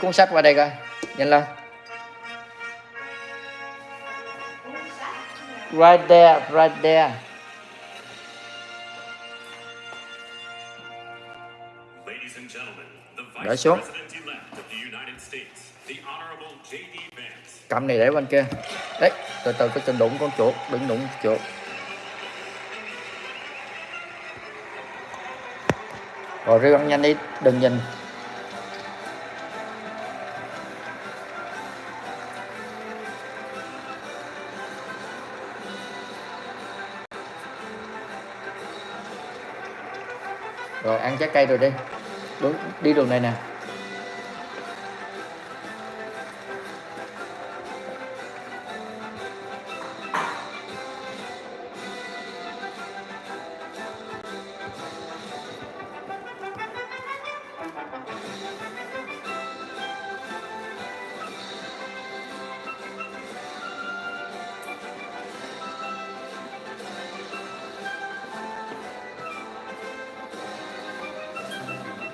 Cuốn sách qua đây coi, nhanh lên. Right there, right there. Để xuống. Cầm này để bên kia. Đấy, từ từ cái đừng đụng con chuột, đừng đụng chuột. Rồi rêu ăn nhanh đi, đừng nhìn. Rồi ăn trái cây rồi đi. Đi đường này nè.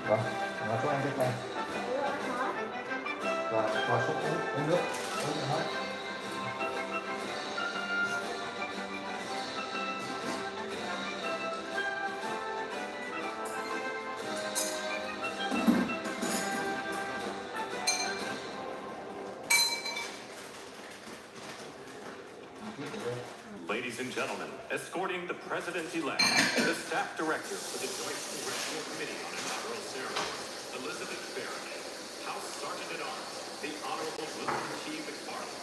Rồi, ngồi xuống ăn trái cây. Rồi, ngồi xuống uống nước. Uống hết. Ladies and gentlemen, escorting the president-elect and the staff director for the Joint Congressional Committee on Inaugural Ceremony, Elizabeth Barrett, House Sergeant-at-Arms, the Honorable William T. McFarland,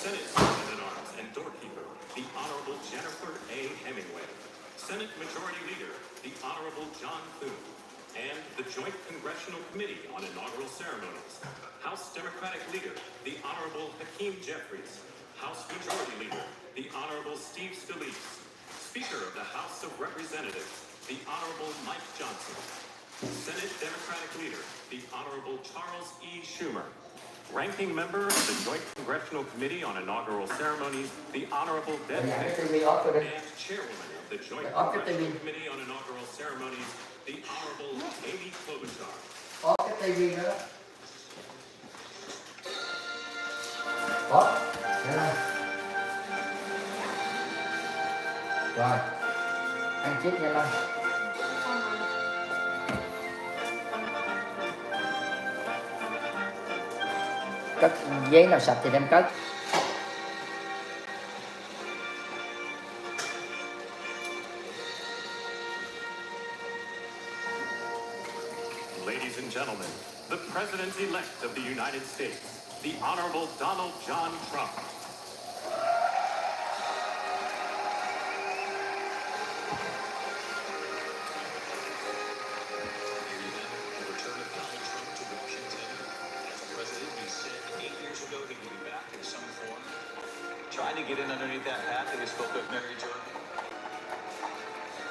Senate Sergeant-at-Arms and Doorkeeper, the Honorable Jennifer A. Hemingway, Senate Majority Leader, the Honorable John Thune, and the Joint Congressional Committee on Inaugural Ceremonies, House Democratic Leader, the Honorable Hakeem Jeffries, House Majority Leader, the Honorable Steve Scalise, Speaker of the House of Representatives, the Honorable Mike Johnson, Senate Democratic Leader, the Honorable Charles E. Schumer, Ranking Member of the Joint Congressional Committee on Inaugural Ceremonies, the Honorable Deb Baker, and Chairwoman of the Joint Congressional Committee on Inaugural Ceremonies, the Honorable Amy Klobuchar. Có cái tivi nữa đó. Có. Đây này. Rồi, ăn chiếc nha Lâm. Cất giấy nào sạch thì đem cất. Ladies and gentlemen, the President-elect of the United States, the Honorable Donald John Trump. Trying to get in underneath that path that we spoke of Mary Jo.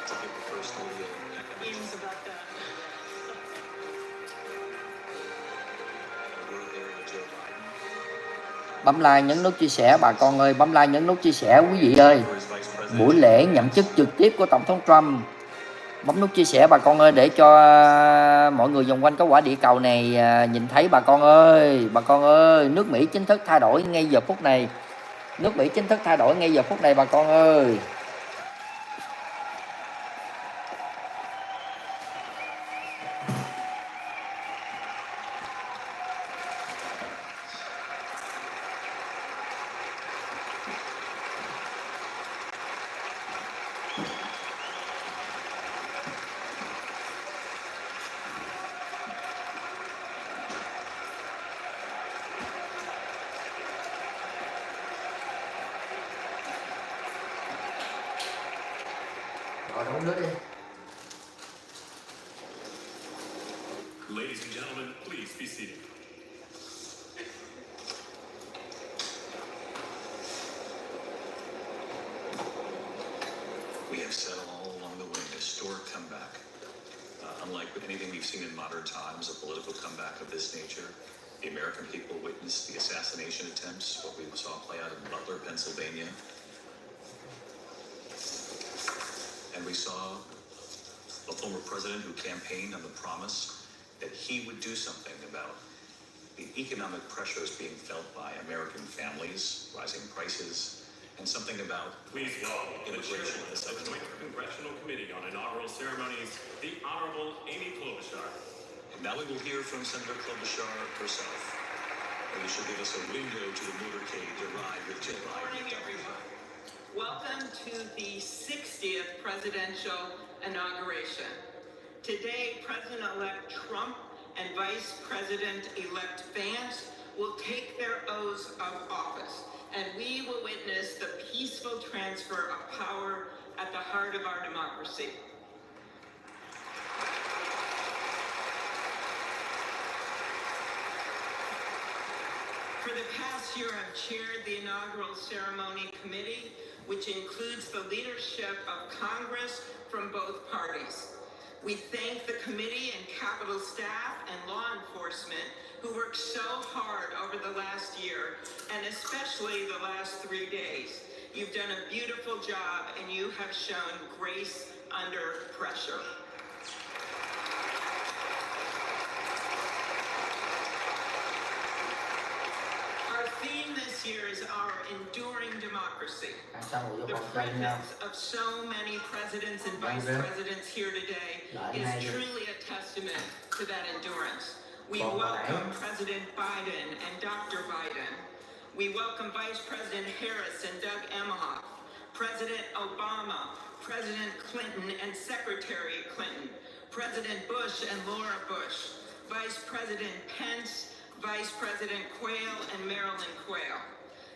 To get the first meetings about that. Bấm like, nhấn nút chia sẻ bà con ơi, bấm like, nhấn nút chia sẻ quý vị ơi. Buổi lễ nhậm chức trực tiếp của Tổng thống Trump. Bấm nút chia sẻ bà con ơi để cho mọi người vòng quanh cái quả địa cầu này nhìn thấy bà con ơi. Bà con ơi, nước Mỹ chính thức thay đổi ngay giờ phút này. Nước Mỹ chính thức thay đổi ngay giờ phút này bà con ơi. Rồi uống nước đi. Ladies and gentlemen, please be seated. We have said all along the way, a historic comeback. Unlike anything we've seen in modern times, a political comeback of this nature. The American people witnessed the assassination attempts, what we saw play out in Butler, Pennsylvania. And we saw a former president who campaigned on the promise that he would do something about the economic pressures being felt by American families, rising prices, and something about Please welcome the immigration chairwoman at the of the Joint Congressional Committee on Inaugural Ceremonies, the Honorable Amy Klobuchar. And now we will hear from Senator Klobuchar herself. You should give us a window to the motorcade to ride with Joe Good Biden. morning, everyone. Welcome to the 60th presidential inauguration. Today, President-elect Trump and Vice President-elect Vance will take their oaths of office, and we will witness the peaceful transfer of power at the heart of our democracy. For the past year, I've chaired the inaugural ceremony committee, which includes the leadership of Congress from both parties. We thank the committee and Capitol staff and law enforcement who worked so hard over the last year, and especially the last 3 days. You've done a beautiful job, and you have shown grace under pressure. Our theme this year is our enduring democracy. The presence of so many presidents and vice presidents here today is truly a testament to that endurance. We welcome President Biden and Dr. Biden. We welcome Vice President Harris and Doug Emhoff, President Obama, President Clinton and Secretary Clinton, President Bush and Laura Bush, Vice President Pence, Vice President Quayle and Marilyn Quayle.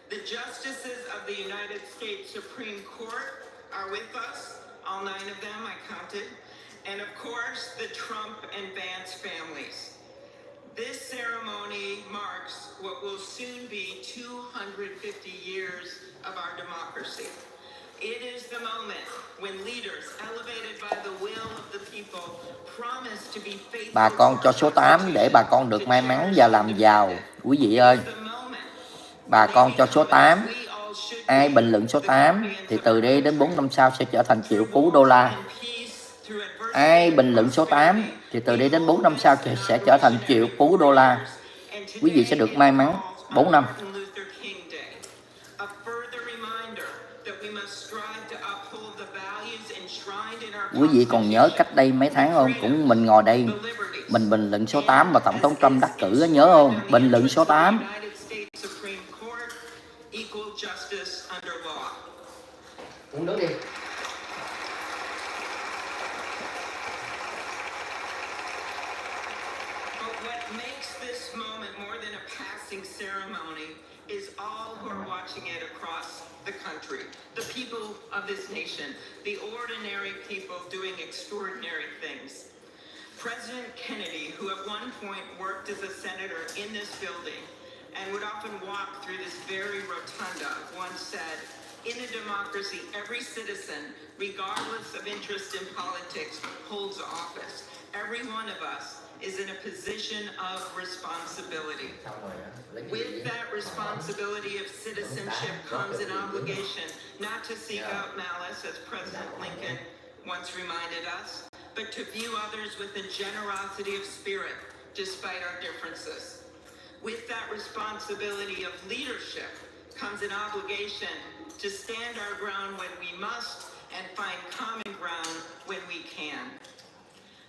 The justices of the United States Supreme Court are with us, all 9 of them, I counted, and of course, the Trump and Vance families. This ceremony marks what will soon be 250 years of our democracy. It is the moment when leaders elevated by the will of the people promise to be faithful. Bà con cho số 8 để bà con được may mắn và làm giàu. Quý vị ơi, bà con cho số 8. Ai bình luận số 8 thì từ đây đến 4 năm sau sẽ trở thành triệu phú đô la. Ai bình luận số 8 thì từ đây đến 4 năm sau sẽ trở thành triệu phú đô la. Quý vị sẽ được may mắn 4 năm. Quý vị còn nhớ cách đây mấy tháng không? Cũng mình ngồi đây, mình bình luận số 8 và Tổng thống Trump đắc cử, nhớ không? Bình luận số 8. Uống nước đi. Is all who are watching it across the country, the people of this nation, the ordinary people doing extraordinary things. President Kennedy, who at one point worked as a senator in this building and would often walk through this very rotunda, once said, "In a democracy, every citizen, regardless of interest in politics, holds office. Every one of us is in a position of responsibility. With that responsibility of citizenship comes an obligation not to seek out malice, as President Lincoln once reminded us, but to view others with a generosity of spirit despite our differences. With that responsibility of leadership comes an obligation to stand our ground when we must and find common ground when we can.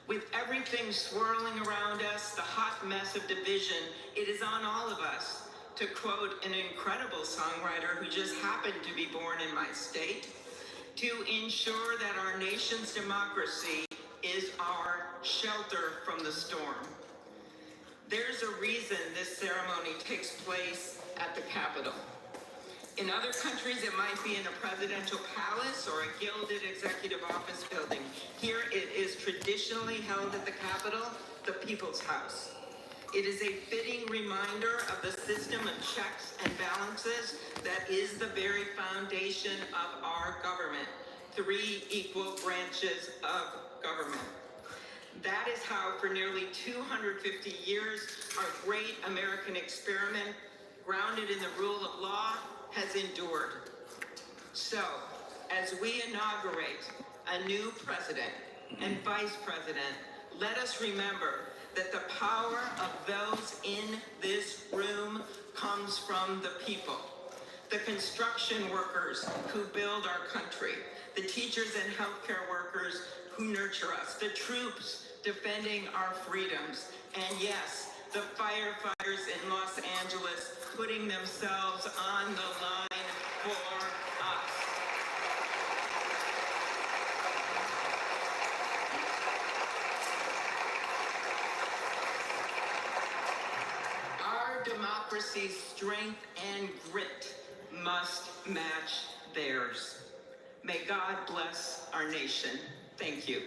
With everything swirling around us, the hot mess of division, it is on all of us, to quote an incredible songwriter who just happened to be born in my state, to ensure that our nation's democracy is our shelter from the storm. There's a reason this ceremony takes place at the Capitol. In other countries, it might be in a presidential palace or a gilded executive office building. Here it is traditionally held at the Capitol, the People's House. It is a fitting reminder of the system of checks and balances that is the very foundation of our government. 3 equal branches of government. That is how, for nearly 250 years, our great American experiment, grounded in the rule of law, has endured. So, as we inaugurate a new president and vice president, let us remember that the power of those in this room comes from the people. The construction workers who build our country, the teachers and healthcare workers who nurture us, the troops defending our freedoms, and yes, the firefighters in Los Angeles putting themselves on the line for us. Our democracy's strength and grit must match theirs. May God bless our nation. Thank you.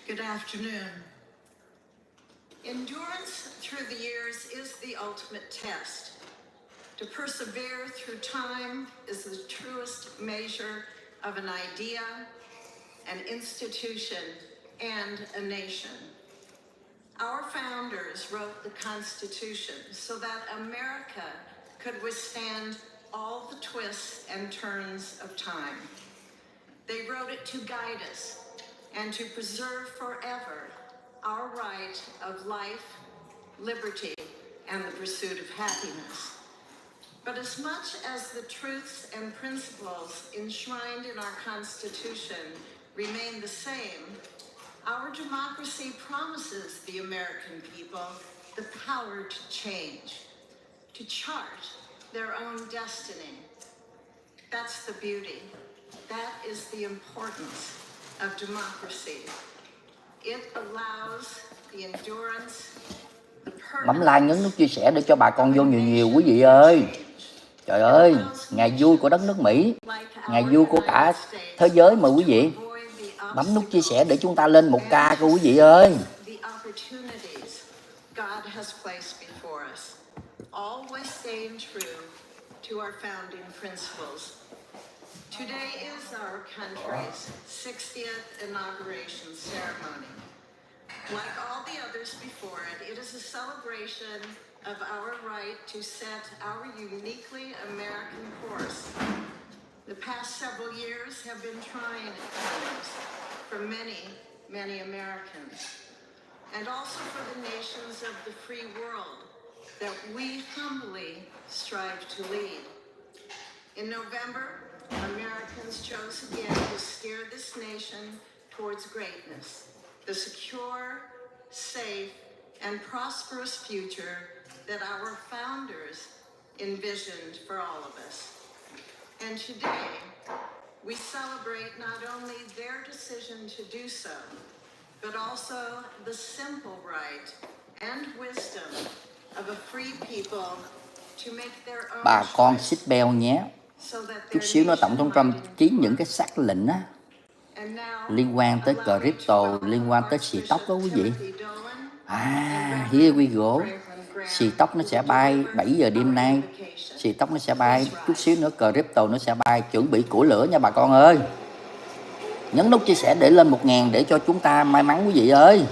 Good afternoon. Endurance through the years is the ultimate test. To persevere through time is the truest measure of an idea, an institution, and a nation. Our founders wrote the Constitution so that America could withstand all the twists and turns of time. They wrote it to guide us and to preserve forever our right of life, liberty, and the pursuit of happiness. But as much as the truths and principles enshrined in our Constitution remain the same, our democracy promises the American people the power to change, to chart their own destiny. That's the beauty. That is the importance of democracy. It allows the endurance, the Bấm like, nhấn nút chia sẻ để cho bà con vô nhiều nhiều quý vị ơi. Trời ơi, ngày vui của đất nước Mỹ, ngày vui của cả thế giới mà quý vị. Bấm nút chia sẻ để chúng ta lên 1K cô quý vị ơi. Today is our country's 60th inauguration ceremony. Like all the others before it, it is a celebration of our right to set our uniquely American course. The past several years have been trying at times for many, many Americans, and also for the nations of the free world that we humbly strive to lead. In November, Americans chose again to steer this nation towards greatness, the secure, safe, and prosperous future that our founders envisioned for all of us. And today, we celebrate not only their decision to do so, but also the simple right and wisdom of a free people to make their own Bà con choice. seatbelt nhé. Chút xíu nữa Tổng thống Trump ký những cái sắc lệnh á, liên quan tới crypto, liên quan tới xì tóc đó quý vị. Here we go. Xì tóc nó sẽ bay 7 giờ đêm nay. Xì tóc nó sẽ bay. Chút xíu nữa crypto nó sẽ bay. Chuẩn bị củi lửa nha bà con ơi. Nhấn nút chia sẻ để lên 1000 để cho chúng ta may mắn quý vị ơi.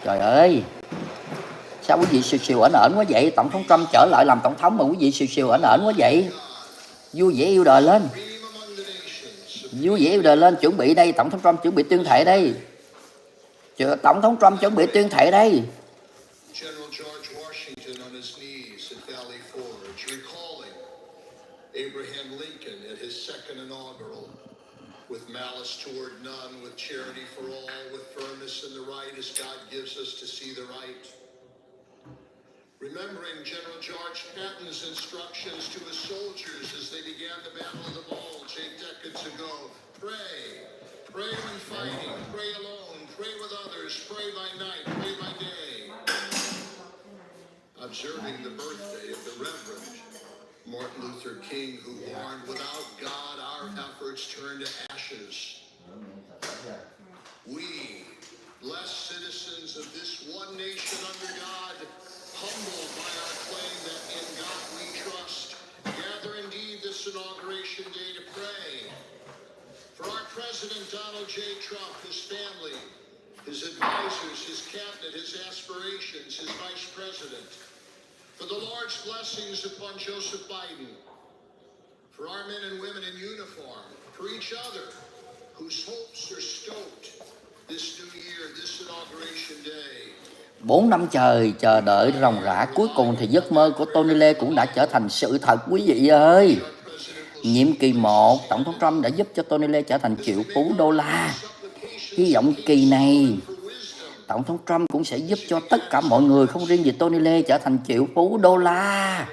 Trời ơi. Sao quý vị siêu ẩn quá vậy? Tổng thống Trump trở lại làm tổng thống mà quý vị siêu ẩn quá vậy? Vui vẻ yêu đời lên. Vui vẻ yêu đời lên. Chuẩn bị đây. Tổng thống Trump chuẩn bị tuyên thệ đây. Tổng thống Trump chuẩn bị tuyên thệ đây. Abraham Lincoln at his second inaugural, with malice toward none, with charity for all, with firmness in the right as God gives us to see the right. Remembering General George Patton's instructions to his soldiers as they began the Battle of the Bulge 8 decades ago, pray. Pray when fighting, pray alone, pray with others, pray by night, pray by day. Observing the birthday of the Reverend Martin Luther King, who warned, without God, our efforts turn to ashes. We, blessed citizens of this one nation under God, humbled by our claim that in God we trust, gather indeed this inauguration day to pray For our President Donald J. Trump, his family, his advisors, his cabinet, his aspirations, his vice president. For the Lord's blessings upon Joseph Biden. For our men and women in uniform. For each other whose hopes are stoked this new year, this inauguration day. 4 năm trời chờ đợi ròng rã, cuối cùng thì giấc mơ của Tony Lê cũng đã trở thành sự thật quý vị ơi. Nhiệm kỳ 1, Tổng thống Trump đã giúp cho Tony Lê trở thành triệu phú đô la. Hy vọng kỳ này Tổng thống Trump cũng sẽ giúp cho tất cả mọi người, không riêng gì Tony Lê, trở thành triệu phú đô la.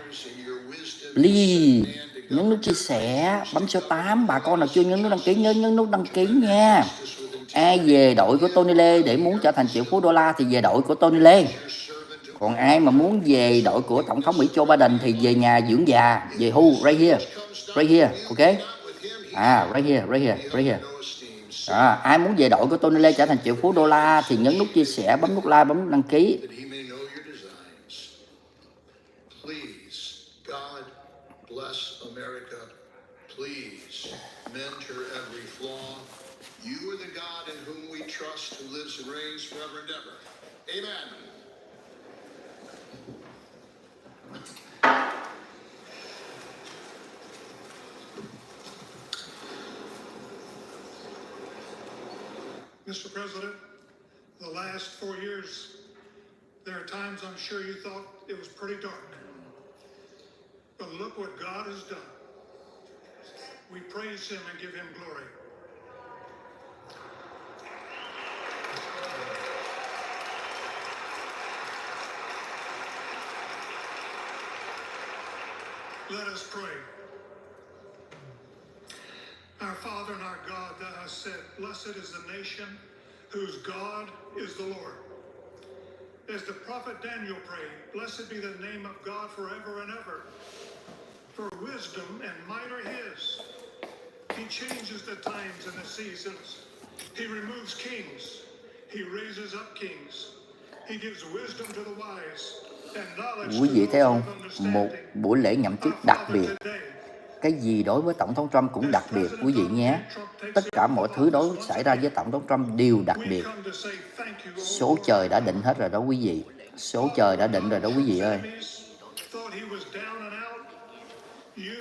Please, nhấn nút chia sẻ, bấm số 8. Bà con nào chưa nhấn nút đăng ký, nhớ nhấn nút đăng ký nha. Ai về đội của Tony Lê để muốn trở thành triệu phú đô la thì về đội của Tony Lê. Còn ai mà muốn về đội của Tổng thống Mỹ Joe Biden thì về nhà dưỡng già. Về hưu, right here, ok? Right here. Đó, ai muốn về đội của Tony Lê trở thành triệu phú đô la thì nhấn nút chia sẻ, bấm nút like, bấm nút đăng ký. Bless America, please. Mentor every flaw. You are the God in whom we trust, who lives and reigns forever and ever. Amen. Mr. President, the last 4 years, there are times I'm sure you thought it was pretty dark. But look what God has done. We praise him and give him glory. Let us pray. Our Father and our God, thou hast said, blessed is the nation whose God is the Lord. As the prophet Daniel prayed, blessed be the name of God forever and ever. For wisdom and might are his. He changes the times and the seasons. He removes kings. He raises up kings. He gives wisdom to the wise and knowledge Quý vị to thấy those không? of Một understanding. buổi lễ nhậm chức đặc biệt. Cái gì đối với Tổng thống Trump cũng đặc biệt quý vị nhé. Tất cả mọi thứ đối xảy ra với Tổng thống Trump đều đặc biệt. Số trời đã định hết rồi đó quý vị. Số trời đã định rồi đó quý vị ơi.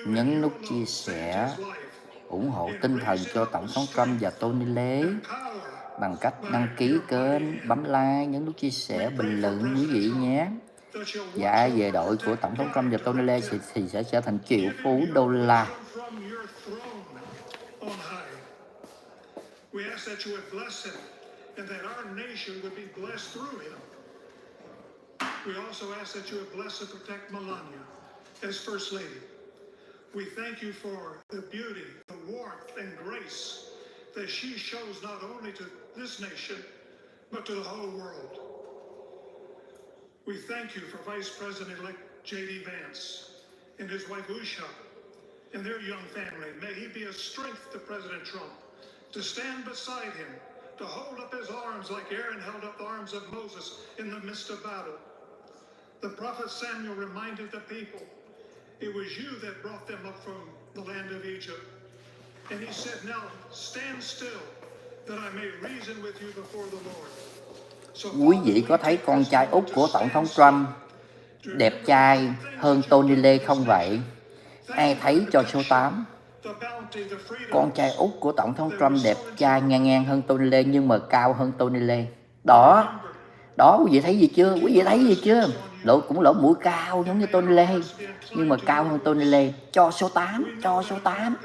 Nhấn nút chia sẻ, ủng hộ tinh thần cho Tổng thống Trump và Tony Lê bằng cách đăng ký kênh, bấm like, nhấn nút chia sẻ, bình luận quý vị nhé. Và ai về đội của Tổng thống Trump và Tony Lê thì sẽ trở thành triệu phú đô la. We ask that you would bless him and that our nation would be blessed through him. We also ask that you would bless and protect Melania as First Lady. We thank you for the beauty, the warmth, and grace that she shows not only to this nation, but to the whole world. We thank you for Vice President-elect J.D. Vance and his wife Usha and their young family. May he be a strength to President Trump, to stand beside him, to hold up his arms like Aaron held up the arms of Moses in the midst of battle. The prophet Samuel reminded the people, it was you that brought them up from the land of Egypt. And he said, now stand still, that I may reason with you before the Lord. Quý vị có thấy con trai út của Tổng thống Trump đẹp trai hơn Tony Lê không vậy? Ai thấy cho số 8. Con trai út của Tổng thống Trump đẹp trai ngang hơn Tony Lê nhưng mà cao hơn Tony Lê. Đó, quý vị thấy gì chưa? Quý vị thấy gì chưa? Cũng lỗ mũi cao giống như Tony Lê nhưng mà cao hơn Tony Lê. Cho số 8.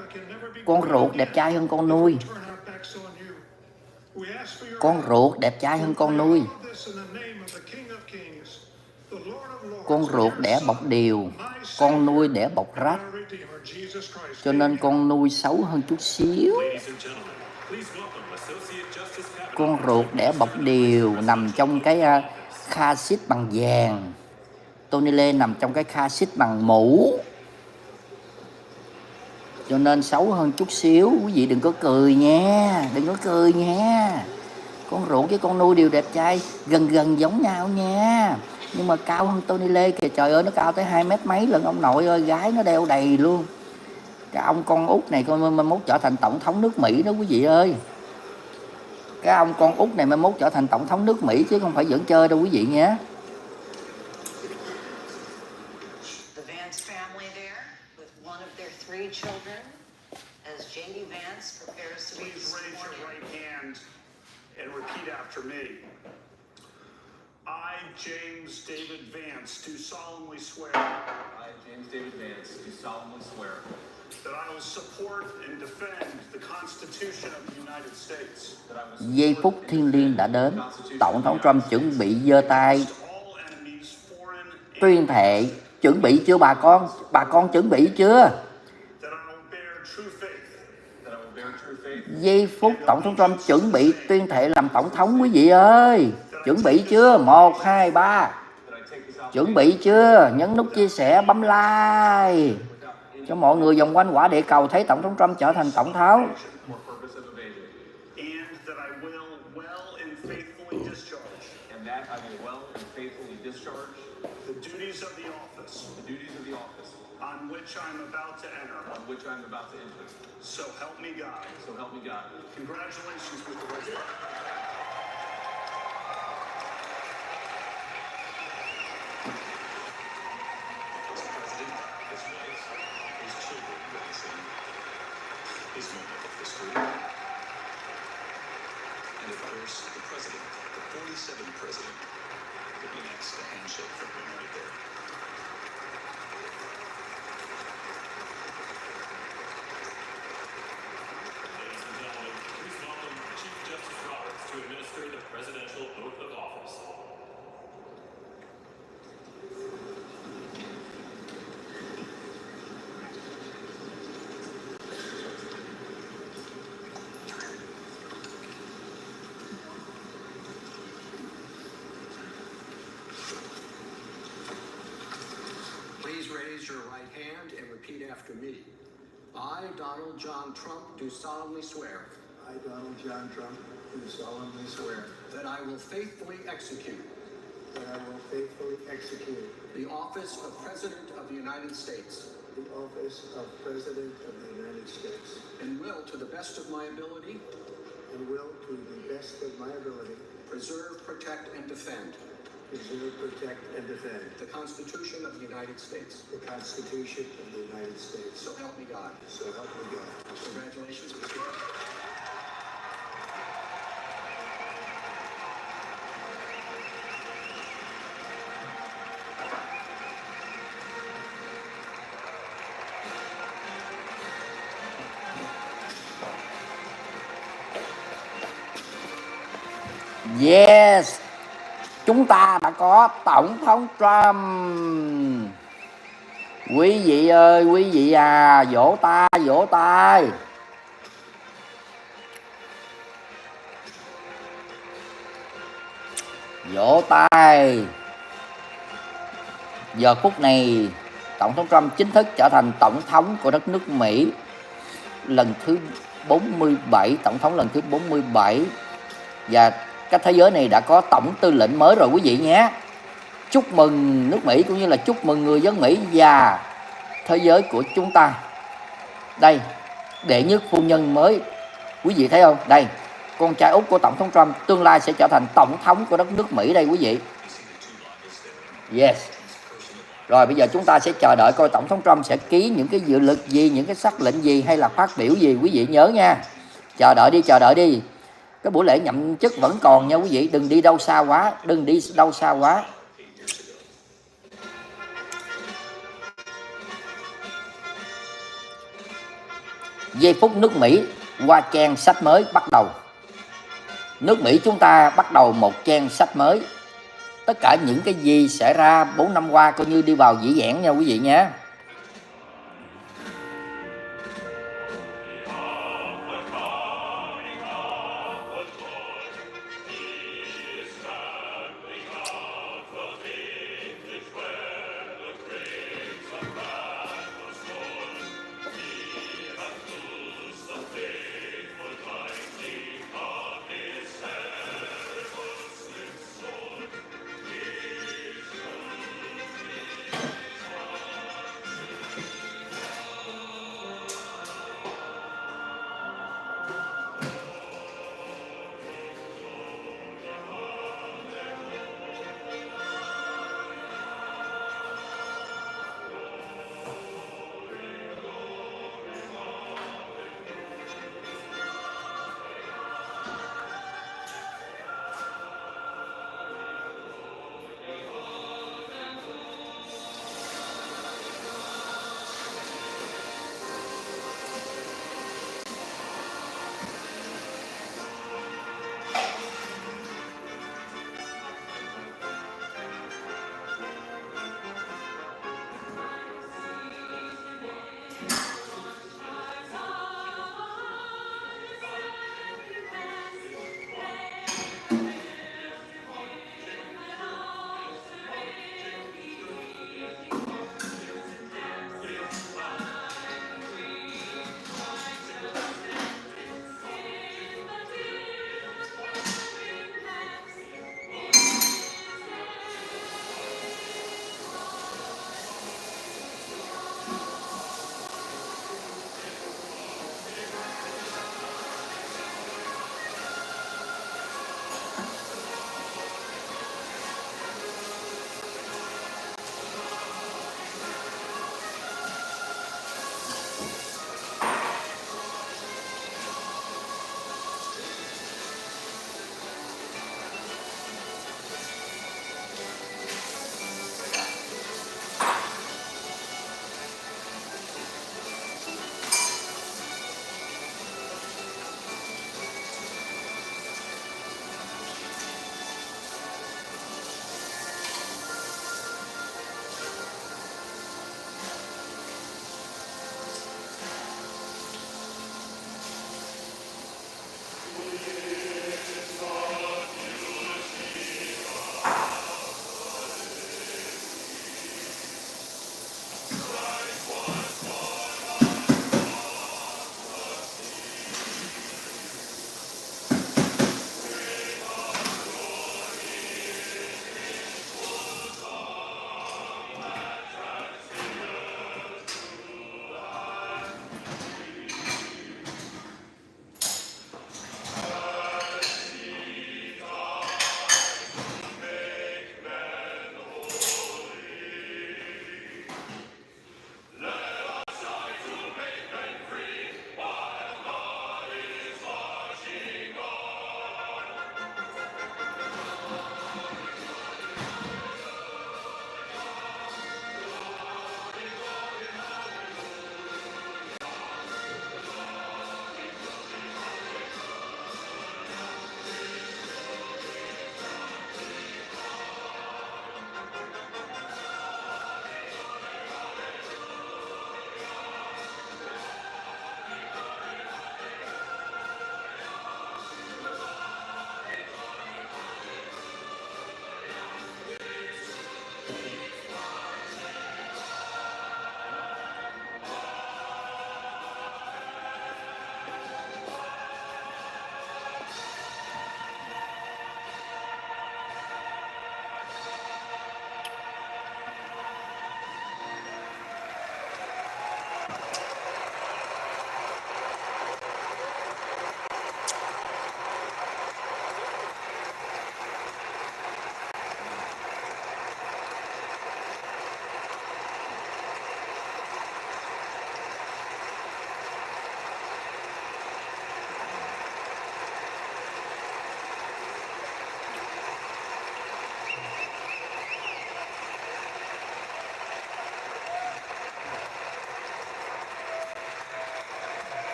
Con ruột đẹp trai hơn con nuôi. Con ruột đẹp trai hơn con nuôi. Con ruột đẻ bọc điều, con nuôi đẻ bọc rách. Cho nên con nuôi xấu hơn chút xíu. Con ruột đẻ bọc điều nằm trong cái kha xít bằng vàng. Tony Lê nằm trong cái kha xít bằng mũ. Cho nên xấu hơn chút xíu. Quý vị đừng có cười nha. Con ruột với con nuôi đều đẹp trai, gần giống nhau nha. Nhưng mà cao hơn Tony Lê kìa, trời ơi, nó cao tới 2 mét mấy lần ông nội ơi, gái nó đeo đầy luôn. Cái ông con út này coi mai mốt trở thành tổng thống nước Mỹ đó quý vị ơi. Cái ông con út này mai mốt trở thành tổng thống nước Mỹ chứ không phải giỡn chơi đâu quý vị nhé. The Vance family there with one of their 3 children as Jamie Vance prepares to be Please raise sworn your in. right hand and repeat after me. I, James David Vance, do solemnly swear I, James David Vance, do solemnly swear that I will support and defend the Constitution of the United States that I will Giây phút thiêng liêng đã đến. Tổng thống Trump chuẩn bị giơ tay against all enemies, foreign and tuyên thệ. Chuẩn bị chưa bà con? Bà con chuẩn bị chưa? that I will bear true faith that I will bear true faith Giây phút Tổng thống Trump chuẩn bị tuyên thệ làm tổng thống quý vị ơi. Chuẩn bị chưa? 1, 2, 3. that I take this Chuẩn bị chưa? Nhấn nút chia sẻ, bấm like cho mọi người vòng quanh quả địa cầu thấy Tổng thống Trump trở thành tổng thống. for purpose of evasion, and that I will well and faithfully discharge and that I will well and faithfully discharge the duties of the office the duties of the office on which I am about to enter. on which I am about to enter. So help me God. So help me God. Congratulations, Mr. President. His president, his wife, his children racing, his moment of history, and of course, the president, the 47th president, will be next. A handshake from him right there. Ladies and gentlemen, please welcome Chief Justice Roberts to administer the presidential oath of office. Please raise your right hand and repeat after me. I, Donald John Trump, do solemnly swear I, Donald John Trump, do solemnly swear that I will faithfully execute that I will faithfully execute the office of President of the United States the office of President of the United States and will, to the best of my ability, and will, to the best of my ability, preserve, protect, and defend preserve, protect, and defend the Constitution of the United States. the Constitution of the United States. So help me God. So help me God. Congratulations, Mr. President. Yes, chúng ta đã có Tổng thống Trump. Quý vị ơi, quý vị à, vỗ tay, vỗ tay. Vỗ tay. Giờ phút này, Tổng thống Trump chính thức trở thành tổng thống của đất nước Mỹ. Lần thứ 47, tổng thống lần thứ 47. Và cái thế giới này đã có tổng tư lệnh mới rồi quý vị nhé. Chúc mừng nước Mỹ cũng như là chúc mừng người dân Mỹ và thế giới của chúng ta. Đây, đệ nhất phu nhân mới. Quý vị thấy không? Đây, con trai út của Tổng thống Trump tương lai sẽ trở thành tổng thống của đất nước Mỹ đây quý vị. Yes. Rồi bây giờ chúng ta sẽ chờ đợi coi Tổng thống Trump sẽ ký những cái dự luật gì, những cái sắc lệnh gì hay là phát biểu gì quý vị nhớ nha. Chờ đợi đi, chờ đợi đi. Cái buổi lễ nhậm chức vẫn còn nha quý vị, đừng đi đâu xa quá, đừng đi đâu xa quá. Giây phút nước Mỹ qua trang sách mới bắt đầu. Nước Mỹ chúng ta bắt đầu một trang sách mới. Tất cả những cái gì xảy ra 4 năm qua coi như đi vào dĩ vãng nha quý vị nhé.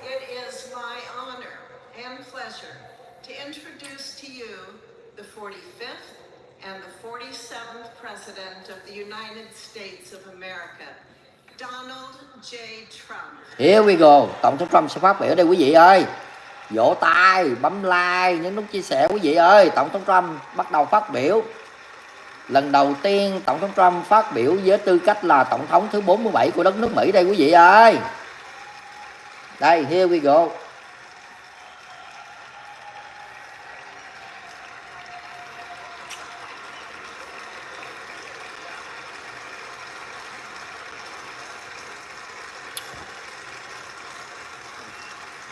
It is my honor and pleasure to introduce to you the 45th and the 47th President of the United States of America, Donald J. Trump. Here we go. Tổng thống Trump sẽ phát biểu đây quý vị ơi. Vỗ tay, bấm like, nhấn nút chia sẻ quý vị ơi. Tổng thống Trump bắt đầu phát biểu. Lần đầu tiên Tổng thống Trump phát biểu với tư cách là Tổng thống thứ 47 của đất nước Mỹ đây quý vị ơi. Đây, here we go.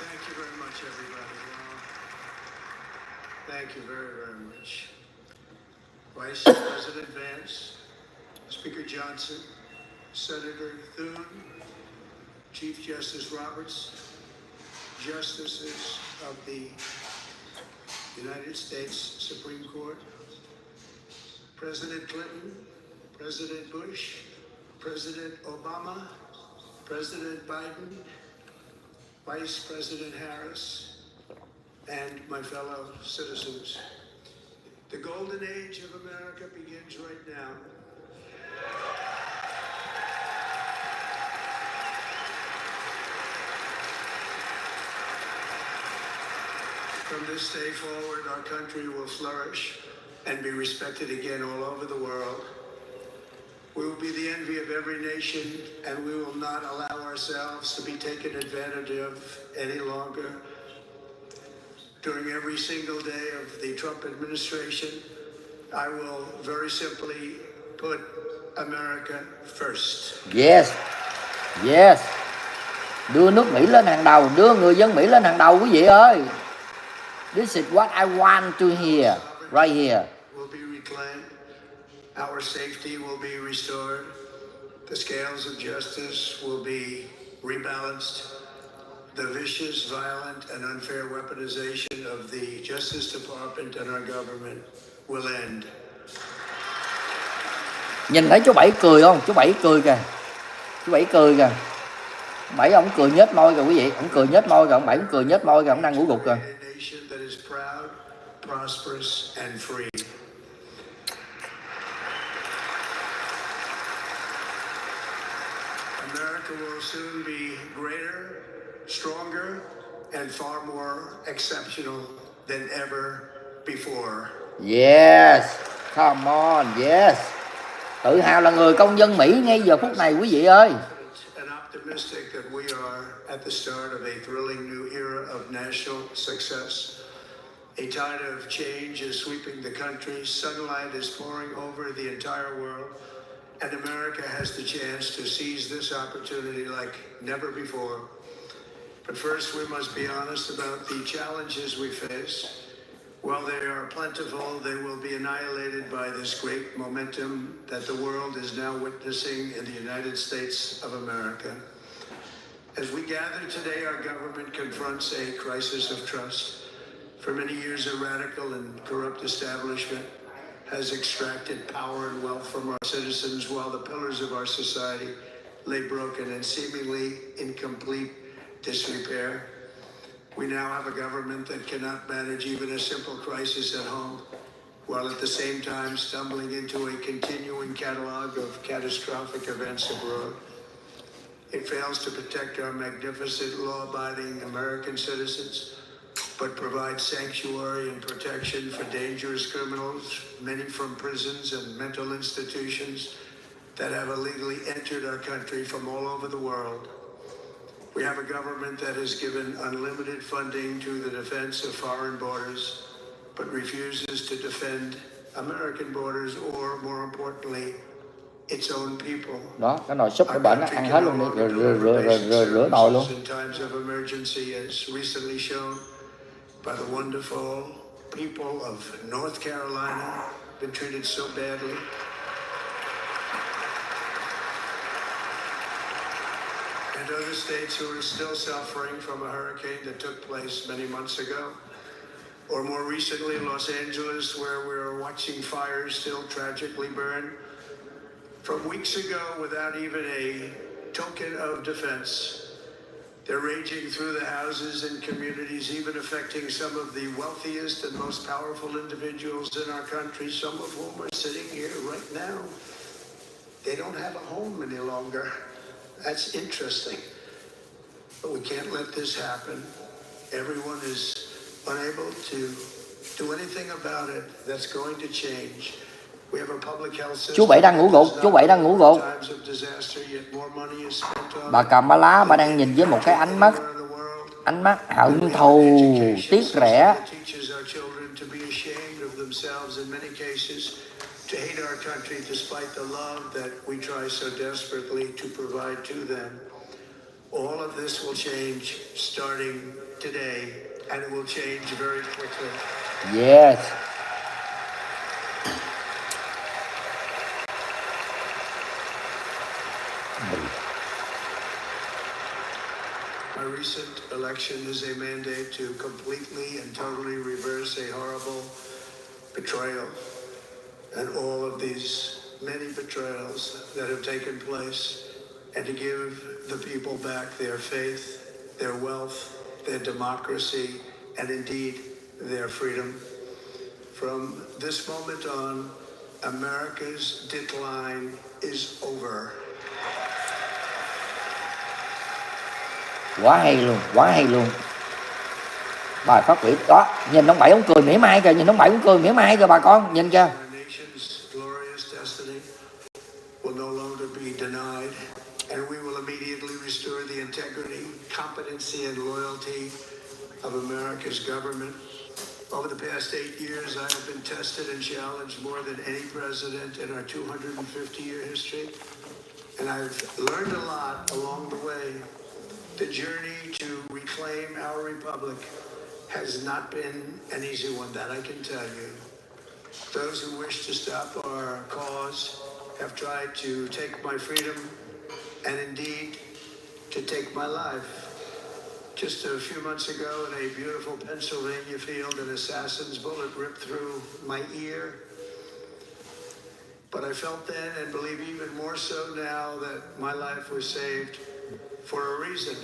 Thank you very much, everybody. Thank you very, very much. Vice President Vance, Speaker Johnson, Senator Thune, Chief Justice Roberts, Justices of the United States Supreme Court, President Clinton, President Bush, President Obama, President Biden, Vice President Harris, and my fellow citizens. The golden age of America begins right now. From this day forward, our country will flourish and be respected again all over the world. We will be the envy of every nation, and we will not allow ourselves to be taken advantage of any longer. During every single day of the Trump administration, I will very simply put America first. Yes. Yes. Đưa nước Mỹ lên hàng đầu, đưa người dân Mỹ lên hàng đầu quý vị ơi. This is what I want to hear, right here. Will be reclaimed. Our safety will be restored. The scales of justice will be rebalanced. The vicious, violent, and unfair weaponization of the Justice Department and our government will end. Nhìn thấy chú Bảy cười không? Chú Bảy cười kìa. Chú Bảy cười kìa. Bảy ông cười nhếch môi kìa quý vị. Ông cười nhếch môi kìa. Ông Bảy ông cười nhếch môi kìa. Ông đang ngủ gục kìa. Prosperous and free. America will soon be greater, stronger, and far more exceptional than ever before. Yes, come on, yes. Tự hào là người công dân Mỹ ngay giờ phút này quý vị ơi. And optimistic that we are at the start of a thrilling new era of national success. A tide of change is sweeping the country. Sunlight is pouring over the entire world. And America has the chance to seize this opportunity like never before. But first, we must be honest about the challenges we face. While they are plentiful, they will be annihilated by this great momentum that the world is now witnessing in the United States of America. As we gather today, our government confronts a crisis of trust. For many years, a radical and corrupt establishment has extracted power and wealth from our citizens while the pillars of our society lay broken and seemingly in complete disrepair. We now have a government that cannot manage even a simple crisis at home, while at the same time stumbling into a continuing catalog of catastrophic events abroad. It fails to protect our magnificent law-abiding American citizens but provide sanctuary and protection for dangerous criminals, many from prisons and mental institutions that have illegally entered our country from all over the world. We have a government that has given unlimited funding to the defense of foreign borders, but refuses to defend American borders or, more importantly, its own people. Đó, cái nồi súp của bệnh nó ăn hết luôn đi, rồi rửa nồi luôn. In times of emergency, as recently shown by the wonderful people of North Carolina, been treated so badly. And other states who are still suffering from a hurricane that took place many months ago. Or more recently, Los Angeles, where we're watching fires still tragically burn from weeks ago without even a token of defense. They're raging through the houses and communities, even affecting some of the wealthiest and most powerful individuals in our country, some of whom are sitting here right now. They don't have a home any longer. That's interesting. But we can't let this happen. Everyone is unable to do anything about it that's going to change. We have a public health system. Chú Bảy đang ngủ gục, chú Bảy đang ngủ gục. Bà cầm ba lá, bà đang nhìn với một cái ánh mắt hận thù, tiếc rẻ. To hate our country despite the love that we try so desperately to provide to them. All of this will change starting today, and it will change very quickly. Yes. My recent election is a mandate to completely and totally reverse a horrible betrayal. And all of these many betrayals that have taken place, and to give the people back their faith, their wealth, their democracy, and indeed their freedom. From this moment on, America's decline is over. Quá hay luôn, quá hay luôn. Bài phát biểu đó, nhìn ông Bảy ông cười mỉa mai kìa, nhìn ông Bảy ông cười mỉa mai kìa bà con, nhìn kìa. Will no longer be denied, and we will immediately restore the integrity, competency, and loyalty of America's government. Over the past 8 years, I have been tested and challenged more than any president in our 250-year history, and I've learned a lot along the way. The journey to reclaim our republic has not been an easy one, that I can tell you. Those who wish to stop our cause have tried to take my freedom and indeed to take my life. Just a few months ago in a beautiful Pennsylvania field, an assassin's bullet ripped through my ear. But I felt then, and believe even more so now, that my life was saved for a reason.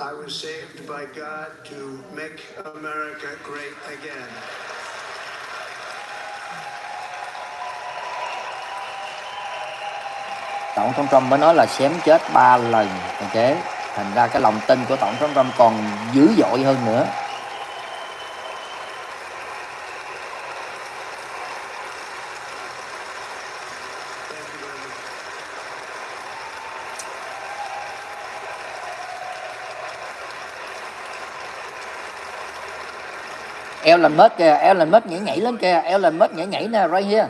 I was saved by God to make America great again. Tổng thống Trump mới nói là xém chết 3 lần, ok? Thành ra cái lòng tin của Tổng thống Trump còn dữ dội hơn nữa. Elon Musk kìa, Elon Musk nhảy lên kìa, Elon Musk nhảy nè, right here.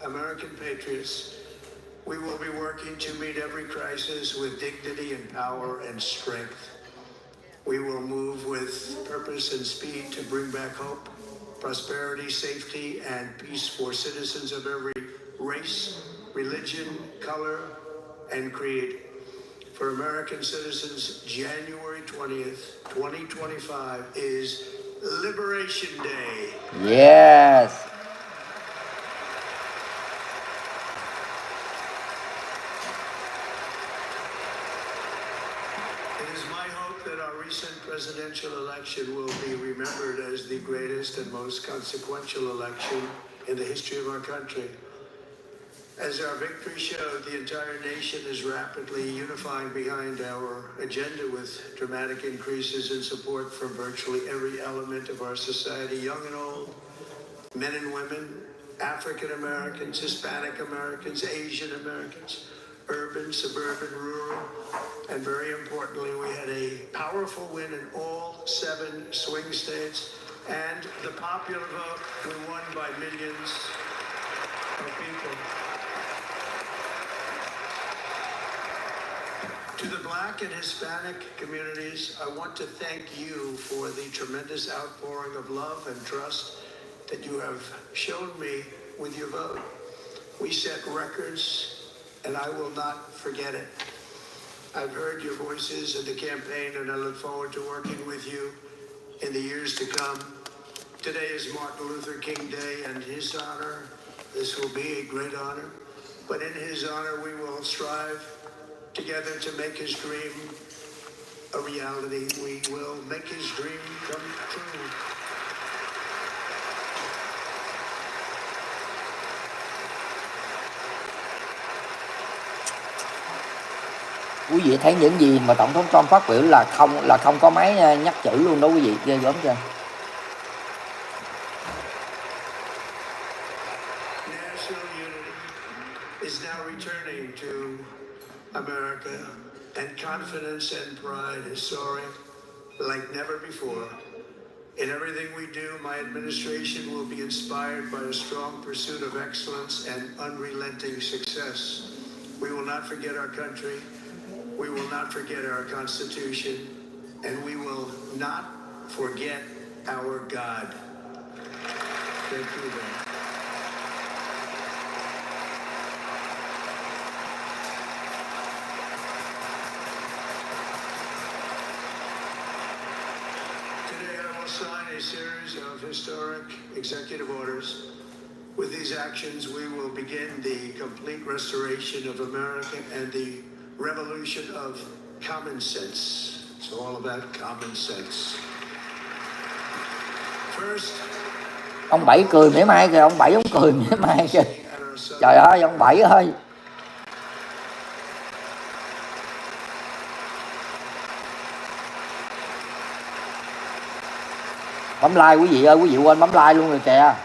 American patriots, we will be working to meet every crisis with dignity and power and strength. We will move with purpose and speed to bring back hope, prosperity, safety, and peace for citizens of every race, religion, color, and creed. For American citizens, January 20th, 2025 is Liberation Day. Yes. Presidential election will be remembered as the greatest and most consequential election in the history of our country. As our victory showed, the entire nation is rapidly unifying behind our agenda with dramatic increases in support from virtually every element of our society, young and old, men and women, African Americans, Hispanic Americans, Asian Americans, urban, suburban, rural, and very importantly, we had a powerful win in all 7 swing states, and the popular vote, we won by millions of people. To the Black and Hispanic communities, I want to thank you for the tremendous outpouring of love and trust that you have shown me with your vote. We set records, and I will not forget it. I've heard your voices in the campaign, and I look forward to working with you in the years to come. Today is Martin Luther King Day, and in his honor, this will be a great honor. But in his honor, we will strive together to make his dream a reality. We will make his dream come true. Quý vị thấy những gì mà Tổng thống Trump phát biểu là không có máy nhắc chữ luôn đó quý vị, ghê gớm chưa? National unity is now returning to America, and confidence and pride is soaring like never before. In everything we do, my administration will be inspired by a strong pursuit of excellence and unrelenting success. We will not forget our country. We will not forget our Constitution, and we will not forget our God. Thank you, Ben. Today I will sign a series of historic executive orders. With these actions, we will begin the complete restoration of America and the revolution of common sense. It's all about common sense. First, Ông Bảy cười mỉa mai kìa, ông Bảy ông cười mỉa mai kìa. Trời ơi, ông Bảy ơi. Bấm like quý vị ơi, quý vị quên bấm like luôn rồi kìa.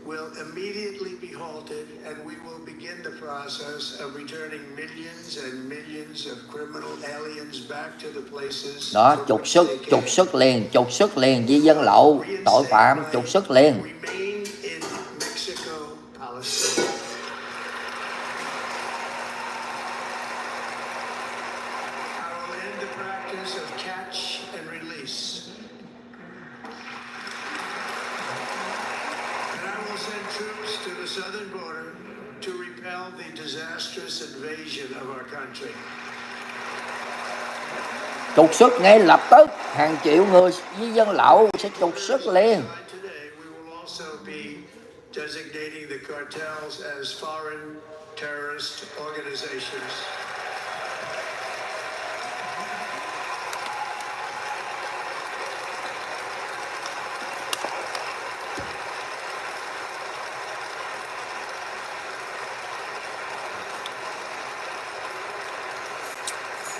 will immediately be halted, and we will begin the process of returning millions and millions of criminal aliens back to the places. Đó, trục xuất liền, di dân lậu, tội phạm, trục xuất liền. Remain in Mexico, Palestine. I will end the practice of catch and release. And I will send troops to the southern border to repel the disastrous invasion of our country. Trục xuất ngay lập tức, hàng triệu người di dân lậu sẽ trục xuất liền. Today we will also be designating the cartels as foreign terrorist organizations.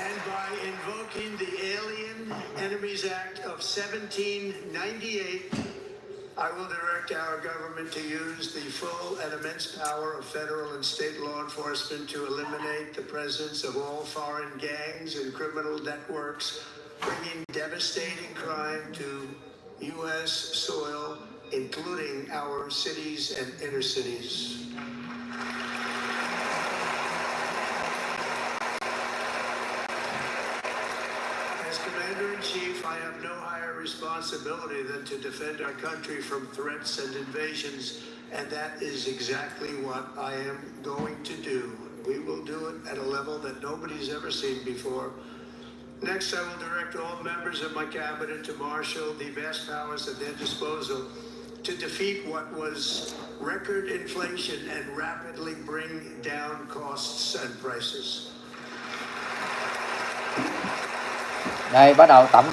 And by invoking the Alien Enemies Act of 1798, I will direct our government to use the full and immense power of federal and state law enforcement to eliminate the presence of all foreign gangs and criminal networks, bringing devastating crime to U.S. soil, including our cities and inner cities. As Commander-in-Chief, I have no higher responsibility than to defend our country from threats and invasions, and that is exactly what I am going to do. We will do it at a level that nobody's ever seen before. Next, I will direct all members of my cabinet to marshal the vast powers at their disposal to defeat what was record inflation and rapidly bring down costs and prices. Đây bắt đầu tổng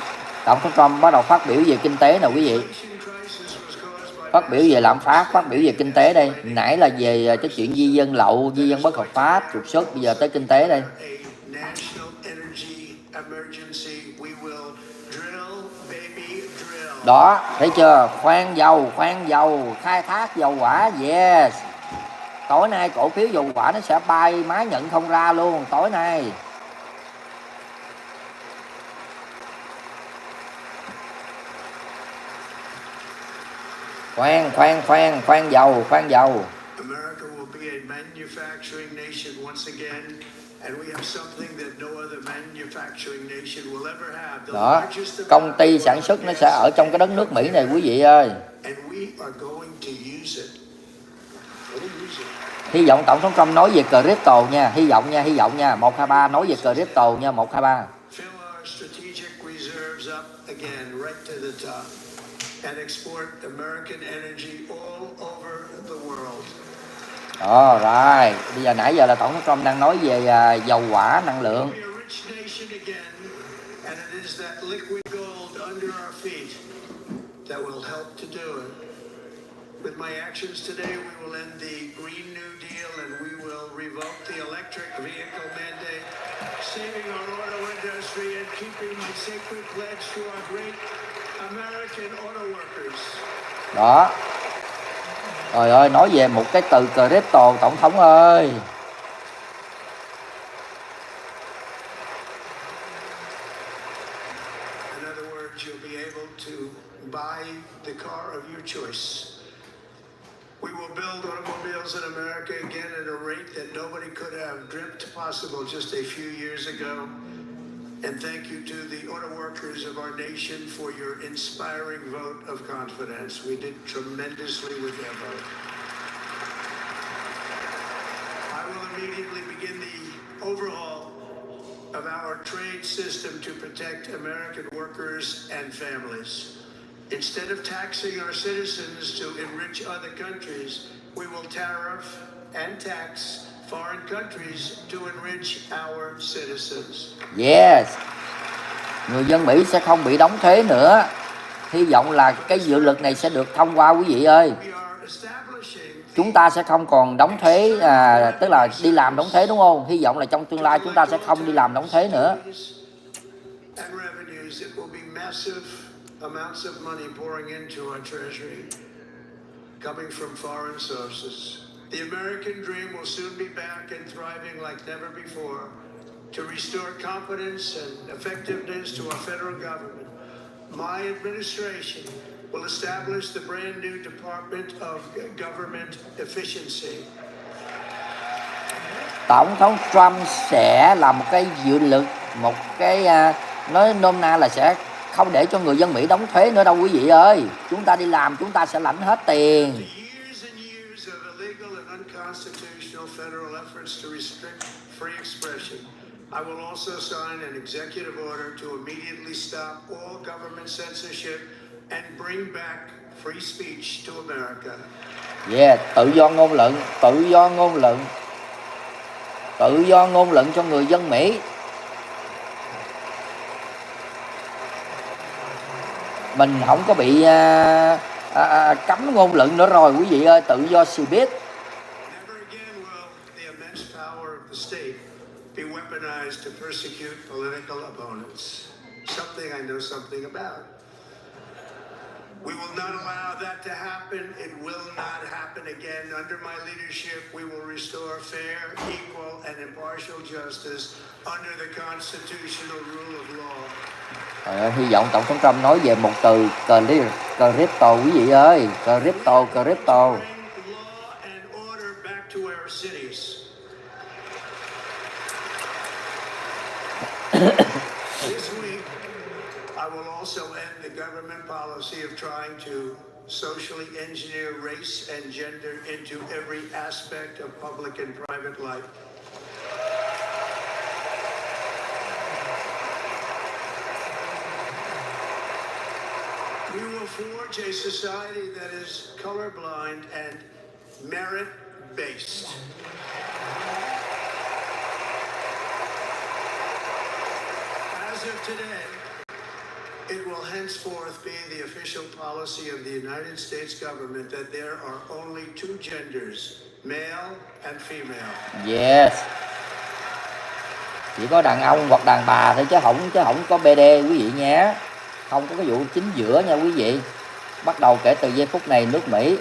thống Trump bắt đầu phát biểu về kinh tế nè quý vị. Phát biểu về lạm phát, phát biểu về kinh tế đây. Nãy là về cái chuyện di dân lậu, di dân bất hợp pháp, trục xuất, bây giờ tới kinh tế đây. Đó, thấy chưa? Khoan dầu, khai thác dầu hỏa, yes. Tối nay cổ phiếu dầu hỏa nó sẽ bay má nhận không ra luôn, tối nay. Khoan dầu. America will be a manufacturing nation once again, and we have something that no other manufacturing nation will ever have. Đó, công ty sản xuất nó sẽ ở trong cái đất nước Mỹ này quý vị ơi. And we are going to use it. Hy vọng Tổng thống Trump nói về crypto nha, hy vọng nha, 123 nói về crypto nha, 123. Fill our strategic reserves up again right to the top and export American energy all over the world. Đó, rồi, bây giờ nãy giờ là Tổng thống Trump đang nói về dầu hỏa, năng lượng. We are a rich nation again, and it is that liquid gold under our feet that will help to do it. With my actions today, we will end the Green New Deal and we will revoke the electric vehicle mandate, saving our auto industry and keeping my sacred pledge to our great American auto workers. Đó. Trời ơi, nói về một cái từ crypto Tổng thống ơi. In other words, you'll be able to buy the car of your choice. We will build automobiles in America again at a rate that nobody could have dreamt possible just a few years ago. And thank you to the auto workers of our nation for your inspiring vote of confidence. We did tremendously with that vote. I will immediately begin the overhaul of our trade system to protect American workers and families. Instead of taxing our citizens to enrich other countries, we will tariff and tax foreign countries to enrich our citizens. Yes. Người dân Mỹ sẽ không bị đóng thuế nữa. Hy vọng là cái dự luật này sẽ được thông qua quý vị ơi. Chúng ta sẽ không còn đóng thuế, tức là đi làm đóng thuế đúng không? Hy vọng là trong tương lai chúng ta sẽ không đi làm đóng thuế nữa. Amounts of money pouring into our treasury coming from foreign sources. The American dream will soon be back and thriving like never before. To restore confidence and effectiveness to our federal government, my administration will establish the brand new Department of Government Efficiency. Tổng thống Trump sẽ làm một cái dự luật, một cái nói nôm na là sẽ không để cho người dân Mỹ đóng thuế nữa đâu quý vị ơi. Chúng ta đi làm chúng ta sẽ lãnh hết tiền. I will also sign an executive order to immediately stop all government censorship and bring back free speech to America. Yeah, tự do ngôn luận cho người dân Mỹ. Mình không có bị cấm ngôn luận nữa rồi quý vị ơi, tự do sự biết. Be weaponized to persecute political opponents. Something I know something about. We will not allow that to happen. It will not happen again. Under my leadership, we will restore fair, equal, and impartial justice under the constitutional rule of law. Hy vọng Tổng thống Trump nói về một từ crypto quý vị ơi. Crypto. Bring law and order back to our cities. This week, I will also end the government policy of trying to socially engineer race and gender into every aspect of public and private life. We will forge a society that is colorblind and merit-based. As of today, it will henceforth be the official policy of the United States government that there are only two genders, male and female. Yes. Chỉ có đàn ông hoặc đàn bà thôi chứ không có BD quý vị nhé. Không có cái vụ chính giữa nha quý vị. Bắt đầu kể từ giây phút này nước Mỹ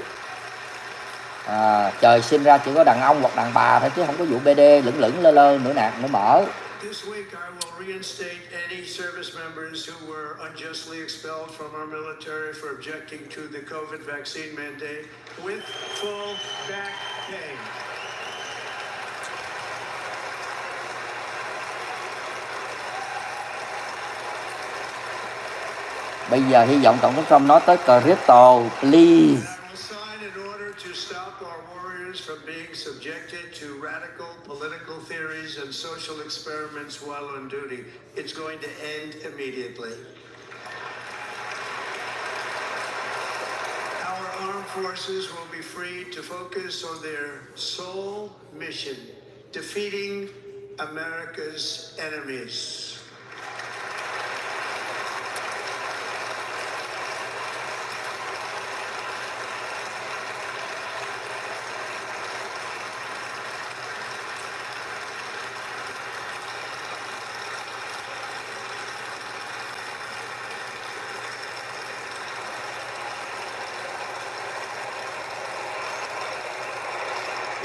trời sinh ra chỉ có đàn ông hoặc đàn bà thôi chứ không có vụ BD lửng lơ lơ nữa nạt nữa mở. This week I will reinstate any service members who were unjustly expelled from our military for objecting to the COVID vaccine mandate with full back pay. Bây giờ hy vọng Tổng thống Trump nói tới crypto, please. From being subjected to radical political theories and social experiments while on duty. It's going to end immediately. Our armed forces will be free to focus on their sole mission, defeating America's enemies.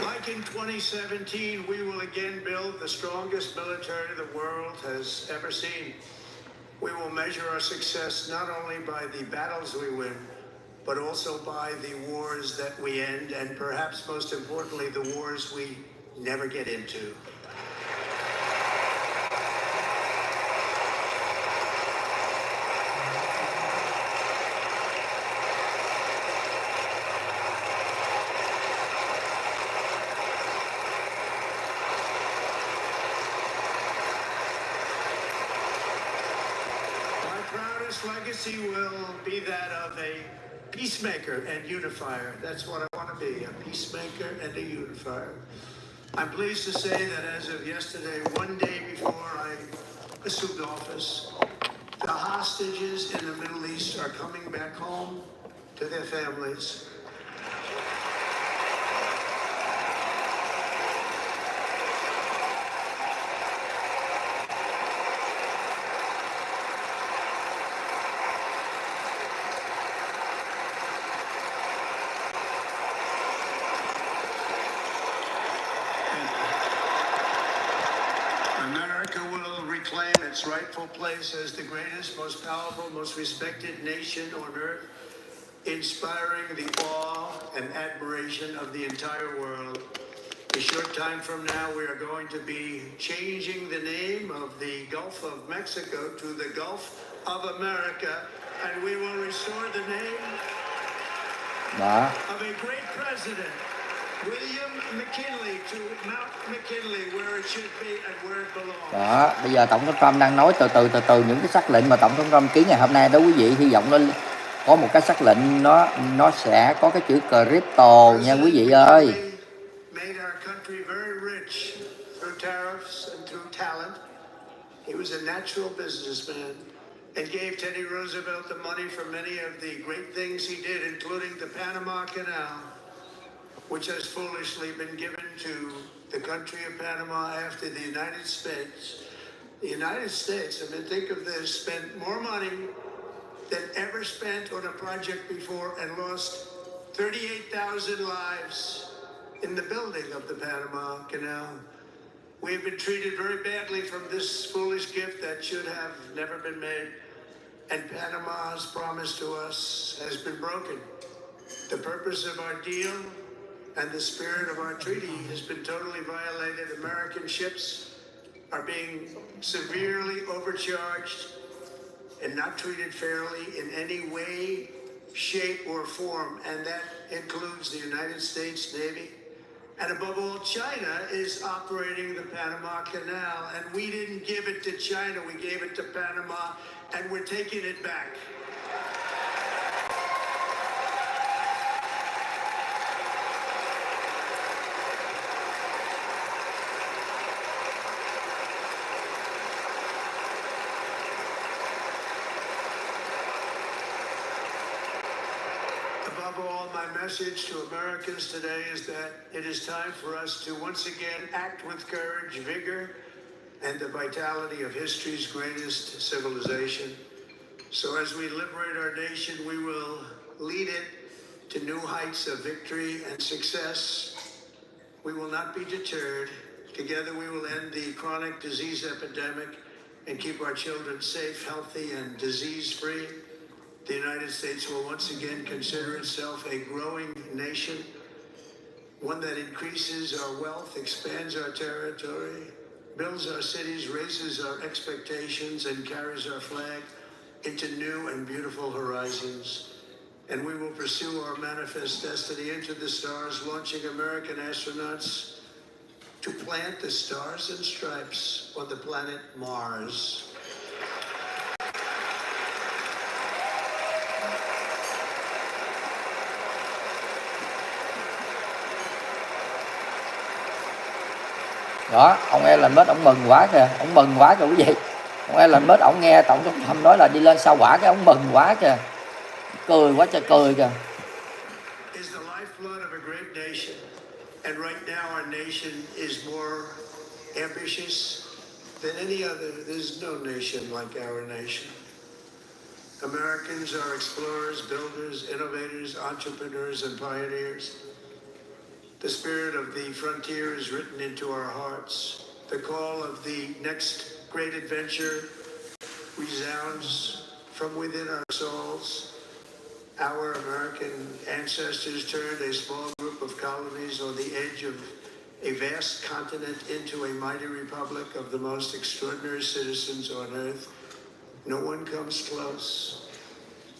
Like in 2017, we will again build the strongest military the world has ever seen. We will measure our success not only by the battles we win, but also by the wars that we end, and perhaps most importantly, the wars we never get into. Legacy will be that of a peacemaker and unifier. That's what I want to be, a peacemaker and a unifier. I'm pleased to say that as of yesterday, one day before I assumed office, the hostages in the Middle East are coming back home to their families. Claim its rightful place as the greatest, most powerful, most respected nation on earth, inspiring the awe and admiration of the entire world. A short time from now, we are going to be changing the name of the Gulf of Mexico to the Gulf of America, and we will restore the name of a great president, William McKinley, to Mount McKinley, where it should be and where it belongs. Đó, bây giờ Tổng thống Trump đang nói từ từ những cái sắc lệnh mà Tổng thống Trump ký ngày hôm nay đó quý vị. Hy vọng nó có một cái sắc lệnh nó sẽ có cái chữ crypto nha quý vị ơi. Made our country very rich through tariffs and through talent. He was a natural businessman and gave Teddy Roosevelt the money for many of the great things he did, including the Panama Canal, which has foolishly been given to the country of Panama after the United States. The United States, I mean, think of this, spent more money than ever spent on a project before and lost 38,000 lives in the building of the Panama Canal. We have been treated very badly from this foolish gift that should have never been made. And Panama's promise to us has been broken. The purpose of our deal and the spirit of our treaty has been totally violated. American ships are being severely overcharged and not treated fairly in any way, shape, or form, and that includes the United States Navy. And above all, China is operating the Panama Canal, and we didn't give it to China, we gave it to Panama, and we're taking it back. above all, my message to Americans today is that it is time for us to once again act with courage, vigor, and the vitality of history's greatest civilization. So as we liberate our nation, we will lead it to new heights of victory and success. We will not be deterred. Together we will end the chronic disease epidemic and keep our children safe, healthy, and disease-free. The United States will once again consider itself a growing nation, one that increases our wealth, expands our territory, builds our cities, raises our expectations, and carries our flag into new and beautiful horizons. And we will pursue our manifest destiny into the stars, launching American astronauts to plant the stars and stripes on the planet Mars. Đó, ông Elon Musk ông mừng quá kìa, ông mừng quá kìa quý vị. Ông Elon Musk ông nghe tổng thống Trump nói là đi lên sao Hỏa, cái ông mừng quá kìa, cười quá trời cười kìa. Is the lifeblood of a great nation, and right now our nation is more ambitious than any other. There's no nation like our nation. Americans are explorers, builders, innovators, entrepreneurs, and pioneers. The spirit of the frontier is written into our hearts. The call of the next great adventure resounds from within our souls. Our American ancestors turned a small group of colonies on the edge of a vast continent into a mighty republic of the most extraordinary citizens on earth. No one comes close.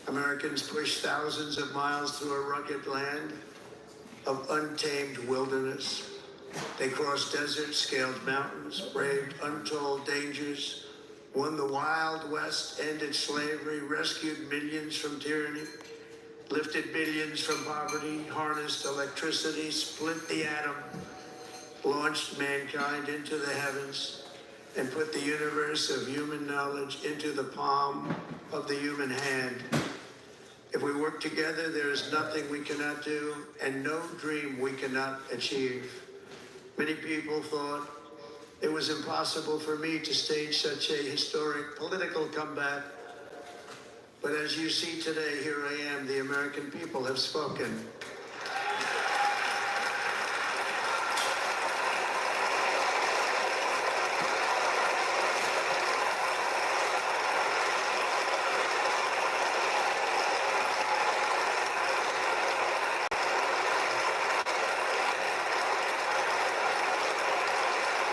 Americans pushed thousands of miles through a rugged land of untamed wilderness. They crossed deserts, scaled mountains, braved untold dangers, won the Wild West, ended slavery, rescued millions from tyranny, lifted billions from poverty, harnessed electricity, split the atom, launched mankind into the heavens, and put the universe of human knowledge into the palm of the human hand. If we work together, there is nothing we cannot do, and no dream we cannot achieve. Many people thought it was impossible for me to stage such a historic political comeback. But as you see today, here I am. The American people have spoken.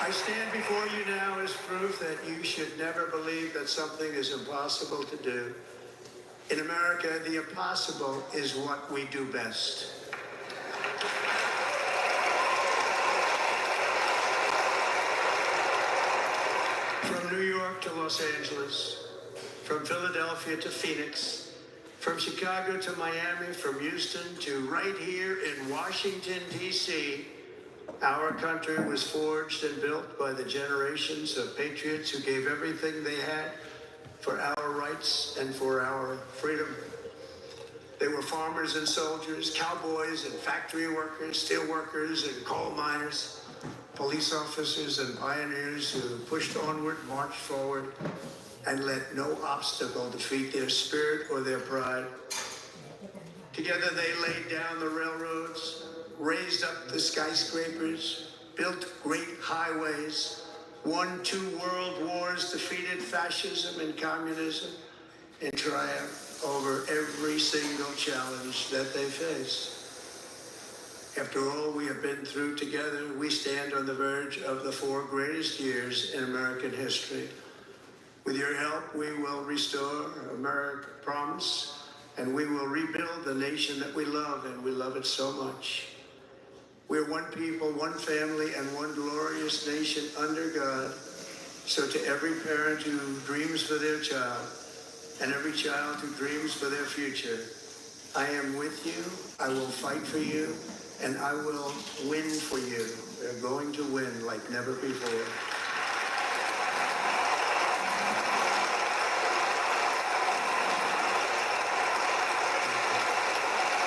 I stand before you now as proof that you should never believe that something is impossible to do. In America, the impossible is what we do best. From New York to Los Angeles, from Philadelphia to Phoenix, from Chicago to Miami, from Houston to right here in Washington, D.C., our country was forged and built by the generations of patriots who gave everything they had for our rights and for our freedom. They were farmers and soldiers, cowboys and factory workers, steel workers and coal miners, police officers and pioneers who pushed onward, marched forward, and let no obstacle defeat their spirit or their pride. Together they laid down the railroads, raised up the skyscrapers, built great highways, won 2 world wars, defeated fascism and communism, and triumphed over every single challenge that they faced. After all we have been through together, we stand on the verge of the 4 greatest years in American history. With your help, we will restore America's promise, and we will rebuild the nation that we love, and we love it so much. We're one people, one family, and one glorious nation under God. So to every parent who dreams for their child, and every child who dreams for their future, I am with you, I will fight for you, and I will win for you. We're going to win like never before.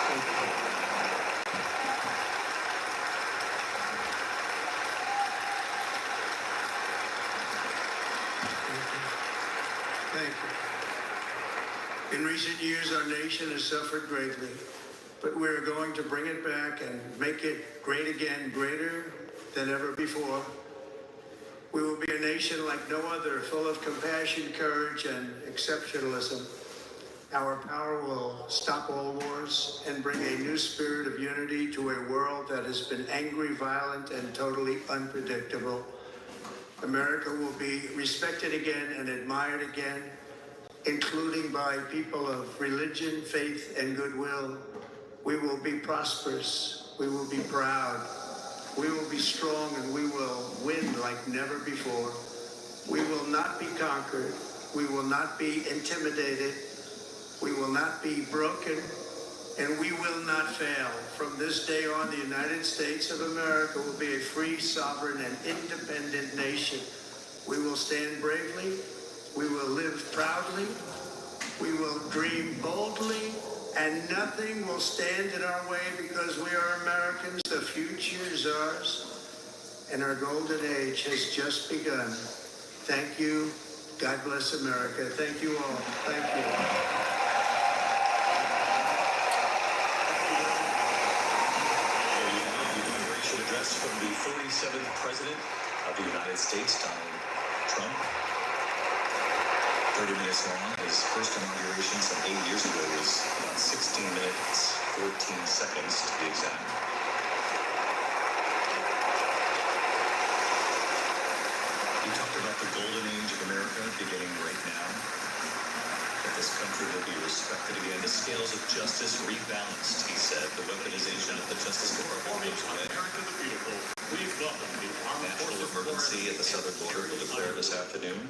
Thank you. Thank you. In recent years, our nation has suffered greatly, but we're going to bring it back and make it great again, greater than ever before. We will be a nation like no other, full of compassion, courage, and exceptionalism. Our power will stop all wars and bring a new spirit of unity to a world that has been angry, violent, and totally unpredictable. America will be respected again and admired again, including by people of religion, faith, and goodwill. We will be prosperous. We will be proud. We will be strong, and we will win like never before. We will not be conquered. We will not be intimidated. We will not be broken, and we will not fail. From this day on, the United States of America will be a free, sovereign, and independent nation. We will stand bravely. We will live proudly. We will dream boldly, and nothing will stand in our way because we are Americans. The future is ours, and our golden age has just begun. Thank you. God bless America. Thank you all. Thank you. Address from the 47th President of the United States, Donald Trump. 30 minutes long. His first inauguration some 8 years ago was about 16 minutes, 14 seconds to be exact. He talked about the golden age of America beginning right now. That this country will be respected again. The scales of justice rebalanced, he said. The weaponization of the Justice Department moves away. National emergency at the southern border will declare this afternoon.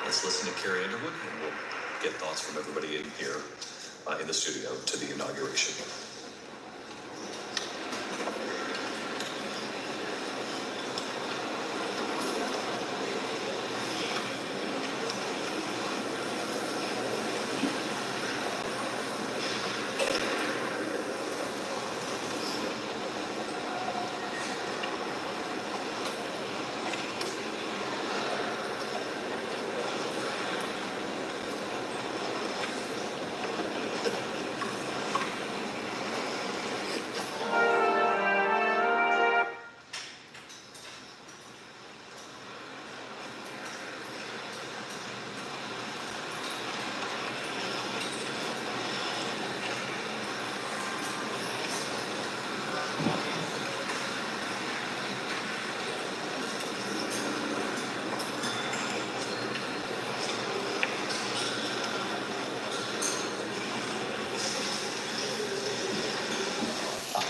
Let's listen to Carrie Underwood, and we'll get thoughts from everybody in here in the studio to the inauguration.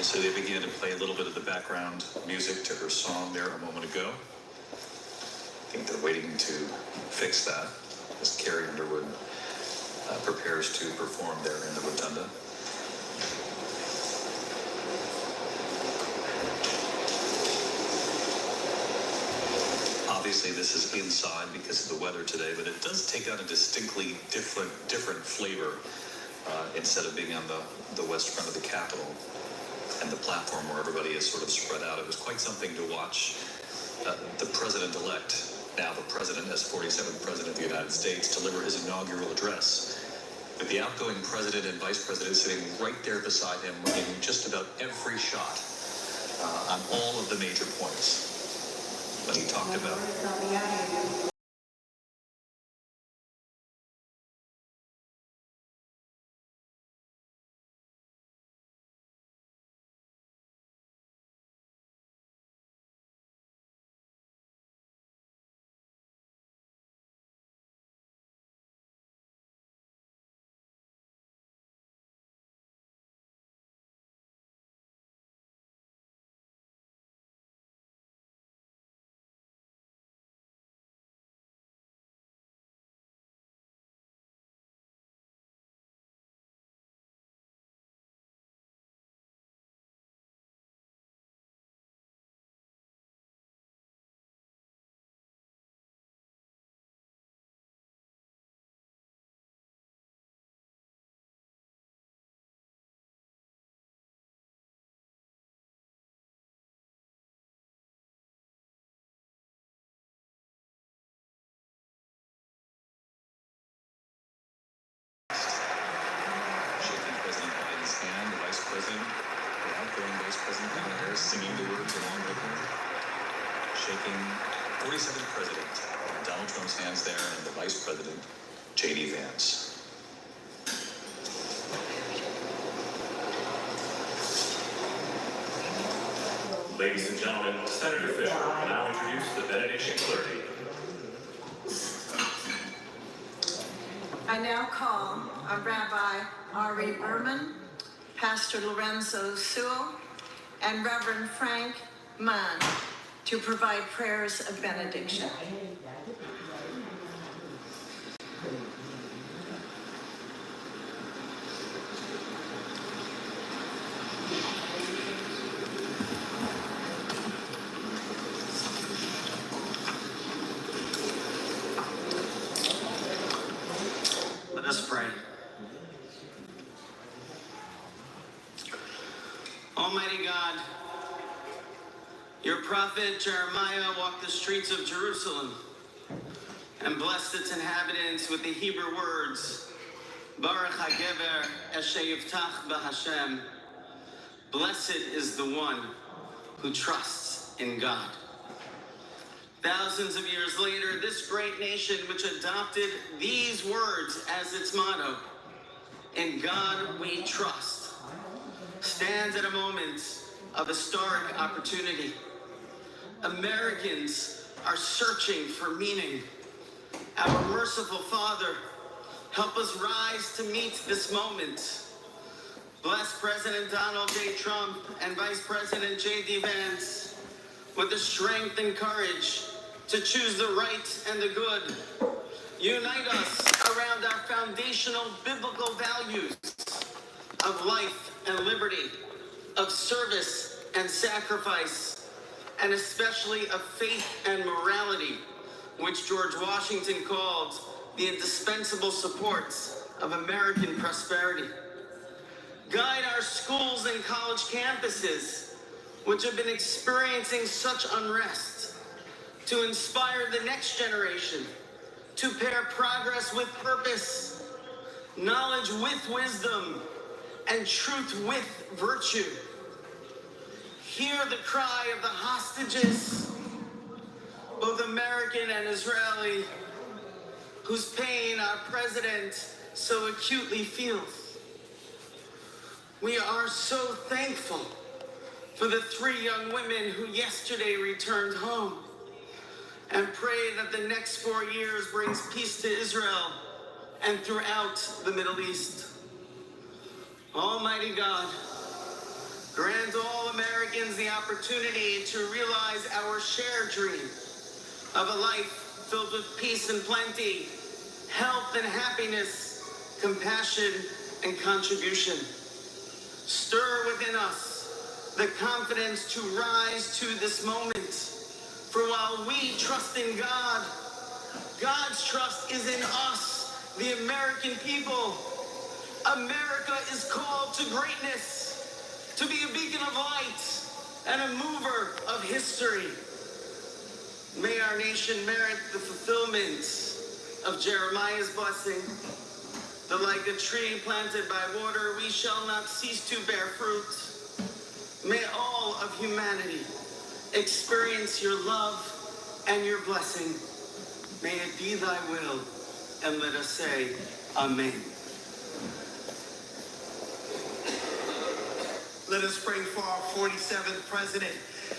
So they began to play a little bit of the background music to her song there a moment ago. I think they're waiting to fix that as Carrie Underwood prepares to perform there in the rotunda. Obviously, this is inside because of the weather today, but it does take on a distinctly different flavor instead of being on the west front of the Capitol and the platform where everybody is sort of spread out. It was quite something to watch the president-elect, now the president as 47th president of the United States, deliver his inaugural address, with the outgoing president and vice president sitting right there beside him in just about every shot on all of the major points. When he talked about picking 47th President. Donald Trump stands there and the Vice President, J.D. Vance. Ladies and gentlemen, Senator Fisher will now introduce the benediction clergy. I now call on Rabbi Ari Berman, Pastor Lorenzo Sewell, and Reverend Frank Mann to provide prayers of benediction. Let us pray. Almighty God, your prophet Jeremiah walked the streets of Jerusalem and blessed its inhabitants with the Hebrew words, Baruch HaGever Eshe Yiftach BaHashem. Blessed is the one who trusts in God. Thousands of years later, this great nation, which adopted these words as its motto, "In God we trust," stands at a moment of historic opportunity. Americans are searching for meaning. Our merciful Father, help us rise to meet this moment. Bless President Donald J. Trump and Vice President J.D. Vance with the strength and courage to choose the right and the good. Unite us around our foundational biblical values of life and liberty, of service and sacrifice, and especially of faith and morality, which George Washington called the indispensable supports of American prosperity. Guide our schools and college campuses, which have been experiencing such unrest, to inspire the next generation to pair progress with purpose, knowledge with wisdom, and truth with virtue. Hear the cry of the hostages, both American and Israeli, whose pain our president so acutely feels. We are so thankful for the 3 young women who yesterday returned home, and pray that the next 4 years brings peace to Israel and throughout the Middle East. Almighty God, grant all Americans the opportunity to realize our shared dream of a life filled with peace and plenty, health and happiness, compassion and contribution. Stir within us the confidence to rise to this moment. For while we trust in God, God's trust is in us, the American people. America is called to greatness, to be a beacon of light and a mover of history. May our nation merit the fulfillment of Jeremiah's blessing, that like a tree planted by water, we shall not cease to bear fruit. May all of humanity experience your love and your blessing. May it be thy will, and let us say, Amen. Let us pray for our 47th president.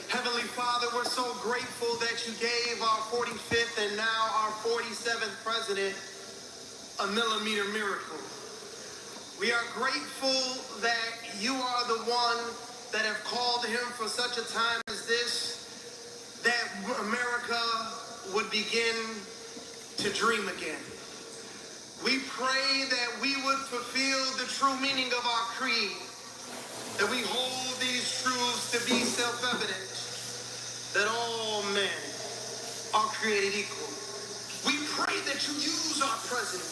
Heavenly Father, we're so grateful that you gave our 45th and now our 47th president a millimeter miracle. We are grateful that you are the one that have called him for such a time as this, that America would begin to dream again. We pray that we would fulfill the true meaning of our creed, that we hold these truths to be self-evident, that all men are created equal. We pray that you use our president,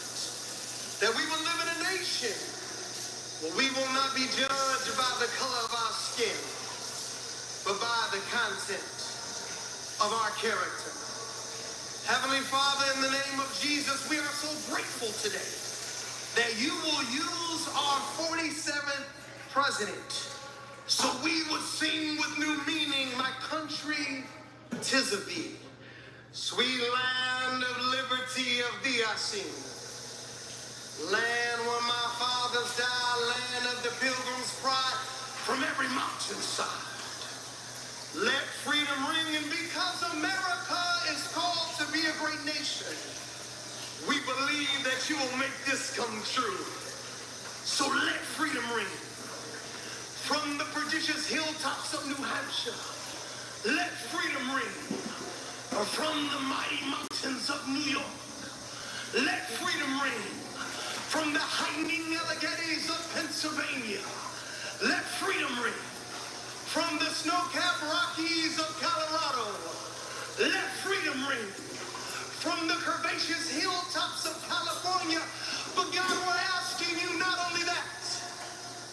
that we will live in a nation where we will not be judged by the color of our skin, but by the content of our character. Heavenly Father, in the name of Jesus, we are so grateful today that you will use our 47th president so we would sing with new meaning, my country 'tis of thee. Sweet land of liberty, of thee I sing. Land where my fathers died, land of the pilgrim's pride, from every mountainside. Let freedom ring, and because America is called to be a great nation, we believe that you will make this come true. So let freedom ring. From the prodigious hilltops of New Hampshire, let freedom ring. From the mighty mountains of New York, let freedom ring. From the heightening Alleghenies of Pennsylvania, let freedom ring. From the snow-capped Rockies of Colorado, let freedom ring. From the curvaceous hilltops of California, but God, we're asking you not only that,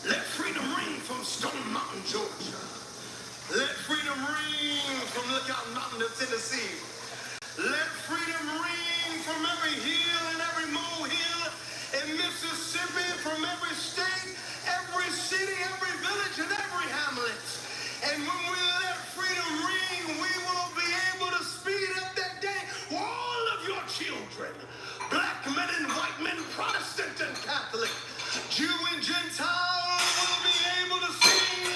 let freedom ring from Stone Mountain, Georgia. Let freedom ring from Lookout Mountain of Tennessee. Let freedom ring from every hill and every molehill in Mississippi, from every state, every city, every village, and every hamlet. And when we let freedom ring, we will be able to speed up that day. All of your children, black men and white men, Protestant and Catholic, Jew and Gentile, will be able to sing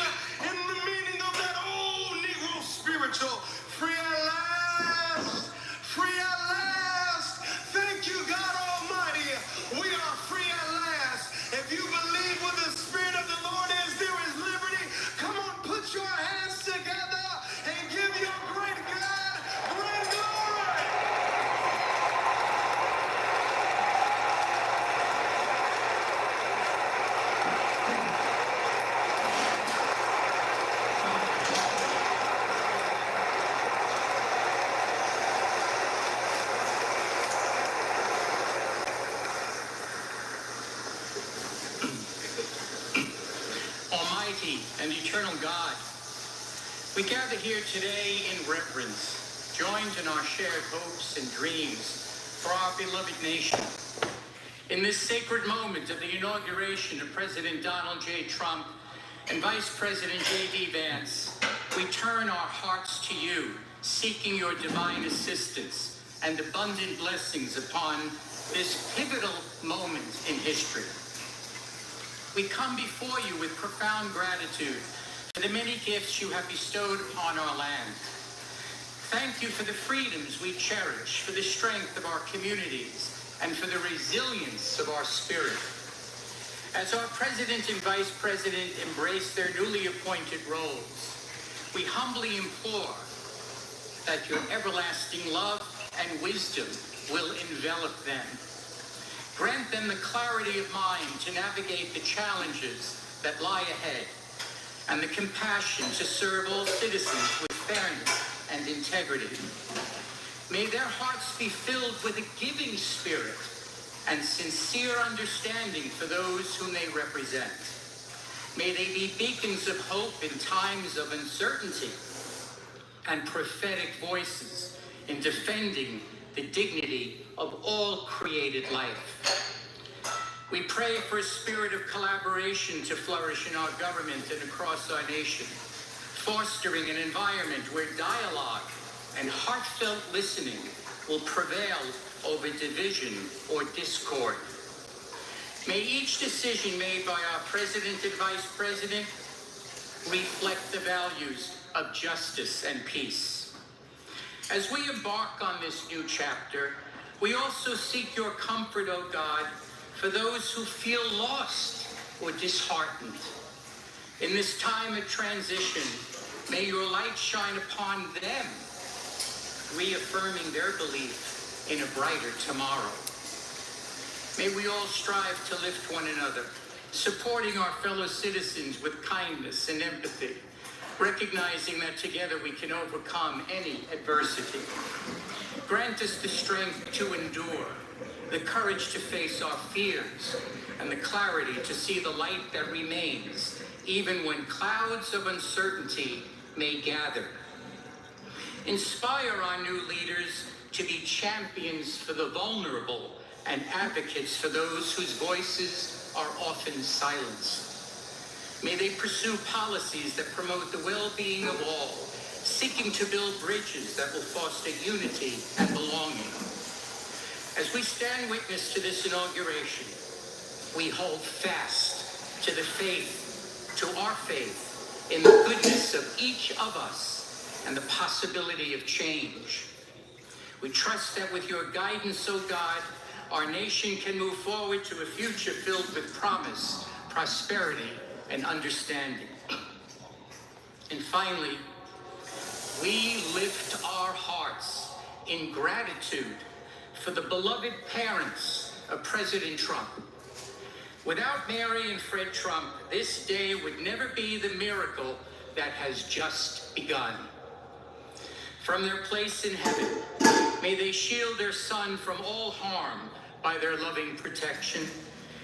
in the meaning of that old Negro spiritual. Free at last, free at last. Thank you, God Almighty. We are free at last. If you believe what the Spirit of the Lord is, there is liberty. Come on, put your hands together and give your great God great glory. Almighty and eternal God, we gather here today in reverence, joined in our shared hopes and dreams for our beloved nation. In this sacred moment of the inauguration of President Donald J. Trump and Vice President J.D. Vance, we turn our hearts to you, seeking your divine assistance and abundant blessings upon this pivotal moment in history. We come before you with profound gratitude for the many gifts you have bestowed upon our land. Thank you for the freedoms we cherish, for the strength of our communities, and for the resilience of our spirit. As our President and Vice President embrace their newly appointed roles, we humbly implore that your everlasting love and wisdom will envelop them. Grant them the clarity of mind to navigate the challenges that lie ahead, and the compassion to serve all citizens with fairness and integrity. May their hearts be filled with a giving spirit and sincere understanding for those whom they represent. May they be beacons of hope in times of uncertainty and prophetic voices in defending the dignity of all created life. We pray for a spirit of collaboration to flourish in our government and across our nation, fostering an environment where dialogue and heartfelt listening will prevail over division or discord. May each decision made by our President and Vice President reflect the values of justice and peace. As we embark on this new chapter, we also seek your comfort, O God, for those who feel lost or disheartened. In this time of transition, may your light shine upon them, reaffirming their belief in a brighter tomorrow. May we all strive to lift one another, supporting our fellow citizens with kindness and empathy, recognizing that together we can overcome any adversity. Grant us the strength to endure, the courage to face our fears, and the clarity to see the light that remains, even when clouds of uncertainty may gather. Inspire our new leaders to be champions for the vulnerable and advocates for those whose voices are often silenced. May they pursue policies that promote the well-being of all, seeking to build bridges that will foster unity and belonging. As we stand witness to this inauguration, we hold fast to the faith, to our faith in the goodness of each of us and the possibility of change. We trust that with your guidance, O God, our nation can move forward to a future filled with promise, prosperity, and understanding. And finally, we lift our hearts in gratitude for the beloved parents of President Trump. Without Mary and Fred Trump, this day would never be the miracle that has just begun. From their place in heaven, may they shield their son from all harm by their loving protection,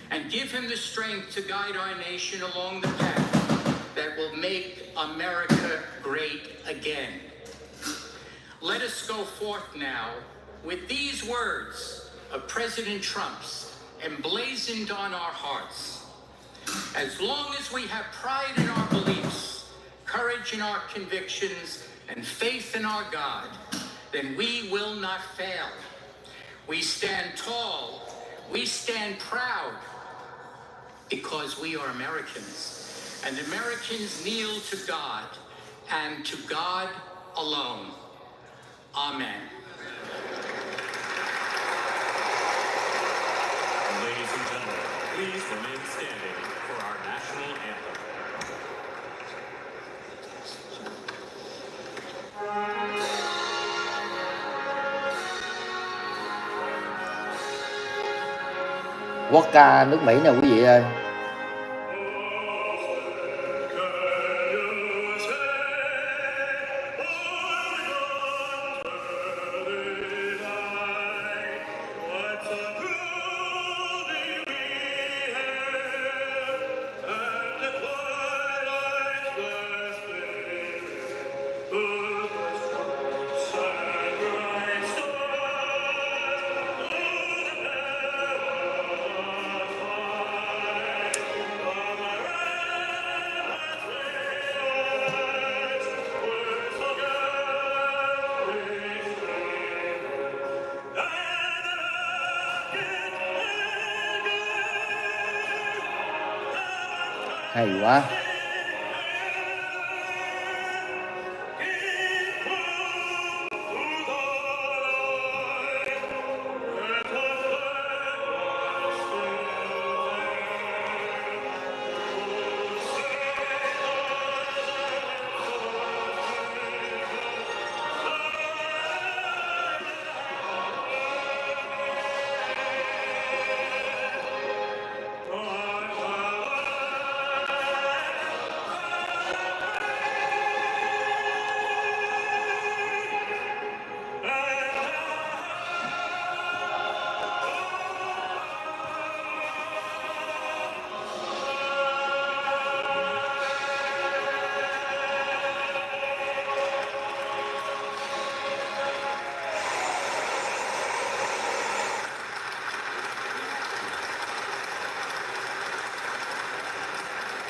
and give him the strength to guide our nation along the path that will make America great again. Let us go forth now with these words of President Trump's emblazoned on our hearts. As long as we have pride in our beliefs, courage in our convictions, and faith in our God, then we will not fail. We stand tall, we stand proud, because we are Americans, and Americans kneel to God, and to God alone. Amen. Ladies and gentlemen, please remain standing for our national anthem. Quốc ca nước Mỹ nè quý vị ơi. Hay quá.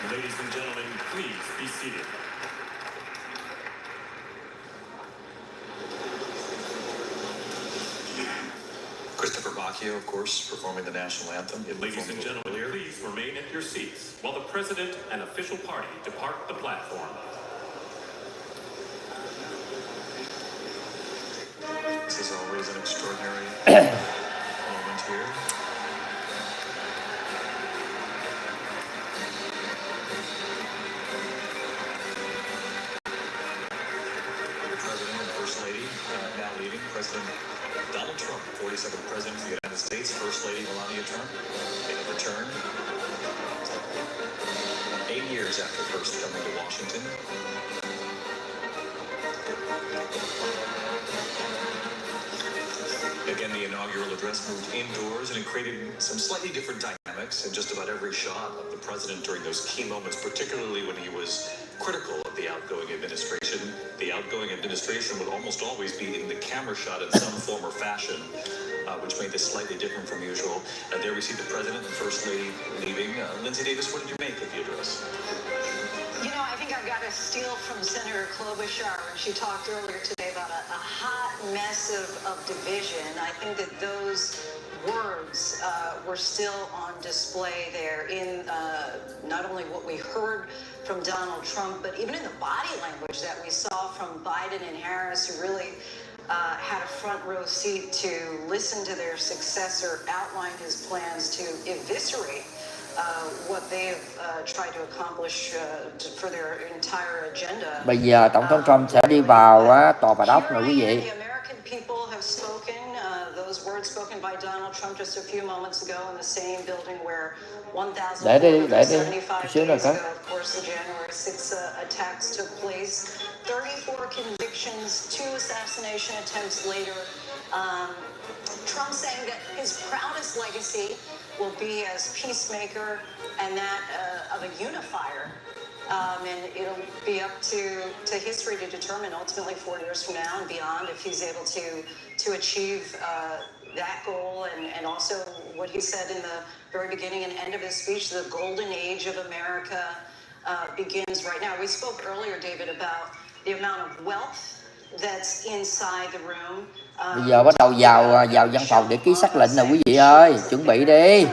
Ladies and gentlemen, please be seated. Christopher Bacchio, of course, performing the national anthem. Ladies and gentlemen, please remain at your seats while the President and official party depart the platform. This is always an extraordinary moment here. The President and First Lady now leaving. President Donald Trump, 47th President of the United States, First Lady Melania Trump, they have returned 8 years after first coming to Washington. Again, the inaugural address moved indoors, and it created some slightly different dynamics in just about every shot of the president during those key moments, particularly when he was critical of the outgoing administration. The outgoing administration would almost always be in the camera shot in some form or fashion, which made this slightly different from usual. There we see the president and first lady leaving. Lindsay Davis, what did you make of the address? You know, I think I've got to steal from Senator Klobuchar when she talked earlier today about a hot mess of division. I think that those words were still on display there in not only what we heard from Donald Trump, but even in the body language that we saw from Biden and Harris, who really had a front row seat to listen to their successor outline his plans to eviscerate what they have tried to accomplish for their entire agenda. Bây giờ Tổng thống Trump sẽ đi vào tòa Bà Đốc rồi quý vị. The American people have spoken. Those words spoken by Donald Trump just a few moments ago in the same building where 1,475 days ago, of course, the January 6th attacks took place. 34 convictions, 2 assassination attempts later. Trump saying that his proudest legacy will be as peacemaker and that of a unifier. And it'll be up to history to determine ultimately 4 years from now and beyond if he's able to achieve that goal and also what he said in the very beginning and end of his speech, the golden age of America begins right now. We spoke earlier, David, about the amount of wealth that's inside the room. Bây giờ bắt đầu vào văn phòng để ký sắc lệnh nè quý vị ơi, chuẩn bị đi.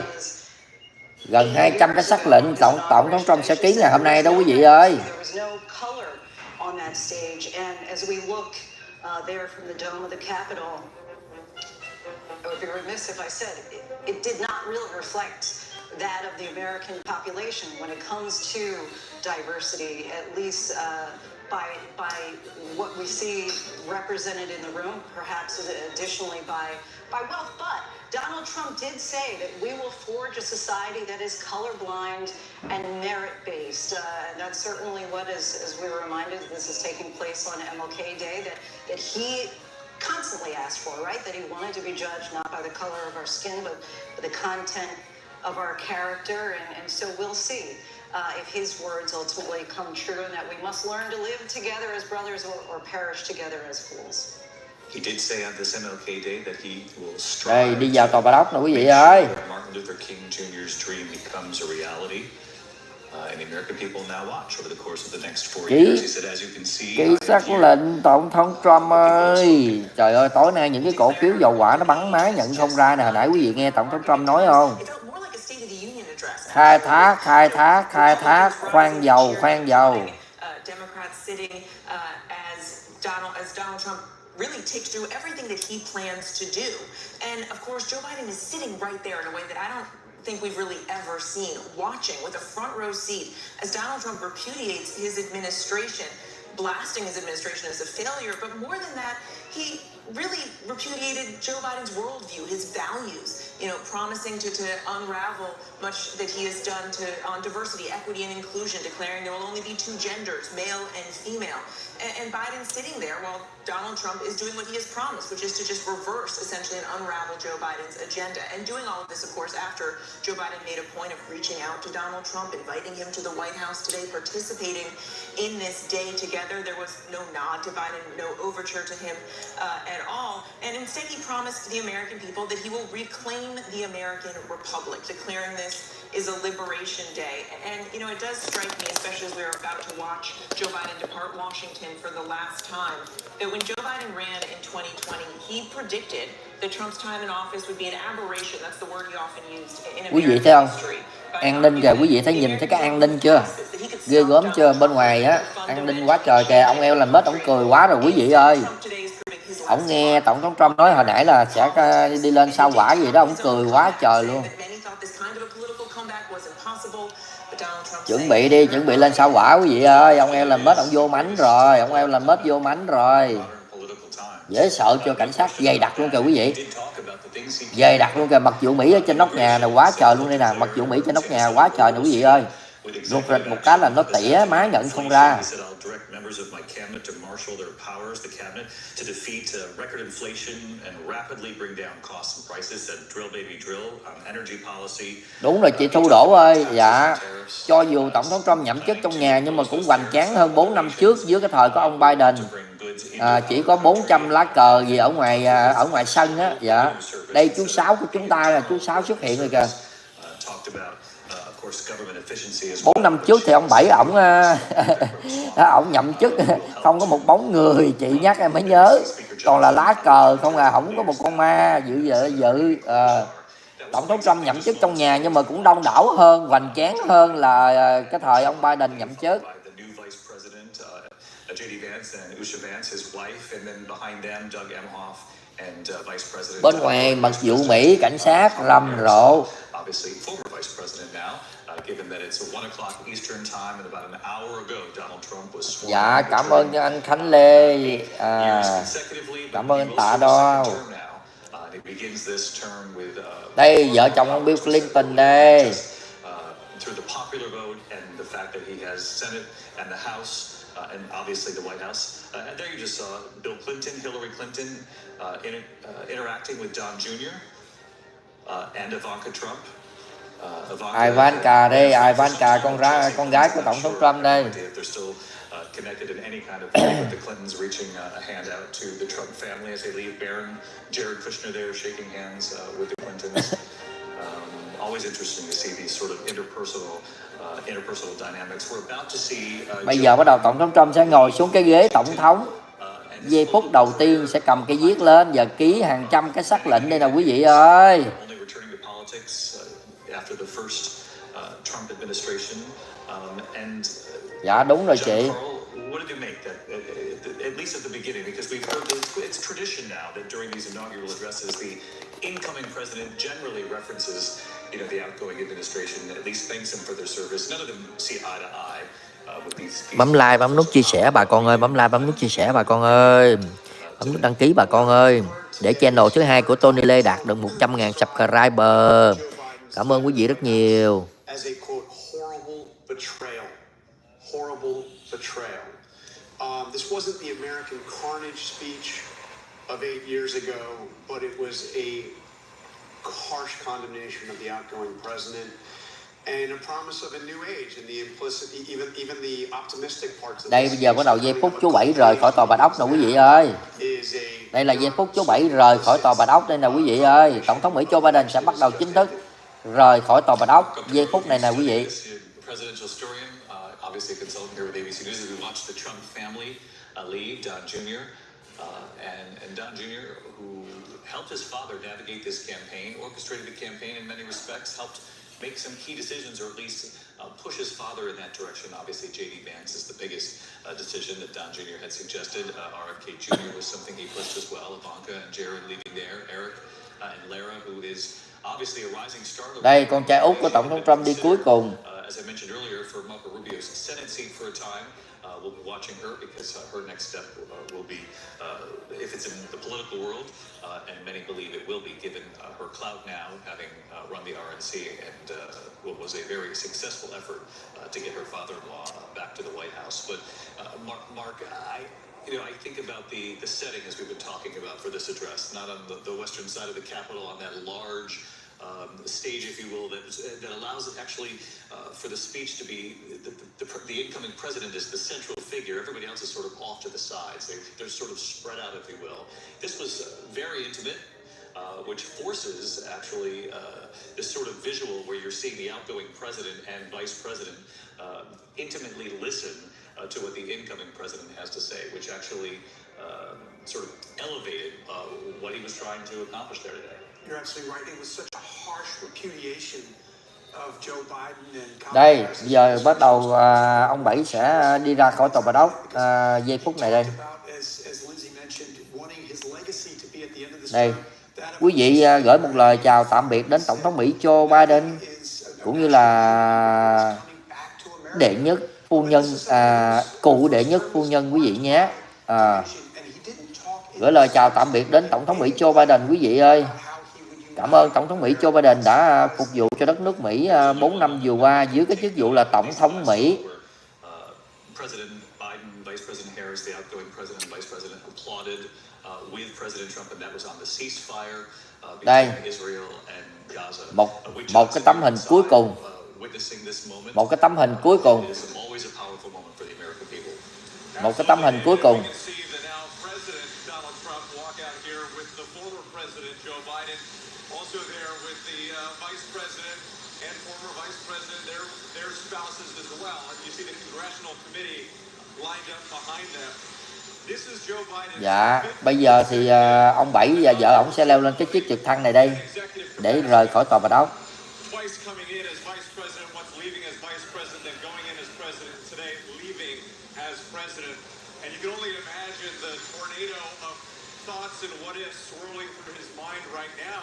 Gần 200 cái sắc lệnh Tổng thống Trump sẽ ký ngày hôm nay đó quý vị ơi. I would be remiss if I said it did not really reflect that of the American population when it comes to diversity, at least by what we see represented in the room, perhaps additionally by wealth. But Donald Trump did say that we will forge a society that is colorblind and merit-based. That's certainly what, as we were reminded, this is taking place on MLK Day, that he constantly asked for, right? That he wanted to be judged not by the color of our skin, but the content of our character. And so we'll see if his words ultimately come true and that we must learn to live together as brothers or perish together as fools. He did say on this MLK Day that he will Đây, strive đi vào tòa Bà Đốc nè quý to vị make ơi. sure that Martin Luther King Jr.'s dream becomes a reality. And the American people now watch over the course of the next 4 years. He said, as you can see, Ký sắc lệnh Tổng thống Trump ơi. Trời ơi, tối nay những cái cổ phiếu dầu hỏa nó bắn má nhận không ra nè. Hồi nãy quý vị nghe Tổng thống Trump nói không? Khai thác, khoan dầu. Democrats sitting as Donald Trump really takes through everything that he plans to do. And of course, Joe Biden is sitting right there in a way that I don't think we've really ever seen, watching with a front row seat as Donald Trump repudiates his administration, blasting his administration as a failure. But more than that, he really repudiated Joe Biden's worldview, his values, promising to unravel much that he has done on diversity, equity, and inclusion, declaring there will only be 2 genders, male and female. And Biden's sitting there while Donald Trump is doing what he has promised, which is to just reverse, essentially, and unravel Joe Biden's agenda. And doing all of this, of course, after Joe Biden made a point of reaching out to Donald Trump, inviting him to the White House today, participating in this day together. There was no nod to Biden, no overture to him at all. And instead, he promised the American people that he will reclaim the American Republic, declaring this is a liberation day. And, it does strike me, especially as we are about to watch Joe Biden depart Washington for the last time, that when Joe Biden ran in 2020, he predicted that Trump's time in office would be an aberration. That's the word he often used in American history. An ninh kìa, quý vị thấy nhìn thấy cái an ninh chưa? Ghê gớm chưa? Bên ngoài an ninh quá trời kìa. Ông eo làm mết, ông cười quá rồi quý vị ơi. Ông nghe Tổng thống Trump nói hồi nãy là sẽ đi lên sao hỏa gì đó, ông cười quá trời luôn. Chuẩn bị đi, chuẩn bị lên sao hỏa quý vị ơi. Ông eo làm mết, ông vô mánh rồi. Dễ sợ cho cảnh sát dày đặc luôn kìa quý vị. Dày đặc luôn kìa, mật vụ Mỹ ở trên nóc nhà này quá trời luôn đây nè, mật vụ Mỹ trên nóc nhà quá trời nè quý vị ơi. Rụt rịch một cái là nó tỉa má nhận không ra. Đúng rồi chị Thu Đỗ ơi. Dạ, cho dù Tổng thống Trump nhậm chức trong nhà nhưng mà cũng hoành tráng hơn 4 năm trước dưới cái thời của ông Biden. Chỉ có 400 lá cờ gì ở ngoài sân á. Dạ, đây chú Sáu của chúng ta là chú Sáu xuất hiện rồi kìa. 4 năm trước thì ông Bảy ổng ổng nhậm chức không có một bóng người, chị nhắc em mới nhớ, còn là lá cờ không à, không có một con ma dự. Tổng thống Trump nhậm chức trong nhà nhưng mà cũng đông đảo hơn, hoành tráng hơn là cái thời ông Biden nhậm chức. Bên ngoài mật vụ Mỹ, cảnh sát rầm rộ. Dạ, cảm ơn anh Khánh Lê, cảm ơn anh Tạ Đo. Đây vợ chồng ông Bill Clinton đây. Through the popular vote and the fact that he has Senate and the House and obviously the White House. And there you just saw Bill Clinton, Hillary Clinton interacting with Don Jr. And Ivanka Trump. Ivanka đây, Ivanka con gái của tổng thống Trump đây. Connected in any kind of way with the Clintons reaching a hand out to the Trump family as they leave. Barron, Jared Kushner there shaking hands with the Clintons. Always interesting to see these sort of interpersonal dynamics. We're about to see. Bây giờ bắt đầu tổng thống Trump sẽ ngồi xuống cái ghế tổng thống. Giây phút đầu tiên sẽ cầm cái viết lên và ký hàng trăm cái sắc lệnh đây nè quý vị ơi. Dạ đúng rồi chị. What did you make that, at least at the beginning, because we've heard it's tradition now that during these inaugural addresses, the incoming president generally references, the outgoing administration, at least thanks them for their service. None of them see eye to eye with these. Bấm like, bấm nút chia sẻ bà con ơi, bấm like, bấm nút chia sẻ bà con ơi, bấm nút đăng ký bà con ơi, để channel thứ 2 của Tony Lê đạt được 100.000 subscriber. Cảm ơn quý vị rất nhiều. This wasn't the American carnage speech of 8 years ago, but it was a harsh condemnation of the outgoing president and a promise of a new age and the implicit, even the optimistic parts of Đây bây giờ bắt đầu giây phút chú Bảy rời khỏi tòa Bạch Ốc nè quý vị ơi. Đây là giây phút chú Bảy rời khỏi tòa Bạch Ốc đây nè quý vị ơi. Tổng thống Mỹ Joe Biden sẽ bắt đầu chính thức rời khỏi tòa Bạch Ốc giây phút này nè quý vị. Obviously a consultant here with ABC News as we watched the Trump family leave, Don Jr. And Don Jr., who helped his father navigate this campaign, orchestrated the campaign in many respects, helped make some key decisions, or at least push his father in that direction. Obviously, J.D. Vance is the biggest decision that Don Jr. had suggested. RFK Jr. was something he pushed as well. Ivanka and Jared leaving there. Eric and Lara, who is obviously a rising star. Đây, con trai út của tổng thống Trump đi cuối cùng. As I mentioned earlier, for Marco Rubio's Senate seat for a time, we'll be watching her because her next step will be, if it's in the political world, and many believe it will be, given her clout now, having run the RNC and what was a very successful effort to get her father-in-law back to the White House. But Mark, I think about the setting as we've been talking about for this address, not on the western side of the Capitol, on that large stage, if you will, that allows it actually for the speech to be the incoming president is the central figure. Everybody else is sort of off to the sides. They're sort of spread out, if you will. This was very intimate, which forces actually this sort of visual where you're seeing the outgoing president and vice president intimately listen to what the incoming president has to say, which actually sort of elevated what he was trying to accomplish there today. You're absolutely right. It was such a harsh repudiation of Joe Biden and. Đây, giờ bắt đầu ông Bảy sẽ đi ra khỏi tòa Bạch Ốc giây phút này đây. Đây, quý vị gửi một lời chào tạm biệt đến tổng thống Mỹ Joe Biden cũng như là đệ nhất phu nhân, cụ đệ nhất phu nhân quý vị nhé. Gửi lời chào tạm biệt đến tổng thống Mỹ Joe Biden quý vị ơi. Cảm ơn tổng thống Mỹ Joe Biden đã phục vụ cho đất nước Mỹ 4 năm vừa qua dưới cái chức vụ là tổng thống Mỹ. Đây, một cái tấm hình cuối cùng. Một cái tấm hình cuối cùng. Một cái tấm hình cuối cùng. and former Vice President, their spouses as well. And you see the congressional committee lined up behind them. This is Joe Biden. Dạ, bây giờ thì ông Bảy và vợ ổng sẽ leo lên cái chiếc trực thăng này đây để rời khỏi tòa Bạch Ốc. Twice coming in as Vice President, once leaving as Vice President, then going in as President, today leaving as President. And you can only imagine the tornado of thoughts and what ifs swirling through his mind right now.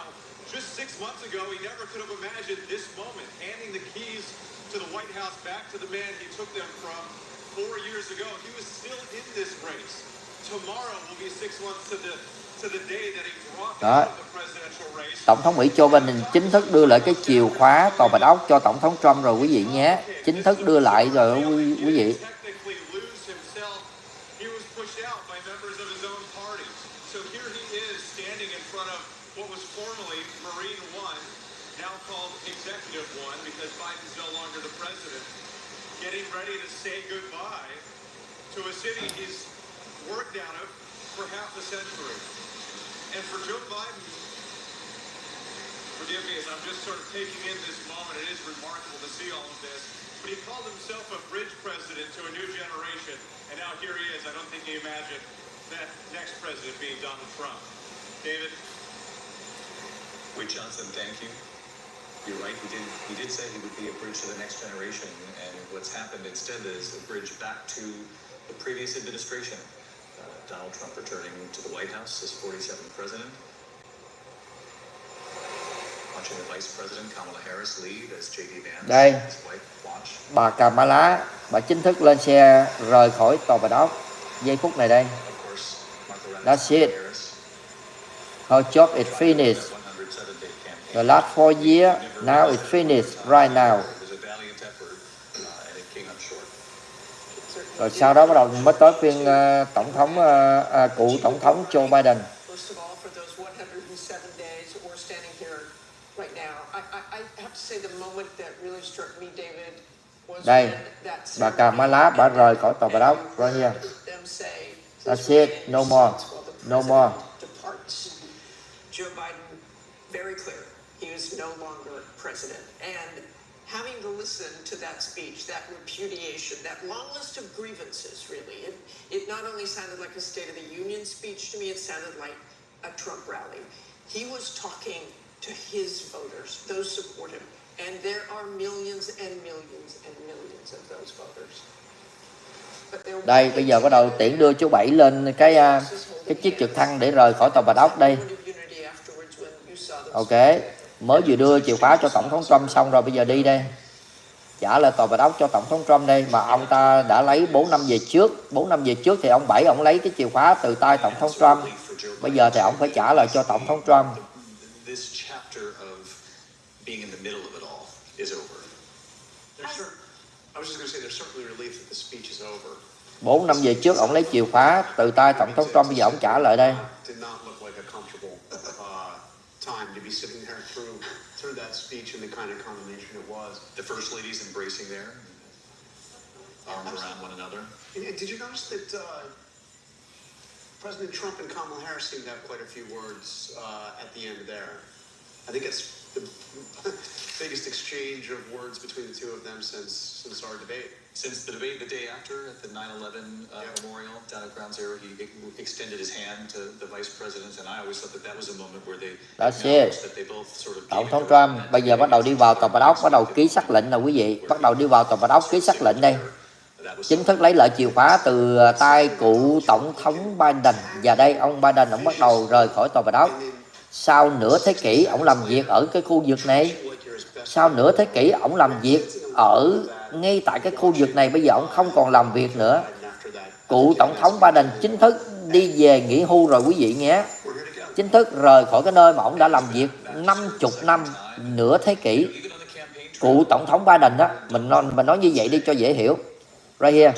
Just 6 months ago, he never could have imagined this moment, handing the keys to the White House back to the man he took them from 4 years ago. He was still in this race. Tomorrow will be 6 months to the day that he dropped out of the presidential race. Tổng thống Mỹ Joe Biden chính thức đưa lại cái chìa khóa tòa Bạch Ốc cho Tổng thống Trump rồi quý vị nhé. Chính thức đưa lại rồi quý vị. Getting ready to say goodbye to a city he's worked out of for half a century. And for Joe Biden, forgive me as I'm just sort of taking in this moment, it is remarkable to see all of this, but he called himself a bridge president to a new generation, and now here he is. I don't think he imagined that next president being Donald Trump. David? Wade Johnson, thank you. You're right, he did say he would be a bridge to the next generation, and what's happened instead is a bridge back to the previous administration. Donald Trump returning to the White House as 47th president. Watching the Vice President Kamala Harris leave as J.D. Vance, đây, his wife, watch. bà Kamala, bà chính thức lên xe rời khỏi tòa Bạch Ốc. Giây phút này đây. That's it. Her job is finished. The last 4 years, now it's finished right now. Rồi sau đó bắt đầu mới tới phiên cựu tổng thống Joe Biden. Đây, bà Kamala bà rời khỏi tòa Bạch Ốc. Right here. That's it. No more. No more. Joe Biden, very clear, he is no longer president. And having to listen to that speech, that repudiation, that long list of grievances, really, it not only sounded like a State of the Union speech to me, it sounded like a Trump rally. He was talking to his voters, those support him, and there are millions and millions and millions of those voters. Đây, bây giờ bắt đầu tiễn đưa chú Bảy lên cái chiếc trực thăng để rời khỏi tòa Bạch Ốc đây. Ok, mới vừa đưa chìa khóa cho Tổng thống Trump xong rồi, bây giờ đi đây. Trả lại tòa Bạch Ốc cho Tổng thống Trump đây, mà ông ta đã lấy 4 năm về trước. 4 năm về trước thì ông Bảy ông lấy cái chìa khóa từ tay Tổng thống Trump. Bây giờ thì ông phải trả lại cho Tổng thống Trump. 4 năm về trước ông lấy chìa khóa từ tay Tổng thống Trump, bây giờ ông trả lại đây. Time to be sitting there through that speech and the kind of combination it was. The first lady's embracing there, arms around one another. Did you notice that President Trump and Kamala Harris seemed to have quite a few words at the end there? I think it's the biggest exchange of words between the two of them since our debate. Since the debate the day after at the 9/11 memorial down at Ground Zero, he extended his hand to the vice president, and I always thought that was a moment where they acknowledged that they both sort of. Tổng thống Trump bây giờ bắt đầu đi vào tòa Bạch Ốc, bắt đầu ký sắc lệnh nè quý vị, bắt đầu đi vào tòa Bạch Ốc ký sắc lệnh đây. Chính thức lấy lại chìa khóa từ tay cựu tổng thống Biden, và đây ông Biden ông bắt đầu rời khỏi tòa Bạch Ốc. Sau nửa thế kỷ ông làm việc ở cái khu vực này. Sau nửa thế kỷ ông làm việc ở ngay tại cái khu vực này, bây giờ ông không còn làm việc nữa. Cựu tổng thống Biden chính thức đi về nghỉ hưu rồi quý vị nhé. Chính thức rời khỏi cái nơi mà ông đã làm việc 50 năm, nửa thế kỷ. Cựu tổng thống Biden đó, mình nói như vậy đi cho dễ hiểu. Right here.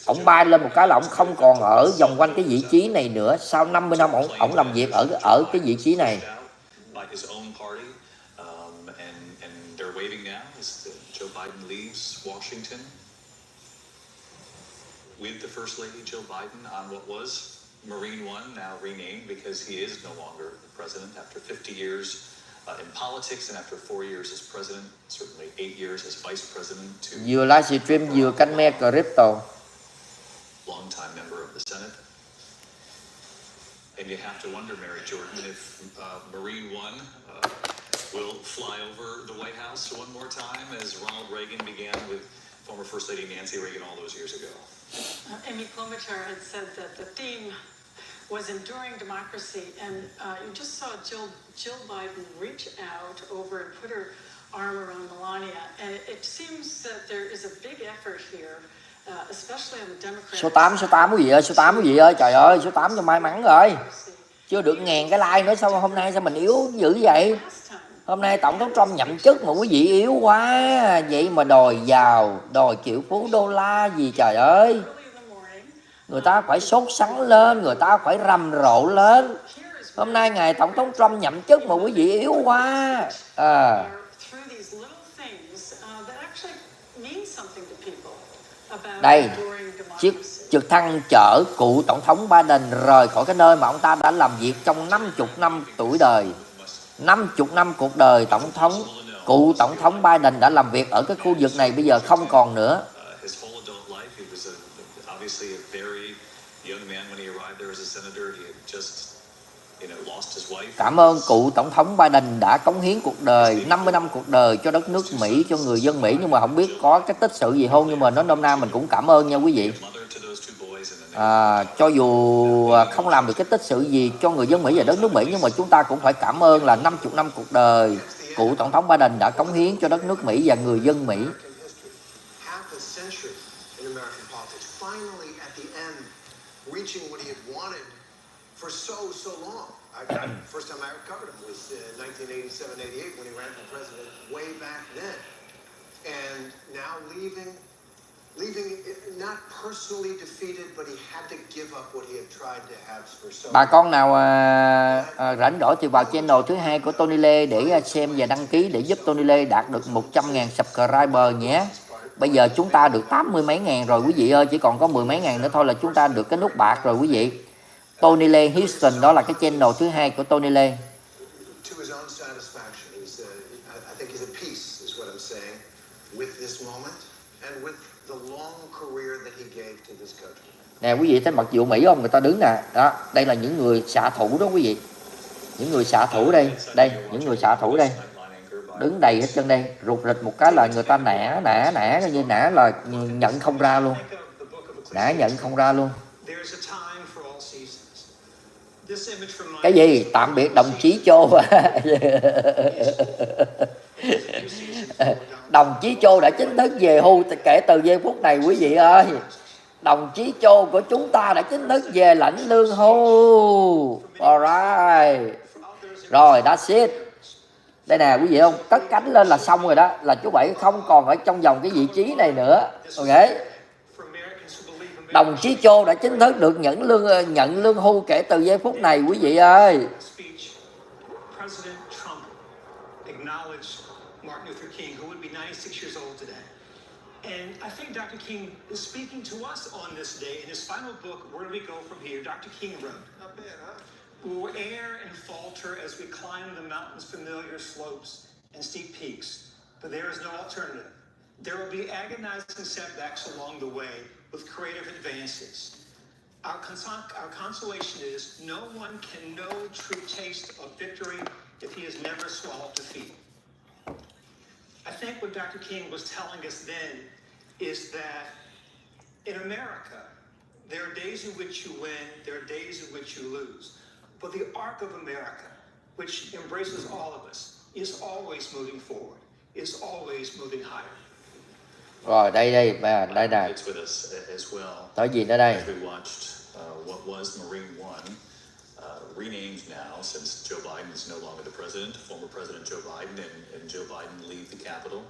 Ông bay lên một cái là ông không còn ở vòng quanh cái vị trí này nữa. Sau 50 năm ông làm việc ở cái vị trí này. Waving now as Joe Biden leaves Washington with the First Lady Joe Biden on what was Marine One, now renamed because he is no longer the president after 50 years In politics, and after 4 years as president, certainly 8 years as vice president, to Vừa livestream vừa canh me crypto. longtime member of the Senate. And you have to wonder, Mary Jordan, if Marine One will fly over the White House one more time, as Ronald Reagan began with former First Lady Nancy Reagan all those years ago. Amy Klobuchar had said that the theme was enduring democracy, and you just saw Jill Biden reach out over and put her arm around Melania, and it seems that there is a big effort here, especially on the Democratic Số 8 quý vị ơi, số 8 quý vị ơi, trời ơi, số 8 cho may mắn rồi. Chưa được 1000 cái like nữa, sao hôm nay sao mình yếu dữ vậy? Hôm nay Tổng thống Trump nhậm chức mà quý vị yếu quá, vậy mà đòi giàu, đòi triệu phú đô la gì trời ơi. Người ta phải sốt sắng lên, người ta phải rầm rộ lên. Hôm nay ngày Tổng thống Trump nhậm chức mà quý vị yếu quá. Đây, chiếc trực thăng chở cựu Tổng thống Biden rời khỏi cái nơi mà ông ta đã làm việc trong 50 năm tuổi đời. 50 năm cuộc đời cựu Tổng thống Biden đã làm việc ở cái khu vực này bây giờ không còn nữa. Cảm ơn cựu Tổng thống Biden đã cống hiến cuộc đời, 50 năm cuộc đời cho đất nước Mỹ, cho người dân Mỹ. Nhưng mà không biết có cái tích sự gì không, nhưng mà nói nôm na mình cũng cảm ơn nha quý vị. Cho dù không làm được cái tích sự gì cho người dân Mỹ và đất nước Mỹ, nhưng mà chúng ta cũng phải cảm ơn là 50 năm cuộc đời cựu Tổng thống Biden đã cống hiến cho đất nước Mỹ và người dân Mỹ. First time I ever covered him was in 1987-88 when he ran for president way back then. And now leaving not personally defeated, but he had to give up what he had tried to have for so long. Bà con nào rảnh rỗi thì vào channel thứ 2 của Tony Lê để xem và đăng ký để giúp Tony Lê đạt được 100.000 subscriber nhé. Bây giờ chúng ta được 80 mấy ngàn rồi quý vị ơi, chỉ còn có 10 mấy ngàn nữa thôi là chúng ta được cái nút bạc rồi quý vị. Tony Lê Houston, đó là cái channel thứ 2 của Tony Lê. Nè quý vị thấy mặc dù Mỹ không, người ta đứng nè, đó, đây là những người xạ thủ đó quý vị. Những người xạ thủ đây, những người xạ thủ đây. Đứng đầy hết chân đây, rụt rịch một cái là người ta nã như nã là nhận không ra luôn. Nã nhận không ra luôn. Cái gì? Tạm biệt đồng chí Chô. Đồng chí Chô đã chính thức về hưu kể từ giây phút này quý vị ơi. Đồng chí Chô của chúng ta đã chính thức về lãnh lương hưu. Alright. Rồi, that's it. Đây nè quý vị không? Cất cánh lên là xong rồi đó. Là chú Bảy không còn ở trong vòng cái vị trí này nữa. Ok. Đồng chí Chô đã chính thức được nhận lương hưu kể từ giây phút này quý vị ơi. And I think Dr. King is speaking to us on this day. In his final book, Where Do We Go From Here, Dr. King wrote, not bad, huh? We will err and falter as we climb the mountain's familiar slopes and steep peaks, but there is no alternative. There will be agonizing setbacks along the way with creative advances. Our consolation is no one can know true taste of victory if he has never swallowed defeat. I think what Dr. King was telling us then is that in America, there are days in which you win, there are days in which you lose. But the arc of America, which embraces all of us, is always moving forward, is always moving higher. Rồi đây nè. Nói gì nữa đây? What was Marine One, renamed now since Joe Biden is no longer the president, former President Joe Biden and Joe Biden leave the Capitol.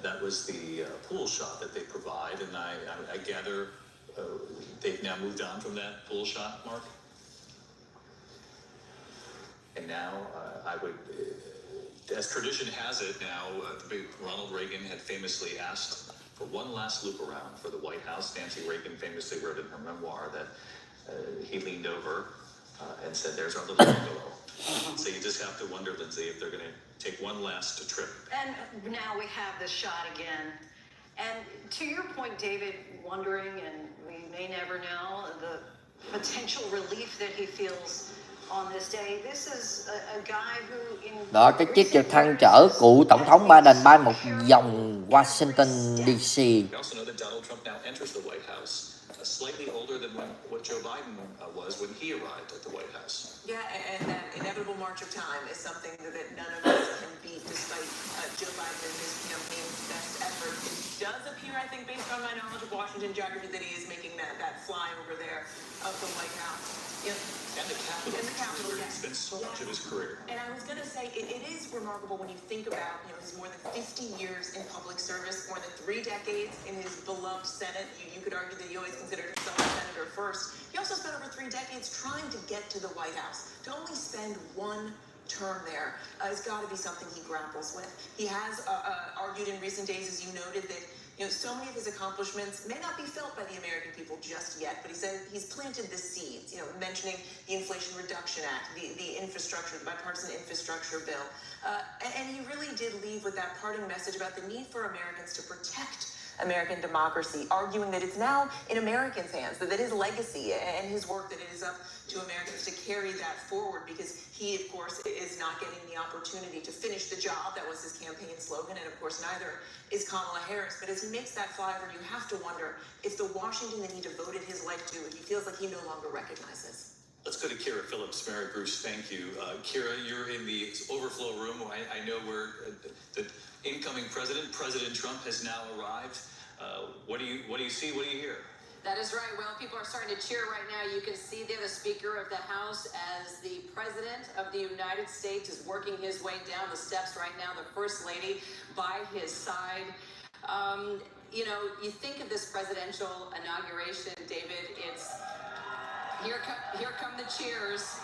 That was the pool shot that they provide, and I gather they've now moved on from that pool shot, Mark? And now I would, as tradition has it now, Ronald Reagan had famously asked for one last loop around for the White House. Nancy Reagan famously wrote in her memoir that he leaned over and said, "There's our little bungalow." So you just have to wonder, Lindsay, if they're going to take one last trip. And now we have the shot again. And to your point, David, wondering, and we may never know, the potential relief that he feels on this day. This is a guy who in Đó, cái chiếc trực thăng chở cựu tổng thống Biden bay một vòng Washington DC. We also know that Donald Trump now enters the White House, slightly older than what Joe Biden was when he arrived at the White House. Yeah, and that inevitable march of time is something that none of us can beat, despite Joe Biden and his campaign's best effort. It does appear, I think, based on my knowledge of Washington geography, that he is making that fly over there of the White House. Yeah. And the Capitol. And the Capitol, where he yes. spent so much of his career. And I was going to say, it is remarkable when you think about, his more than 50 years in public service, more than 3 decades in his beloved Senate. You could argue that he always considered himself a senator first. He also spent over 3 decades trying to get to the White House. To only spend one term there has got to be something he grapples with. He has argued in recent days, as you noted, that so many of his accomplishments may not be felt by the American people just yet, but he said he's planted the seeds, mentioning the Inflation Reduction Act, the infrastructure, the bipartisan infrastructure bill. And he really did leave with that parting message about the need for Americans to protect American democracy, arguing that it's now in Americans' hands, that his legacy and his work, that it is up to Americans to carry that forward, because he, of course, is not getting the opportunity to finish the job. That was his campaign slogan, and of course neither is Kamala Harris. But as he makes that flyover, you have to wonder if the Washington that he devoted his life to, he feels like he no longer recognizes. Let's go to Kira Phillips. Mary Bruce, thank you. Kira, you're in the overflow room. I know where the incoming President Trump, has now arrived. What do you see? What do you hear? That is right. Well, people are starting to cheer right now. You can see there the Speaker of the House as the President of the United States is working his way down the steps right now. The First Lady by his side. You think of this presidential inauguration, David. It's here come the cheers.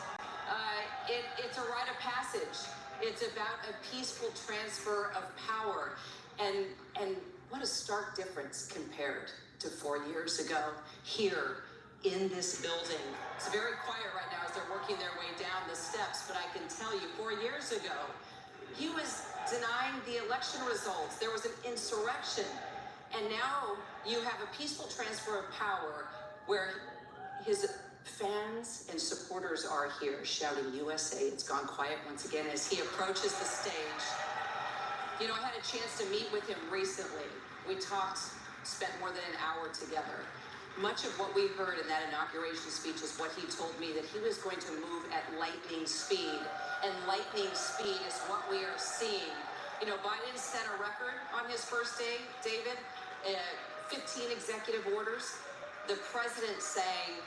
It's a rite of passage. It's about a peaceful transfer of power, and what a stark difference compared to 4 years ago here in this building. It's very quiet right now as they're working their way down the steps, but I can tell you 4 years ago, he was denying the election results. There was an insurrection, and now you have a peaceful transfer of power where his fans and supporters are here shouting USA. It's gone quiet once again as he approaches the stage. I had a chance to meet with him recently. We spent more than an hour together. Much of what we heard in that inauguration speech is what he told me, that he was going to move at lightning speed. And lightning speed is what we are seeing. Biden set a record on his first day, David, 15 executive orders. The president saying,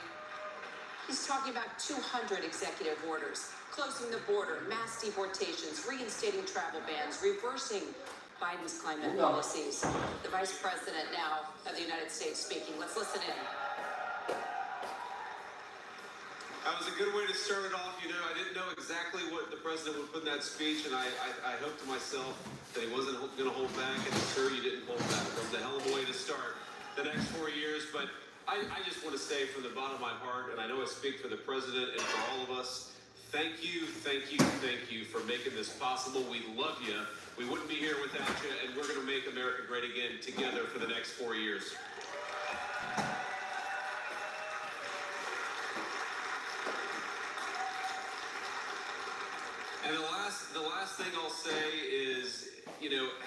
he's talking about 200 executive orders, closing the border, mass deportations, reinstating travel bans, reversing Biden's climate policies. The Vice President now of the United States speaking. Let's listen in. That was a good way to start it off. I didn't know exactly what the president would put in that speech, and I hoped to myself that he wasn't going to hold back, and I'm sure you didn't hold back. It was a hell of a way to start the next 4 years, but I just want to say from the bottom of my heart, and I know I speak for the president and for all of us, thank you for making this possible. We love you. We wouldn't be here without you, and we're going to make America great again together for the next 4 years. And the last thing I'll say is,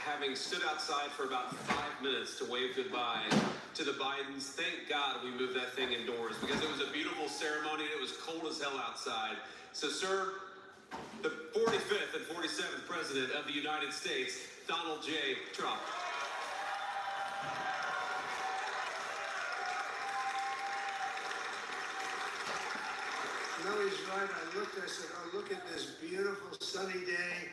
having stood outside for about 5 minutes to wave goodbye to the Bidens, thank God we moved that thing indoors, because it was a beautiful ceremony and it was cold as hell outside. So, sir, the 45th and 47th President of the United States, Donald J. Trump. No, he's right. I said, look at this beautiful sunny day.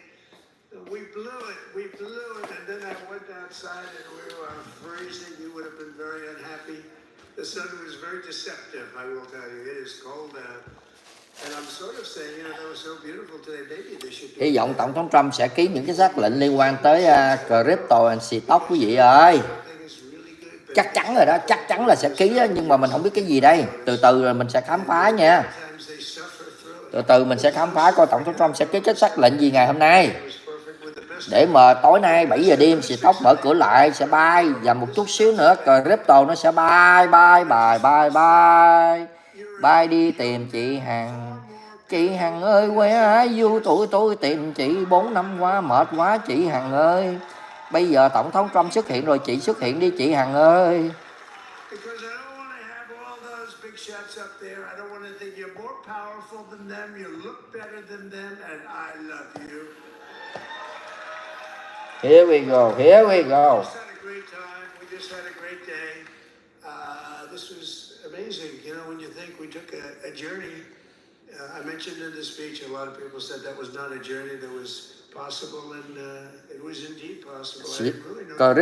We blew it, and then I went outside and we were freezing. You would have been very unhappy. The sun was very deceptive, I will tell you. It is cold out. And I'm sort of saying, that was so beautiful today. Maybe they should do. Hy vọng Tổng thống Trump sẽ ký những cái xác lệnh liên quan tới crypto and stock, quý vị ơi. Chắc chắn rồi đó, chắc chắn là sẽ ký đó, nhưng mà mình không biết cái gì đây. Từ từ rồi mình sẽ khám phá nha. Từ từ mình sẽ khám phá coi Tổng thống Trump sẽ ký kết sắc lệnh gì ngày hôm nay. Để mà tối nay 7 giờ đêm sẽ tóc mở cửa lại sẽ bay, và một chút xíu nữa crypto nó sẽ bay đi tìm chị Hằng. Chị Hằng ơi quê ái du tôi tìm chị 4 năm qua mệt quá chị Hằng ơi. Bây giờ Tổng thống Trump xuất hiện rồi, chị xuất hiện đi chị Hằng ơi. Because I don't want to have all those big shots up there. I don't want to think you're more powerful than them, you look better than them, and I love you. Here we go, here we go. We just had a great time. We just had a great day. This was amazing. You know, when you think we took a journey, I mentioned in the speech, a lot of people said that was not a journey that was possible, and it was indeed possible. I didn't really know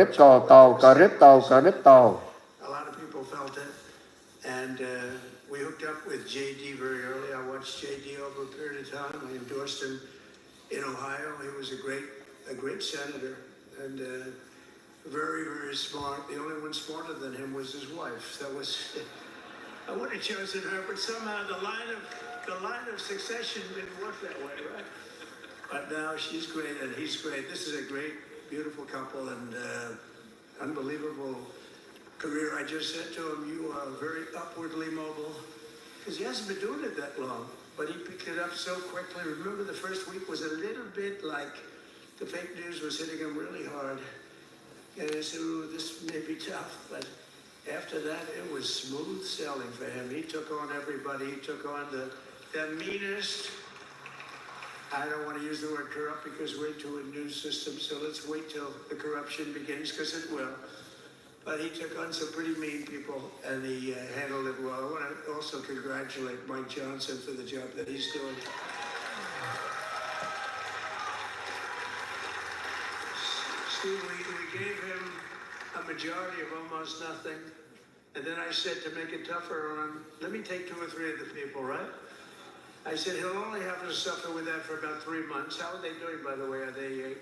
Crypto. a lot of people felt it, and we hooked up with JD very early. I watched JD over a period of time. I endorsed him in Ohio. He was a great senator, and very, very smart. The only one smarter than him was his wife. That was I would have chosen her, but somehow the line of succession didn't work that way, right? But now she's great and he's great. This is a great, beautiful couple, and unbelievable career. I just said to him, you are very upwardly mobile, because he hasn't been doing it that long, but he picked it up so quickly. Remember, the first week was a little bit like the fake news was hitting him really hard, and I said, ooh, this may be tough, but after that, it was smooth sailing for him. He took on everybody. He took on the meanest. I don't want to use the word corrupt because we're into a new system, so let's wait till the corruption begins, because it will. But he took on some pretty mean people, and he handled it well. I want to also congratulate Mike Johnson for the job that he's doing. Steve, we gave him a majority of almost nothing, and then I said to make it tougher on him, let me take 2 or 3 of the people, right? I said he'll only have to suffer with that for about 3 months. How are they doing, by the way?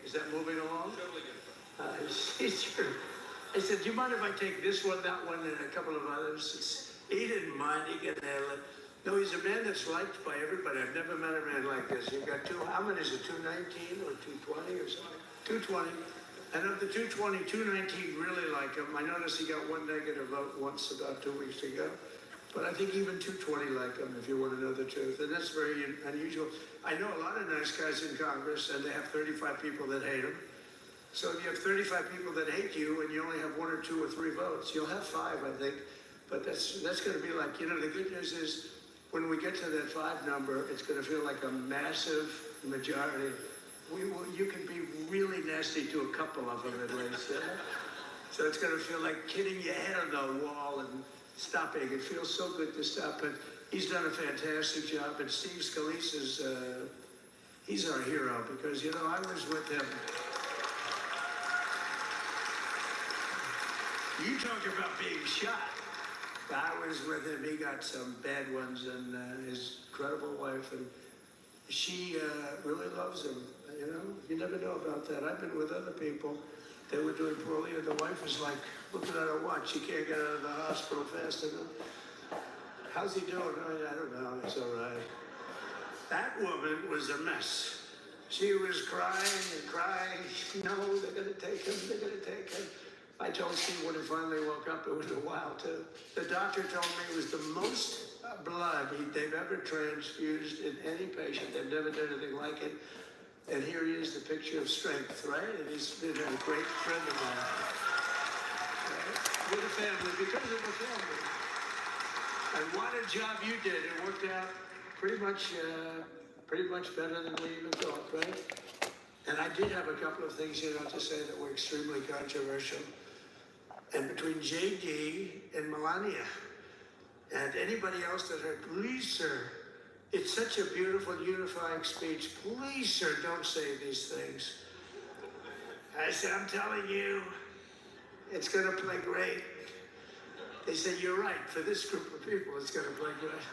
Is that moving along? Totally good. I said, do you mind if I take this one, that one, and a couple of others? He didn't mind. He can handle it. No, he's a man that's liked by everybody. I've never met a man like this. You've got how many is it, 219 or 220 or something? 220. And of the 220, 219 really like him. I noticed he got 1 negative vote once about 2 weeks ago. But I think even 220 like him, if you want to know the truth. And that's very unusual. I know a lot of nice guys in Congress, and they have 35 people that hate him. So if you have 35 people that hate you, and you only have 1 or 2 or 3 votes, you'll have 5, I think. But that's going to be like, you know, the good news is when we get to that 5 number, it's going to feel like a massive majority. You can be really nasty to a couple of them at least. So it's going to feel like hitting your head on the wall and stopping. It feels so good to stop. But he's done a fantastic job. And Steve Scalise's, he's our hero, because, you know, I was with him. You talk about being shot. I was with him. He got some bad ones, and his incredible wife, and she really loves him. You know, you never know about that. I've been with other people. They were doing poorly, and the wife was like looking at her watch. She can't get out of the hospital fast enough. How's he doing? I don't know. It's all right. That woman was a mess. She was crying and crying. No, they're going to take him. They're going to take him. I told Steve when he finally woke up, it was a while too. The doctor told me it was the most blood they've ever transfused in any patient. They've never done anything like it. And here he is, the picture of strength, right? And he's been a great friend of mine. Right? With the family, because of the family. And what a job you did. It worked out pretty much better than we even thought, right? And I did have a couple of things, you know, to say that were extremely controversial. And between JD and Melania, and anybody else that heard, please, sir, it's such a beautiful, unifying speech. Please, sir, don't say these things. I said, I'm telling you, it's going to play great. They said, you're right. For this group of people, it's going to play great.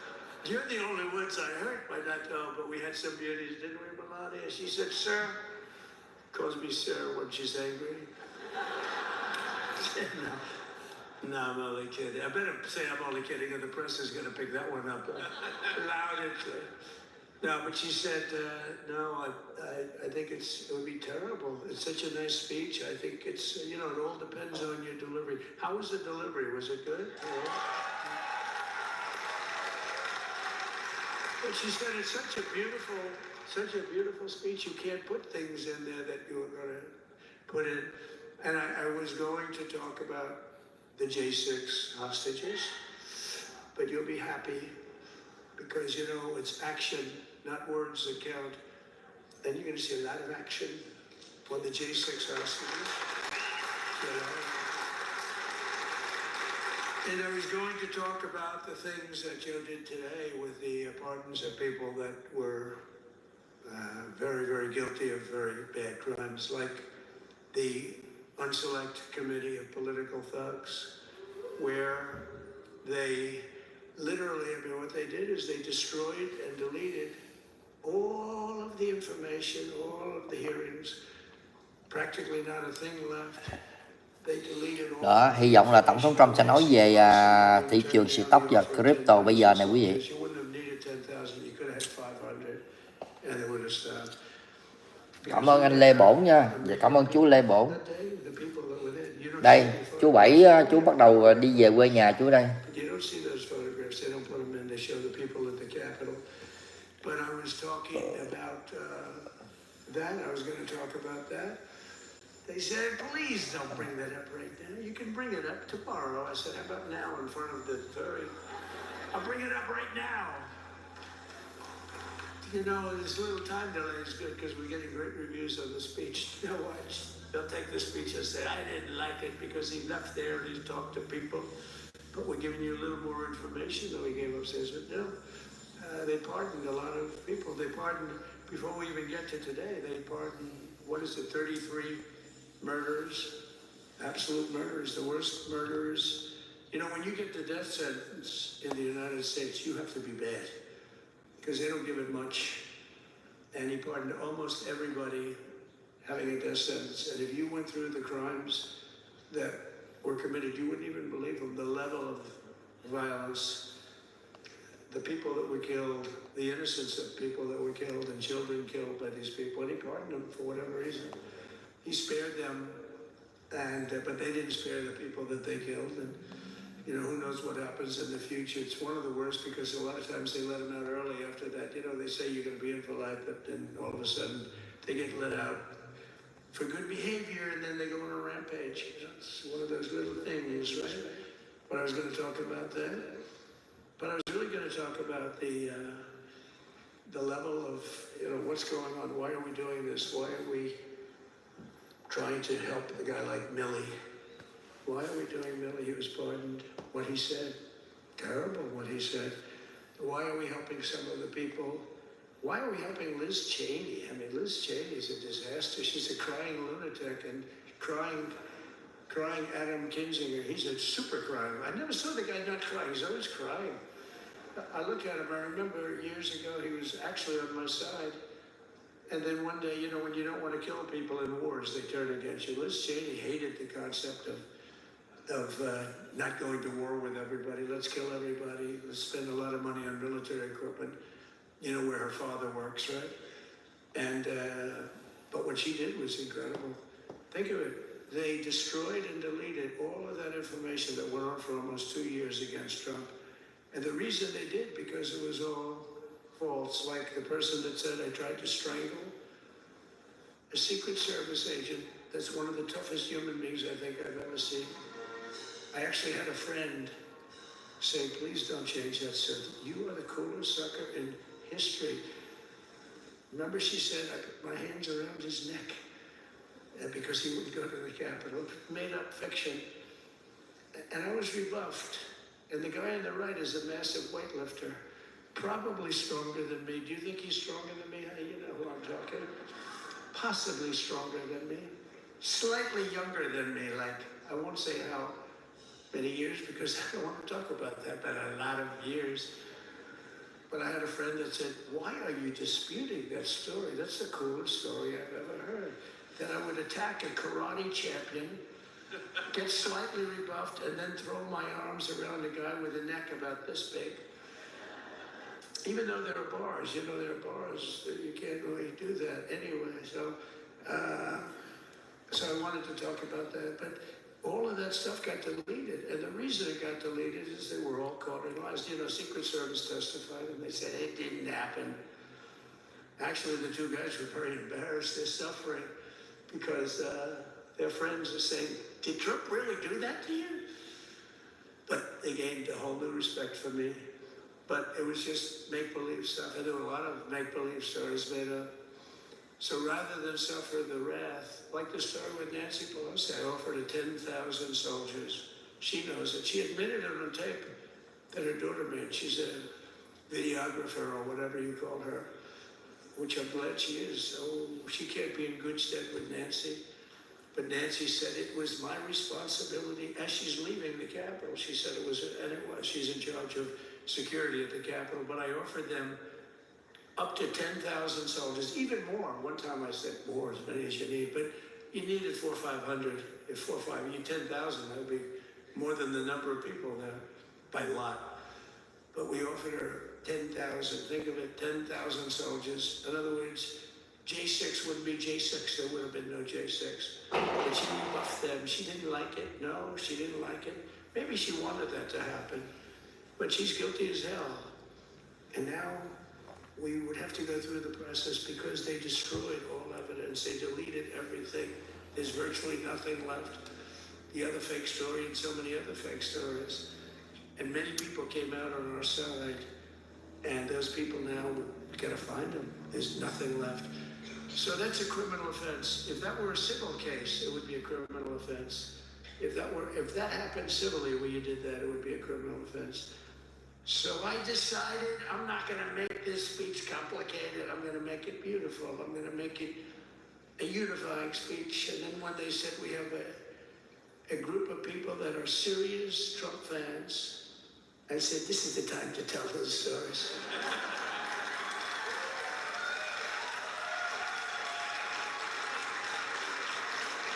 You're the only ones I heard by that tone, but we had some beauties, didn't we, Melania? She said, sir, calls me sir when she's angry. No, I'm only kidding. I better say I'm only kidding, or the press is going to pick that one up loud and clear. No, but she said, no, I think it would be terrible. It's such a nice speech. I think it's, it all depends on your delivery. How was the delivery? Was it good? But she said it's such a beautiful speech. You can't put things in there that you were going to put in. And I was going to talk about the J6 hostages, but you'll be happy because, it's action, not words that count. And you're going to see a lot of action on the J6 hostages. And I was going to talk about the things that Joe did today with the pardons of people that were very, very guilty of very bad crimes, like the Unselect Committee of Political Thugs, where they literally, what they did is they destroyed and deleted all of the information, all of the hearings, practically not a thing left. Đó, hy vọng là Tổng thống Trump sẽ nói về thị trường stock và crypto bây giờ này quý vị. Cảm ơn anh Lê Bổn nha, và cảm ơn chú Lê Bổn. Đây, chú Bảy, chú bắt đầu đi về quê nhà chú đây. They said, please don't bring that up right now. You can bring it up tomorrow. I said, how about now in front of the jury? I'll bring it up right now. This little time delay is good because we're getting great reviews on the speech. Watch. They'll take the speech and say, I didn't like it because he left there and he talked to people. But we're giving you a little more information than we gave upstairs. But no, they pardoned a lot of people. They pardoned, before we even get to today, they pardoned, 33 murderers, absolute murderers, the worst murderers. When you get the death sentence in the United States, you have to be bad because they don't give it much. And he pardoned almost everybody having a death sentence. And if you went through the crimes that were committed, you wouldn't even believe them. The level of violence, the people that were killed, the innocence of people that were killed and children killed by these people. And he pardoned them for whatever reason. He spared them, but they didn't spare the people that they killed. And, who knows what happens in the future. It's one of the worst because a lot of times they let them out early after that. They say you're going to be in for life, but then all of a sudden they get let out for good behavior and then they go on a rampage. It's one of those little things, right? But I was going to talk about that. But I was really going to talk about the level of, what's going on. Why are we doing this? Why are we trying to help a guy like Millie? Why are we doing Millie? He was pardoned. What he said, terrible what he said. Why are we helping some of the people? Why are we helping Liz Cheney? Liz Cheney is a disaster. She's a crying lunatic and crying Adam Kinzinger. He's a super crying. I never saw the guy not crying. He's always crying. I look at him. I remember years ago he was actually on my side. And then one day, when you don't want to kill people in wars, they turn against you. Liz Cheney hated the concept of not going to war with everybody. Let's kill everybody. Let's spend a lot of money on military equipment, where her father works, right? And, but what she did was incredible. Think of it. They destroyed and deleted all of that information that went on for almost 2 years against Trump. And the reason they did, because it was all false. Like the person that said, I tried to strangle a Secret Service agent. That's one of the toughest human beings I think I've ever seen. I actually had a friend say, please don't change that, sir. You are the coolest sucker in history. Remember she said, I put my hands around his neck because he wouldn't go to the Capitol. Made up fiction. And I was rebuffed. And the guy on the right is a massive weightlifter. Probably stronger than me. Do you think he's stronger than me? You know who I'm talking. Possibly stronger than me. Slightly younger than me, like, I won't say how many years because I don't want to talk about that, but a lot of years. But I had a friend that said, why are you disputing that story? That's the coolest story I've ever heard. Then I would attack a karate champion, get slightly rebuffed, and then throw my arms around a guy with a neck about this big. even though there are bars, there are bars that you can't really do that anyway. So I wanted to talk about that, but all of that stuff got deleted, and the reason it got deleted is they were all caught in lies. Secret Service testified, and they said it didn't happen. Actually, the two guys were very embarrassed. They're suffering because their friends are saying, "Did Trump really do that to you?" But they gained a whole new respect for me. But it was just make-believe stuff, and there were a lot of make-believe stories made up. So rather than suffer the wrath, like the story with Nancy Pelosi, I offered her 10,000 soldiers. She knows it. She admitted it on tape that her daughter made. She's a videographer or whatever you call her, which I'm glad she is. So she can't be in good stead with Nancy. But Nancy said it was my responsibility as she's leaving the Capitol. She said it was, and it was. She's in charge of security at the Capitol. But I offered them up to 10,000 soldiers, even more. One time I said more, as many as you need, but you needed 400 or 500. If 4 or 5, you need 10,000, that would be more than the number of people there by lot. But we offered her 10,000. Think of it, 10,000 soldiers. In other words, J6 wouldn't be J6. There would have been no J6. But she rebuffed them. She didn't like it. No, she didn't like it. Maybe she wanted that to happen, but she's guilty as hell. And now we would have to go through the process because they destroyed all evidence. They deleted everything. There's virtually nothing left. The other fake story and so many other fake stories. And many people came out on our side. And those people now, we've got to find them. There's nothing left. So that's a criminal offense. If that were a civil case, it would be a criminal offense. If that happened civilly where you did that, it would be a criminal offense. So I decided I'm not going to make this speech complicated. I'm going to make it beautiful. I'm going to make it a unifying speech. And then when they said we have a group of people that are serious Trump fans, I said, this is the time to tell those stories.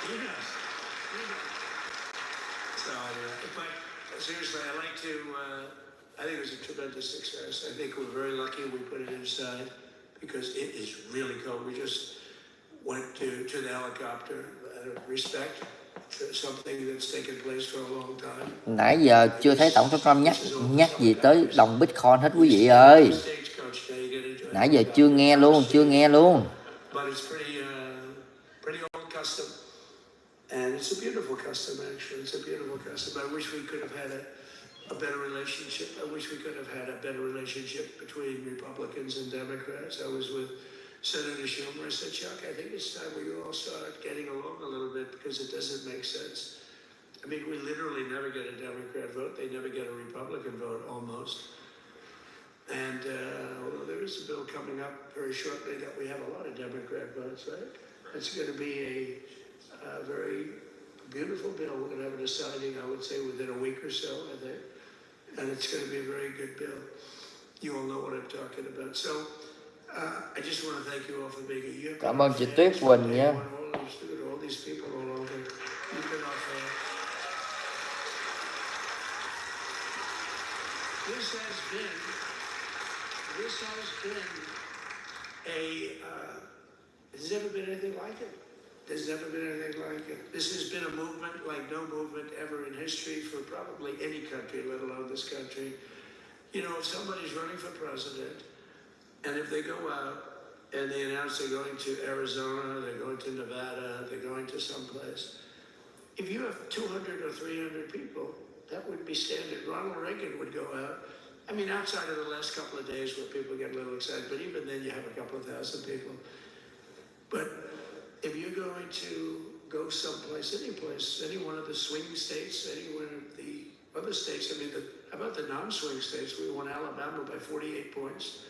Yes. So, but seriously, I think it was a tremendous success. I think we're very lucky we put it inside because it is really cold. We just went to the helicopter out of respect to something that's taken place for a long time. Nãy giờ chưa thấy Tổng thống Trump nhắc gì tới đồng Bitcoin hết quý vị ơi. Nãy giờ chưa nghe luôn. But it's pretty old custom. And it's a beautiful custom, actually. It's a beautiful custom. I wish we could have had a better relationship. I wish we could have had a better relationship between Republicans and Democrats. I was with Senator Schumer. I said, Chuck, I think it's time we all start getting along a little bit because it doesn't make sense. I mean, we literally never get a Democrat vote. They never get a Republican vote, almost. And although there is a bill coming up very shortly that we have a lot of Democrat votes, right? It's going to be a very beautiful bill. We're going to have a deciding, I would say, within a week or so, I think. And it's going to be a very good bill. You all know what I'm talking about. So, I just want to thank you all for being here. Cảm ơn chị Tuyết Quỳnh nha. All these people all over. You've been our fans. This has been there's never been anything like it. There's never been anything like it. This has been a movement like no movement ever in history for probably any country, let alone this country. If somebody's running for president, and if they go out and they announce they're going to Arizona, they're going to Nevada, they're going to someplace, if you have 200 or 300 people, that would be standard. Ronald Reagan would go out. I mean, outside of the last couple of days where people get a little excited, but even then you have a couple of thousand people. But if you're going to go someplace, any one of the swing states, any one of the other states, how about the non-swing states? We won Alabama by 48 points.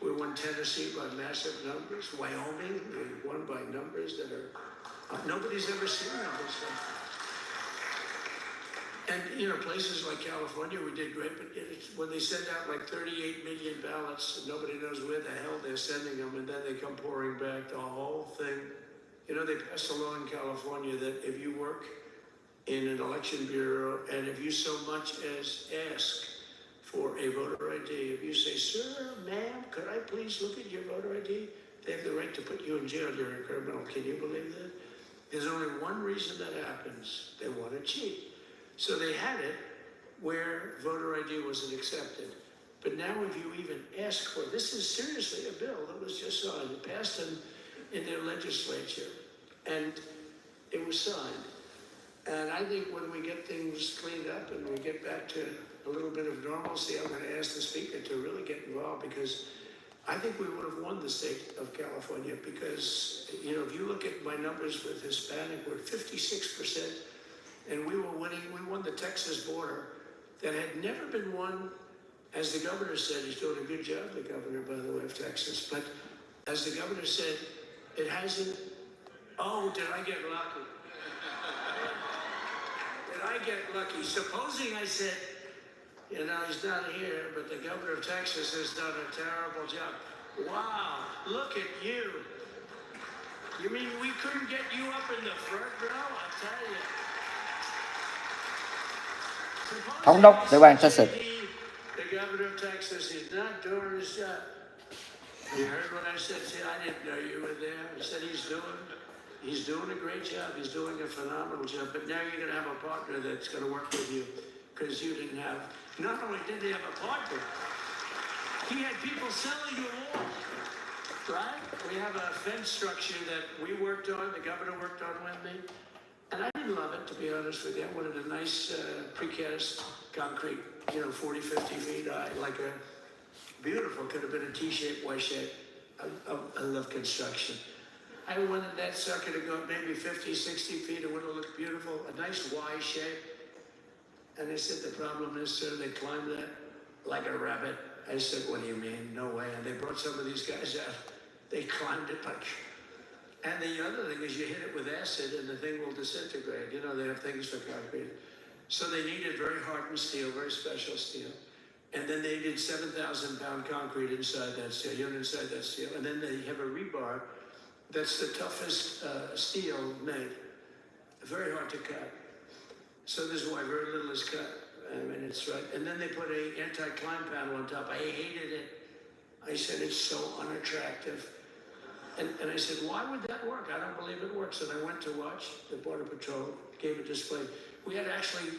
We won Tennessee by massive numbers. Wyoming, we won by numbers that are, nobody's ever seen numbers like that. And, places like California, we did great, but when they send out like 38 million ballots, nobody knows where the hell they're sending them, and then they come pouring back, the whole thing. They passed a law in California that if you work in an election bureau, and if you so much as ask for a voter ID. If you say, sir, ma'am, could I please look at your voter ID? They have the right to put you in jail. You're a criminal. Can you believe that? There's only one reason that happens. They want to cheat. So they had it where voter ID wasn't accepted. But now if you even ask for, this is seriously a bill that was just signed. It passed in their legislature. And it was signed. And I think when we get things cleaned up and we get back to a little bit of normalcy, I'm going to ask the speaker to really get involved, because I think we would have won the state of California, because, you know, if you look at my numbers with Hispanic, we're 56%, and we were winning. We won the Texas border that had never been won. As the governor said, he's doing a good job, the governor, by the way, of Texas. But as the governor said, it hasn't. Oh, did I get lucky? Did I get lucky? Supposing I said, you know, he's not here, but the governor of Texas has done a terrible job. Wow, look at you. You mean we couldn't get you up in the front row? I tell you. Thống đốc Tiểu bang Texas. The governor of Texas is not doing his job. You heard what I said? See, I didn't know you were there. I said he's doing a great job. He's doing a phenomenal job. But now you're going to have a partner that's going to work with you, because you didn't have. Not only did he have a partner, he had people selling you wall. Right? We have a fence structure that we worked on. The governor worked on with me. And I didn't love it, to be honest with you. I wanted a nice precast concrete, you know, 40, 50 feet high, like a beautiful, could have been a T-shape, Y-shape. I love construction. I wanted that sucker to go maybe 50, 60 feet. It would have looked beautiful, a nice Y shape. And they said, the problem is, sir, they climbed that like a rabbit. I said, what do you mean? No way. And they brought some of these guys out. They climbed it like. And the other thing is you hit it with acid and the thing will disintegrate. You know, they have things for concrete. So they needed very hardened steel, very special steel. And then they needed 7,000-pound concrete inside that steel, unit inside that steel. And then they have a rebar that's the toughest steel made. Very hard to cut. So this is why very little is cut. I mean, it's right. And then they put an anti-climb panel on top. I hated it. I said, it's so unattractive. And I said, why would that work? I don't believe it works. And I went to watch the Border Patrol, gave a display. We had actually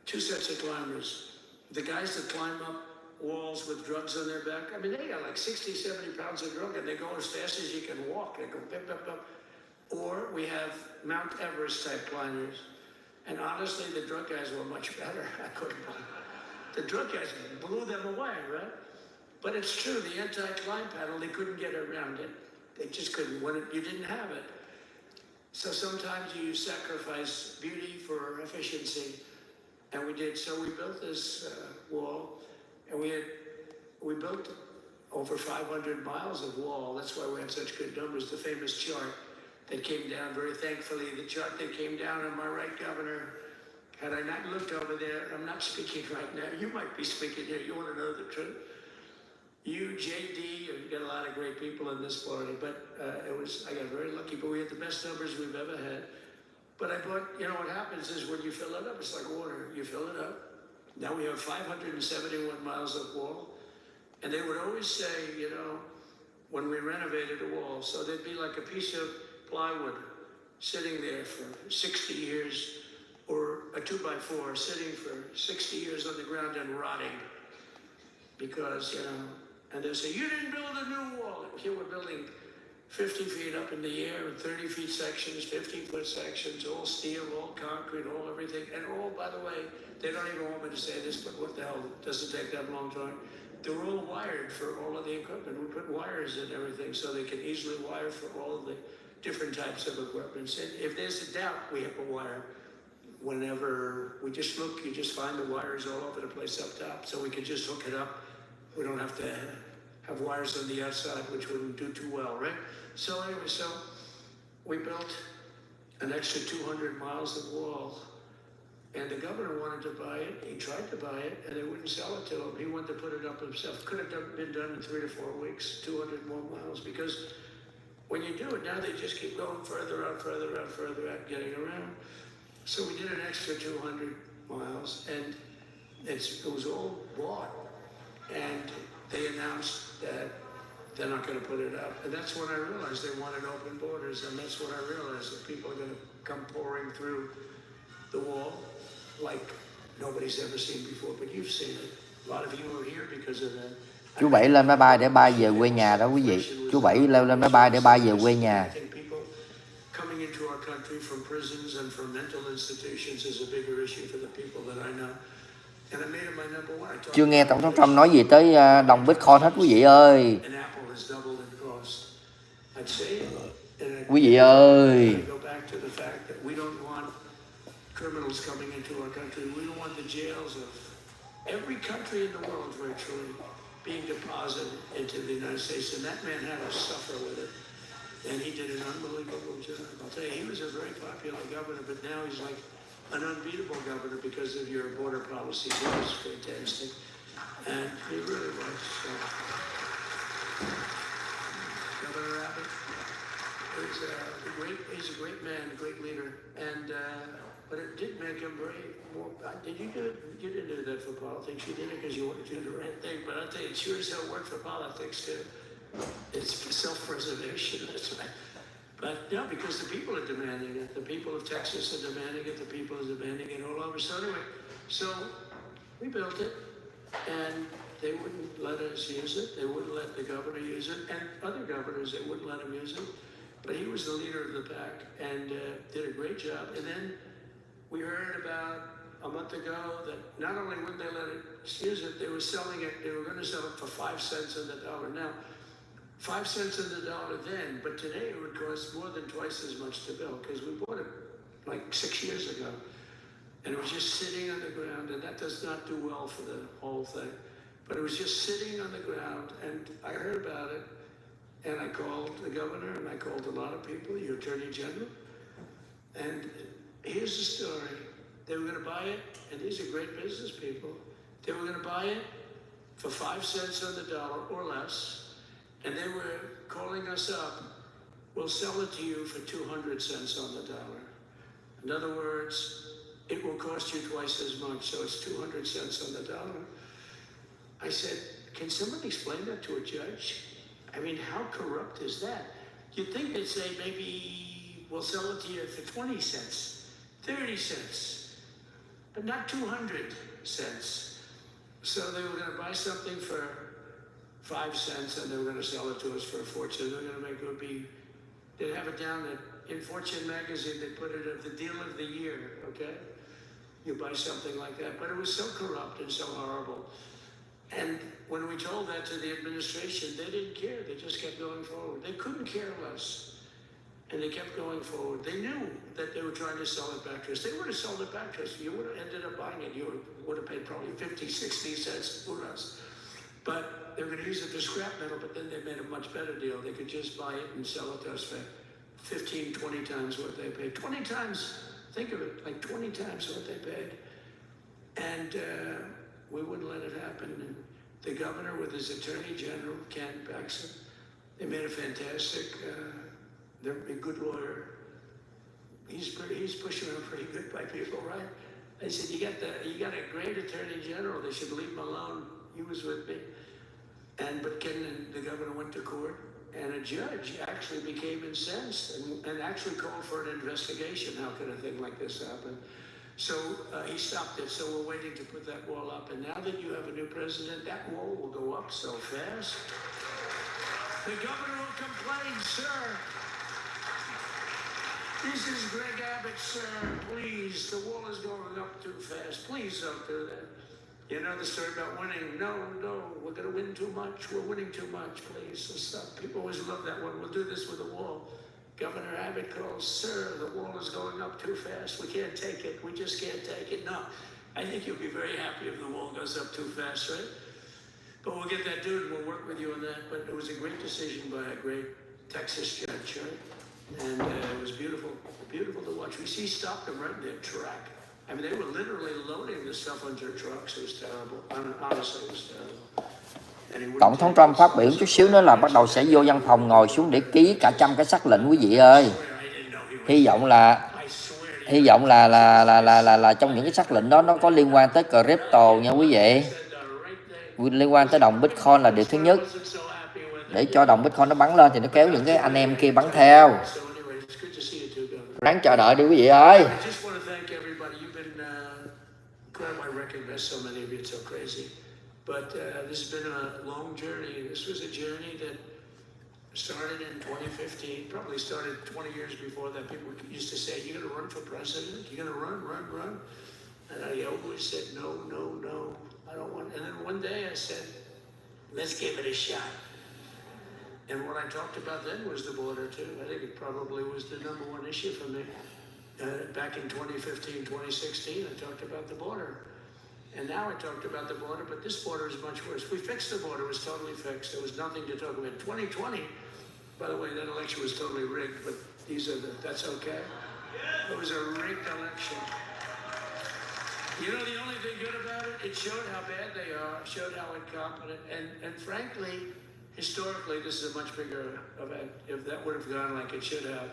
two sets of climbers. The guys that climb up walls with drugs on their back, I mean, they got like 60, 70 pounds of drug, and they go as fast as you can walk. They go bip, bip, bip. Or we have Mount Everest type climbers. And honestly, the drug guys were much better. I couldn't believe it. The drug guys blew them away, right? But it's true, the anti-climb panel, they couldn't get around it. They just couldn't, you didn't have it. So sometimes you sacrifice beauty for efficiency. And we did. So we built this wall, and we built over 500 miles of wall. That's why we had such good numbers. The famous chart that came down, very thankfully, the chart that came down on my right, Governor. Had I not looked over there, I'm not speaking right now. You might be speaking here. You want to know the truth? You, JD, you got a lot of great people in this party, but I got very lucky, but we had the best numbers we've ever had. But I bought, you know, what happens is when you fill it up, it's like water. You fill it up. Now we have 571 miles of wall. And they would always say, you know, when we renovated a wall, so there'd be like a piece of plywood sitting there for 60 years, or a 2x4 sitting for 60 years on the ground and rotting. Because, you know, and they say, you didn't build a new wall. Here we're building 50 feet up in the air, and 30 feet sections, 15-foot sections, all steel, all concrete, all everything. And all, by the way, they don't even want me to say this, but what the hell, doesn't take that long time. They're all wired for all of the equipment. We put wires in everything so they can easily wire for all of the different types of equipment. And if there's a doubt, we have a wire. Whenever we just look, you just find the wires all over the place up top, so we can just hook it up. We don't have to have wires on the outside, which wouldn't do too well, right? So anyway, so we built an extra 200 miles of wall, and the governor wanted to buy it. He tried to buy it, and they wouldn't sell it to him. He wanted to put it up himself. Could have been done in 3 to 4 weeks, 200 more miles, because when you do it now, they just keep going further out, further out, further out, getting around. So we did an extra 200 miles, and it was all bought. and they announced that they're not going to put it up. And that's when I realized they wanted open borders, and that's when I realized that people are going to come pouring through the wall like nobody's ever seen before, but you've seen it. A lot of you are here because of that. Chú Bảy lên máy bay để bay về quê nhà đó quý vị. Chú Bảy leo lên máy bay để bay về quê nhà. Coming into our country from prisons and from mental institutions is a bigger issue for the people that I know. And I made it my number one. Chưa nghe Tổng thống Trump nói gì tới đồng Bitcoin hết quý vị ơi. Quý vị ơi. Criminals coming into our country. We don't want the jails of every country in the world virtually being deposited into the United States. And that man had to suffer with it. And he did an unbelievable job. I'll tell you, he was a very popular governor, but now he's like an unbeatable governor because of your border policy. He was fantastic. And he really was. So. Governor Abbott he's a great man, a great leader. And but it did make him very more. Did you do it? You didn't do that for politics. You did it because you wanted to do the right thing. But I'll tell you, it sure as hell worked for politics too. It's self-preservation. That's right. But no, because the people are demanding it. The people of Texas are demanding it. The people are demanding it all over. So anyway, so we built it, and they wouldn't let us use it. They wouldn't let the governor use it, and other governors, they wouldn't let him use it. But he was the leader of the pack and did a great job. And then we heard about a month ago that not only wouldn't they let it use it, they were selling it. They were going to sell it for 5 cents on the dollar. Now, 5 cents on the dollar then, but today it would cost more than twice as much to build because we bought it like 6 years ago. And it was just sitting on the ground, and that does not do well for the whole thing. But it was just sitting on the ground, and I heard about it, and I called the governor, and I called a lot of people, your attorney general. And here's the story. They were going to buy it, and these are great business people. They were going to buy it for 5 cents on the dollar or less. And they were calling us up, we'll sell it to you for 200 cents on the dollar. In other words, it will cost you twice as much, so it's 200 cents on the dollar. I said, can someone explain that to a judge? I mean, how corrupt is that? You'd think they'd say, maybe we'll sell it to you for 20 cents, 30 cents, but not 200 cents. So they were going to buy something for 5 cents, and they were going to sell it to us for a fortune. They're going to make it be, they'd have it down in Fortune magazine, they put it as the deal of the year, okay? You buy something like that. But it was so corrupt and so horrible. And when we told that to the administration, they didn't care. They just kept going forward. They couldn't care less. And they kept going forward. They knew that they were trying to sell it back to us. They would have sold it back to us. You would have ended up buying it. You would have paid probably 50, 60 cents for us. But they were going to use it for scrap metal, but then they made a much better deal. They could just buy it and sell it to us for 15, 20 times what they paid. 20 times, think of it, like 20 times what they paid. And we wouldn't let it happen. And the governor with his attorney general, Ken Paxton, they made a fantastic, they're a good lawyer. He's pushing them pretty good by people, right? They said, you got a great attorney general. They should leave him alone. He was with me. But Ken and the governor went to court, and a judge actually became incensed and actually called for an investigation. How could a thing like this happen? So he stopped it. So we're waiting to put that wall up. And now that you have a new president, that wall will go up so fast. The governor will complain, sir. This is Greg Abbott, sir. Please, the wall is going up too fast. Please don't do that. You know the story about winning? No, we're going to win too much. We're winning too much, please. So stop. People always love that one. We'll do this with the wall. Governor Abbott calls, sir, the wall is going up too fast. We can't take it. We just can't take it. No, I think you'll be very happy if the wall goes up too fast, right? But we'll get that dude and we'll work with you on that. But it was a great decision by a great Texas judge, right? And it was beautiful, beautiful to watch. We stopped them right in their track. I mean, they were literally loading the stuff onto their trucks. It was terrible. Honestly, it was terrible. Tổng thống Trump phát biểu chút xíu nữa là bắt đầu sẽ vô văn phòng ngồi xuống để ký cả trăm cái sắc lệnh quý vị ơi. Hy vọng là trong những cái sắc lệnh đó nó có liên quan tới crypto nha quý vị. liên quan tới đồng Bitcoin là điều thứ nhất. Để cho đồng Bitcoin nó bắn lên thì nó kéo những cái anh em kia bắn theo. Ráng chờ đợi đi quý vị ơi. But this has been a long journey. This was a journey that started in 2015, probably started 20 years before that. People used to say, you're going to run for president? You're going to run? And I always said, no, I don't want. And then one day I said, let's give it a shot. And what I talked about then was the border too. I think it probably was the number one issue for me. Back in 2015, 2016, I talked about the border. And now I talked about the border, but this border is much worse. We fixed the border, it was totally fixed. There was nothing to talk about. 2020, by the way, that election was totally rigged, but that's okay. It was a rigged election. You know, the only thing good about it, it showed how bad they are, showed how incompetent, and frankly, historically, this is a much bigger event. If that would have gone like it should have,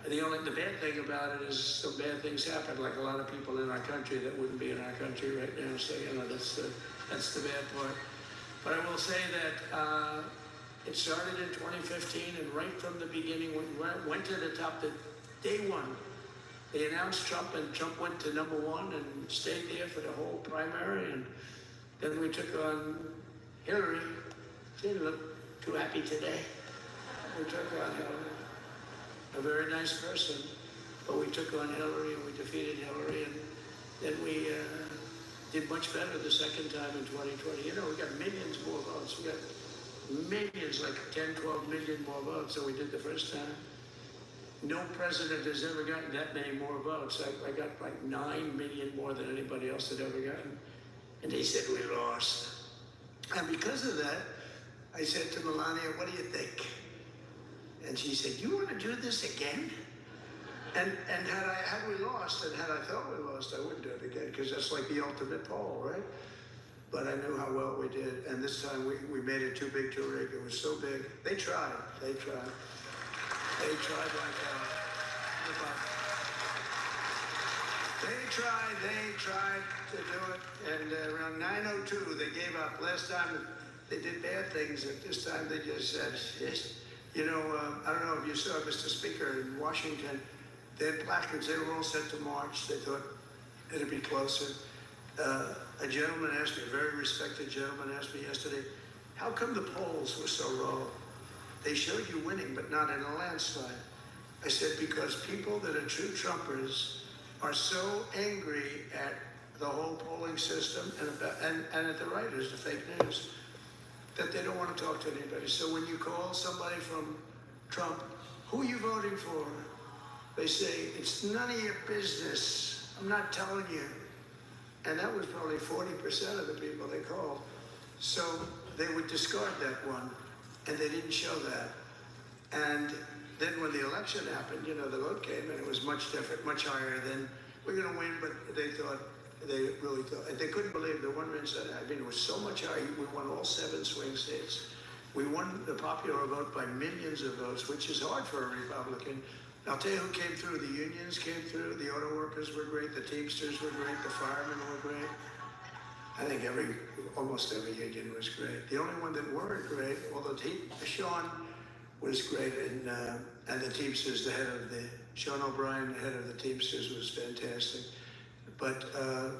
the bad thing about it is some bad things happen, like a lot of people in our country that wouldn't be in our country right now. So, you know, that's the bad part. But I will say that it started in 2015, and right from the beginning, we went to the top. Day one, they announced Trump, and Trump went to number one and stayed there for the whole primary. And then we took on Hillary. She didn't look too happy today. We took on Hillary. A very nice person, but we took on Hillary and we defeated Hillary, and then we did much better the second time in 2020. You know, we got millions more votes. We got millions, like 10, 12 million more votes than we did the first time. No president has ever gotten that many more votes. I got like 9 million more than anybody else had ever gotten. And they said we lost. And because of that, I said to Melania, what do you think? And she said, you want to do this again? And had we lost, and had I thought we lost, I wouldn't do it again, because that's like the ultimate poll, right? But I knew how well we did, and this time we made it too big to rig. It was so big. They tried like hell. They tried to do it, and around 9:02 they gave up. Last time they did bad things, and this time they just said, yes. You know, I don't know if you saw Mr. Speaker in Washington, they had placards, they were all set to march. They thought it'd be closer. A gentleman asked me, a very respected gentleman asked me yesterday, how come the polls were so low? They showed you winning, but not in a landslide. I said, because people that are true Trumpers are so angry at the whole polling system and at the writers, the fake news, that they don't want to talk to anybody. So when you call somebody from Trump, who are you voting for? They say, it's none of your business. I'm not telling you. And that was probably 40% of the people they called. So they would discard that one, and they didn't show that. And then when the election happened, you know, the vote came, and it was much different, much higher than, we're going to win, but they really thought, and they couldn't believe the one man said, I mean, it was so much higher. We won all 7 swing states. We won the popular vote by millions of votes, which is hard for a Republican. I'll tell you who came through. The unions came through. The auto workers were great. The Teamsters were great. The firemen were great. I think almost every union was great. The only one that weren't great, although Sean was great, and the Teamsters, Sean O'Brien, the head of the Teamsters, was fantastic. But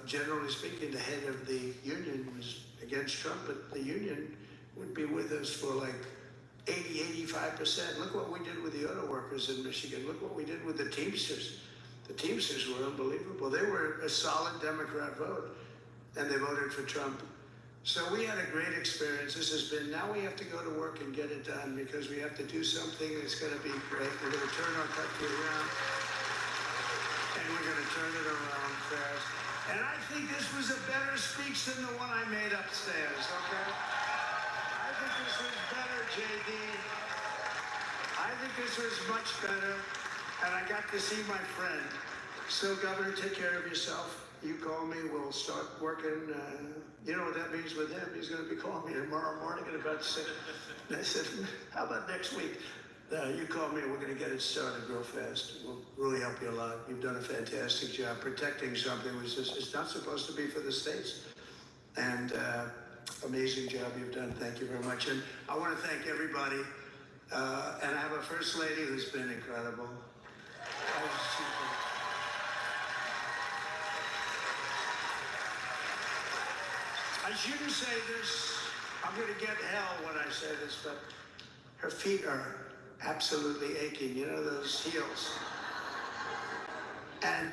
generally speaking, the head of the union was against Trump, but the union would be with us for like 80-85%. Look what we did with the auto workers in Michigan. Look what we did with the Teamsters. The Teamsters were unbelievable. They were a solid Democrat vote, and they voted for Trump. So we had a great experience. This has been, now we have to go to work and get it done, because we have to do something that's going to be great. We're going to turn our country around, and we're going to turn it around fast. And I think this was a better speech than the one I made upstairs, okay? I think this was better, JD. I think this was much better, and I got to see my friend. So, Governor, take care of yourself. You call me, we'll start working. You know what that means with him? He's going to be calling me tomorrow morning at about 6. And I said, how about next week? You call me, we're going to get it started real fast. We'll really help you a lot. You've done a fantastic job protecting something which is it's not supposed to be for the states. And amazing job you've done. Thank you very much. And I want to thank everybody. And I have a First Lady who's been incredible. I shouldn't say this. I'm going to get hell when I say this, but her feet are absolutely aching. You know, those heels. And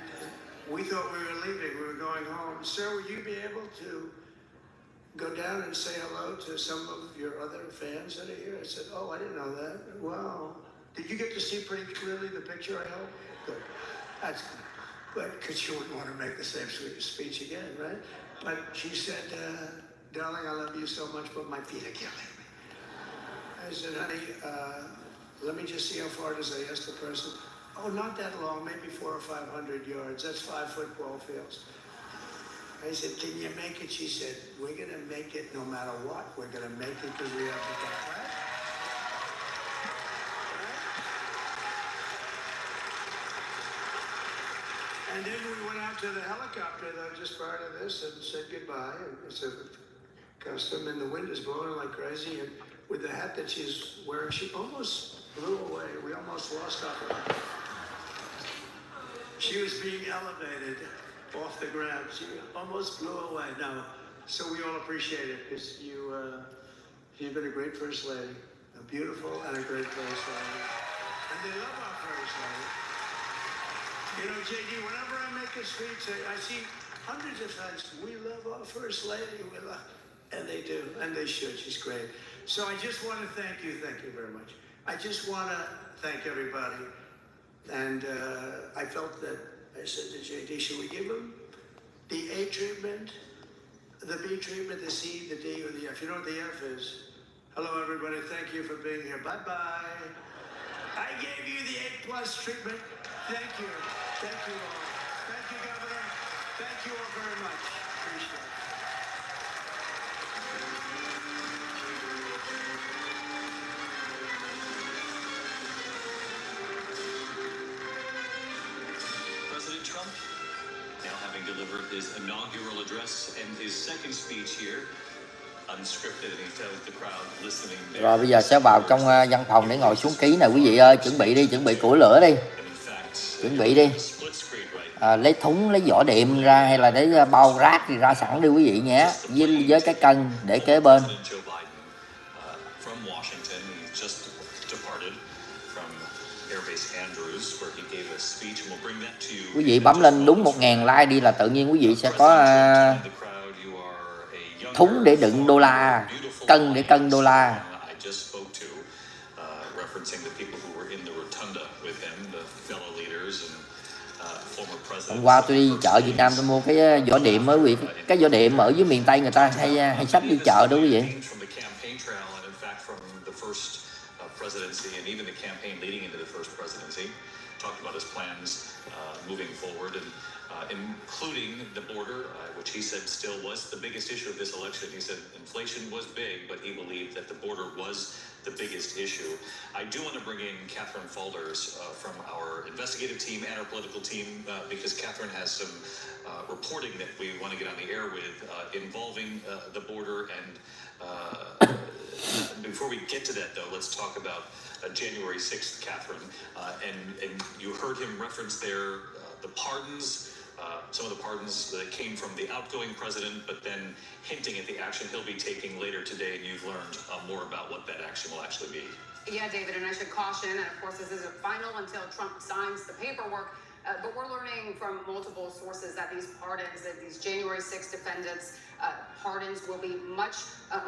we thought we were leaving. We were going home. Sir, would you be able to go down and say hello to some of your other fans that are here? I said, oh, I didn't know that. Wow. Did you get to see pretty clearly the picture, I hope? Good. That's good. But because you wouldn't want to make the same speech again, right? But she said, darling, I love you so much, but my feet are killing me. I said, honey, let me just see how far it is. I asked the person. Oh, not that long, maybe 400 or 500 yards. That's 5 football fields. I said, can you make it? She said, we're going to make it no matter what. We're going to make it because we have to go, right? And then we went out to the helicopter, though, just prior to this, and said goodbye. And it's a custom, and the wind is blowing like crazy. And with the hat that she's wearing, she almost blew away. We almost lost her. She was being elevated off the ground. She almost blew away. Now, so we all appreciate it because you've been a great First Lady, a beautiful and a great First Lady. And they love our First Lady. You know, JD, whenever I make a speech, I see hundreds of times, we love our First Lady, and they do, and they should. She's great. So I just want to thank you very much. I just want to thank everybody. And I felt that, I said to JD, should we give him the A treatment, the B treatment, the C, the D, or the F? You know what the F is? Hello, everybody. Thank you for being here. Bye-bye. I gave you the A+ treatment. Thank you. Thank you all. Thank you, Governor. Thank you all very much. Appreciate it. President Trump, now having delivered his inaugural address and his second speech here, unscripted, and he felt the crowd listening there. Rồi bây giờ sẽ vào trong văn phòng để ngồi xuống ký nè quý vị ơi, chuẩn bị đi, chuẩn bị củi lửa đi. Chuẩn bị đi. Lấy thúng, lấy vỏ đệm ra hay là để bao rác thì ra sẵn đi quý vị nhé. Với cái cân để kế bên. Quý vị bấm lên đúng 1.000 like đi là tự nhiên quý vị sẽ có thúng để đựng đô la, cân để cân đô la. Hôm qua tôi đi chợ Việt Nam tôi mua cái vỏ đệm mới quý vị, cái vỏ đệm ở dưới miền Tây người ta hay xách đi chợ đó quý vị. Moving forward, and including the border, which he said still was the biggest issue of this election. He said inflation was big, but he believed that the border was the biggest issue. I do want to bring in Catherine Falders from our investigative team and our political team because Catherine has some reporting that we want to get on the air with involving the border. And before we get to that, though, let's talk about January 6th, Catherine. And you heard him reference there the pardons, some of the pardons that came from the outgoing president, but then hinting at the action he'll be taking later today, and you've learned more about what that action will actually be. Yeah, David, and I should caution, and of course this isn't final until Trump signs the paperwork, but we're learning from multiple sources that these pardons, that these January 6 defendants' pardons will be much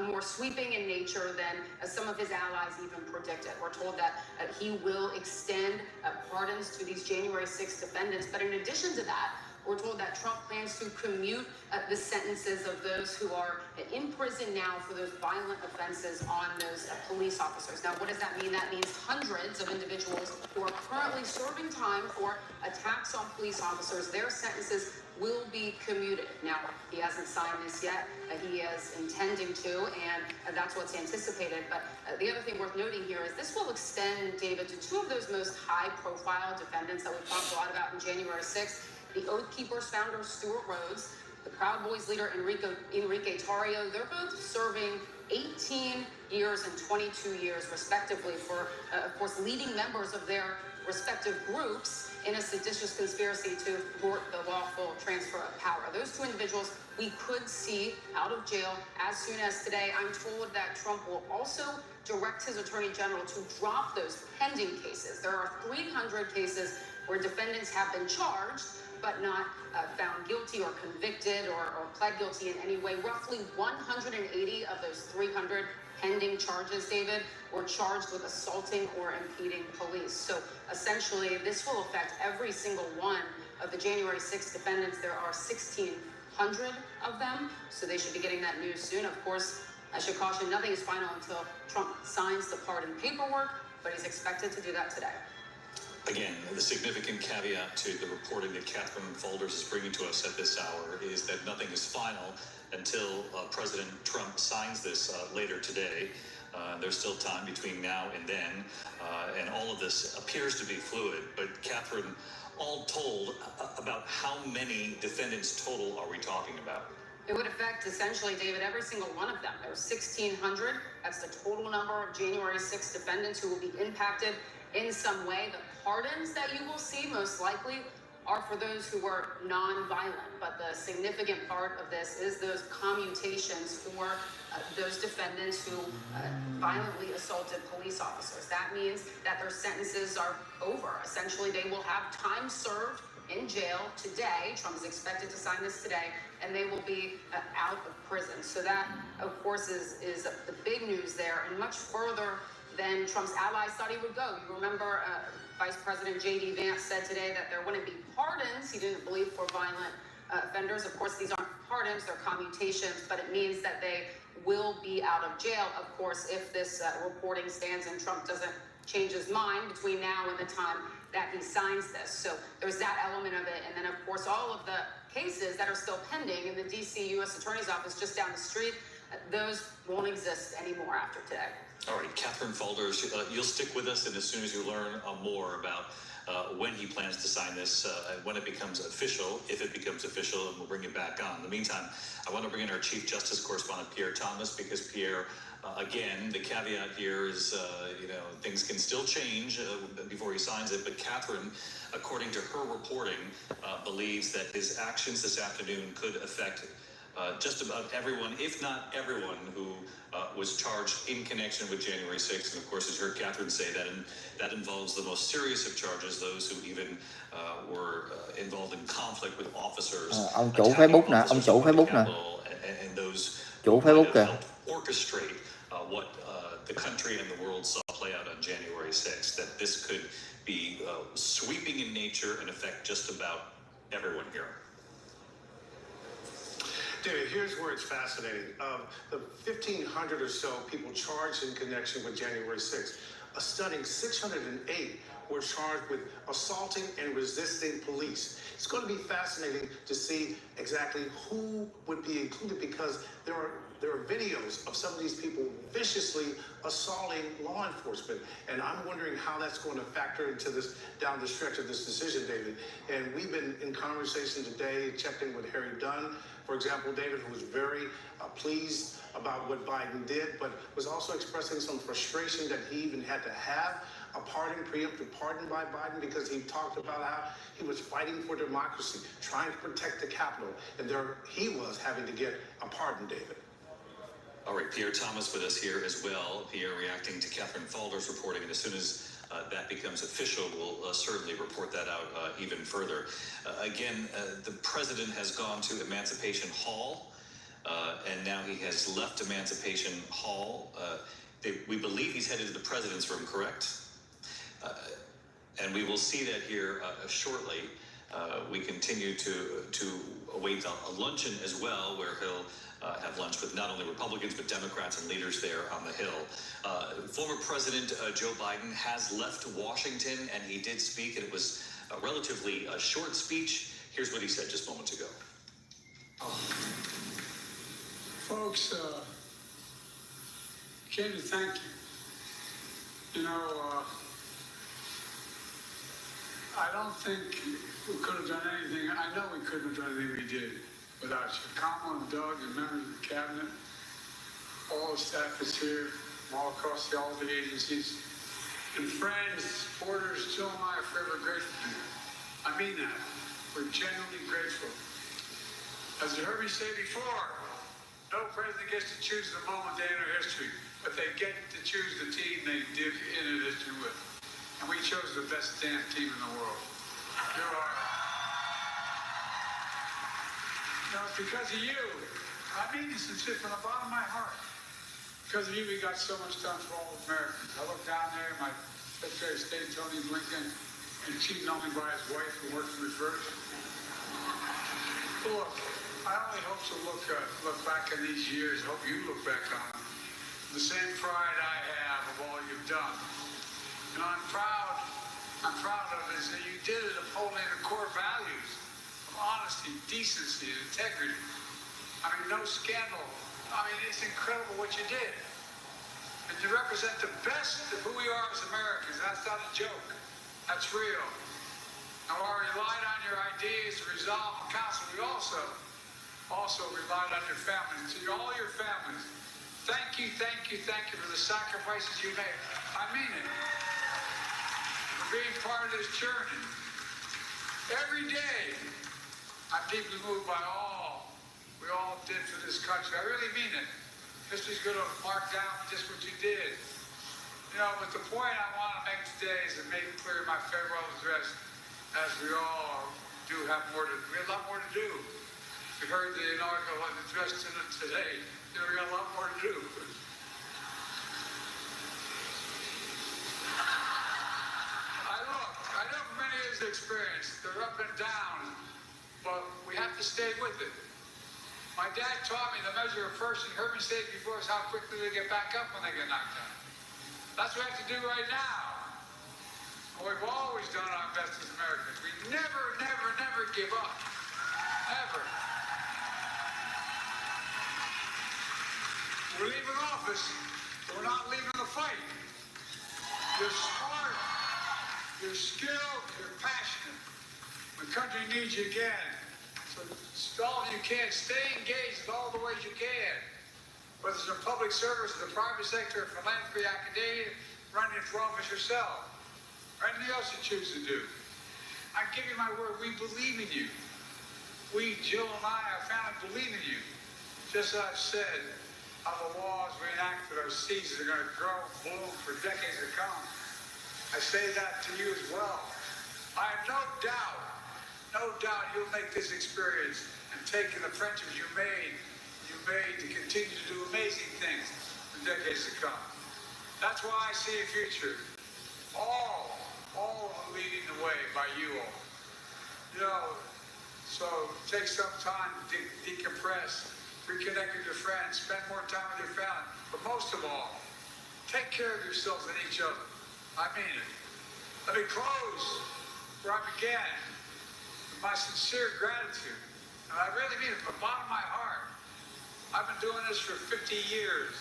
more sweeping in nature than some of his allies even predicted. We're told that he will extend pardons to these January 6 defendants, but in addition to that, we're told that Trump plans to commute the sentences of those who are in prison now for those violent offenses on those police officers. Now, what does that mean? That means hundreds of individuals who are currently serving time for attacks on police officers, their sentences will be commuted. Now, he hasn't signed this yet. He is intending to, and that's what's anticipated. But the other thing worth noting here is this will extend, David, to two of those most high-profile defendants that we've talked a lot about in January 6th. The Oath Keepers founder, Stuart Rhodes, the Proud Boys leader Enrique Tarrio. They're both serving 18 years and 22 years, respectively, for, of course, leading members of their respective groups in a seditious conspiracy to thwart the lawful transfer of power. Those two individuals we could see out of jail as soon as today. I'm told that Trump will also direct his attorney general to drop those pending cases. There are 300 cases where defendants have been charged but not found guilty or convicted or pled guilty in any way. Roughly 180 of those 300 pending charges, David, were charged with assaulting or impeding police. So essentially, this will affect every single one of the January 6th defendants. There are 1,600 of them, so they should be getting that news soon. Of course, I should caution, nothing is final until Trump signs the pardon paperwork, but he's expected to do that today. Again, the significant caveat to the reporting that Catherine Faulders is bringing to us at this hour is that nothing is final until President Trump signs this later today. There's still time between now and then, and all of this appears to be fluid. But Catherine, all told, about how many defendants total are we talking about? It would affect, essentially, David, every single one of them. There's 1,600. That's the total number of January 6th defendants who will be impacted in some way. The pardons that you will see, most likely, are for those who were non-violent. But the significant part of this is those commutations for those defendants who violently assaulted police officers. That means that their sentences are over. Essentially, they will have time served in jail today. Trump is expected to sign this today, and they will be out of prison. So that, of course, is the big news there, and much further than Trump's allies thought he would go. You remember Vice President J.D. Vance said today that there wouldn't be pardons. He didn't believe for violent offenders. Of course, these aren't pardons, they're commutations, but it means that they will be out of jail, of course, if this reporting stands and Trump doesn't change his mind between now and the time that he signs this. So there's that element of it. And then, of course, all of the cases that are still pending in the D.C. U.S. Attorney's Office just down the street, those won't exist anymore after today. All right, Catherine Faulders, you'll stick with us, and as soon as you learn more about when he plans to sign this, when it becomes official, if it becomes official, and we'll bring you back on. In the meantime, I want to bring in our Chief Justice Correspondent, Pierre Thomas, because Pierre, again, the caveat here is, things can still change before he signs it, but Catherine, according to her reporting, believes that his actions this afternoon could affect just about everyone, if not everyone, who was charged in connection with January 6th. And of course, as you heard Catherine say, that involves the most serious of charges, those who even were involved in conflict with officers. Ông chủ Facebook nè, ông chủ Facebook nè. And those chủ Facebook kìa. helped orchestrate what the country and the world saw play out on January 6th, that this could be sweeping in nature and affect just about everyone here. David, here's where it's fascinating. The 1,500 or so people charged in connection with January 6th, a stunning 608 were charged with assaulting and resisting police. It's going to be fascinating to see exactly who would be included, because there are videos of some of these people viciously assaulting law enforcement. And I'm wondering how that's going to factor into this, down the stretch of this decision, David. And we've been in conversation today, checked in with Harry Dunn, for example, David, who was very pleased about what Biden did, but was also expressing some frustration that he even had to have a preemptive pardon by Biden, because he talked about how he was fighting for democracy, trying to protect the Capitol, and there he was having to get a pardon, David. All right, Pierre Thomas with us here as well. Pierre reacting to Catherine Faulders reporting, and as soon as that becomes official, we'll certainly report that out even further. Again, the president has gone to Emancipation Hall, and now he has left Emancipation Hall. We believe he's headed to the president's room, correct? And we will see that here shortly. We continue to await a luncheon as well, where he'll have lunch with not only Republicans, but Democrats and leaders there on the Hill. Former President Joe Biden has left Washington, and he did speak, and it was a relatively short speech. Here's what he said just moments ago. Folks, came to thank you. I don't think we could have done anything. I know we couldn't have done anything we did without you. Kamala and Doug and members of the cabinet, all the staff is here from all across all the agencies. And friends, supporters, Jill and I are forever grateful to you. I mean that. We're genuinely grateful. As you heard me say before, no president gets to choose the moment they enter history, but they get to choose the team they did enter history with. And we chose the best damn team in the world. You are. No, it's because of you. I mean this sincere from the bottom of my heart. Because of you, we got so much done for all Americans. I look down there, my Secretary of State, Tony Blinken, and cheating only by his wife who works in reverse. Look, I only hope to look back on these years, hope you look back on them, the same pride I have of all you've done. And I'm proud of is that you did it upholding the core values of honesty, decency, and integrity. I mean, no scandal. I mean, it's incredible what you did. And you represent the best of who we are as Americans. That's not a joke. That's real. And while we relied on your ideas to resolve the council, we also relied on your families. To all your families, thank you for the sacrifices you made. I mean it. For being part of this journey. Every day, I'm deeply moved by all we all did for this country. I really mean it. History's going to mark down just what you did. You know, but the point I want to make today is to make clear my farewell address, as we all do have we have a lot more to do. We heard the inaugural address today. You know, we got a lot more to do. I know from many years of experience, they're up and down, but we have to stay with it. My dad taught me the measure of a person, you heard me say it before, is how quickly they get back up when they get knocked down. That's what we have to do right now. And we've always done our best as Americans. We never give up. Never. We're leaving office, but we're not leaving the fight. You're smart, you're skilled, you're passionate. The country needs you again. So all of you can, stay engaged in all the ways you can. Whether it's in public service, the private sector, philanthropy, academia, running for office yourself, or anything else you choose to do. I give you my word, we believe in you. We, Jill and I, our family, believe in you. Just as I've said, how the laws we enact for those seeds are going to grow and bloom for decades to come. I say that to you as well. I have no doubt you'll make this experience and take the friendships you made to continue to do amazing things for decades to come. That's why I see a future. All leading the way by you all. You know, so take some time to decompress, reconnect with your friends, spend more time with your family. But most of all, take care of yourselves and each other. I mean it. Let me close where I began. My sincere gratitude, and I really mean it from the bottom of my heart. I've been doing this for 50 years,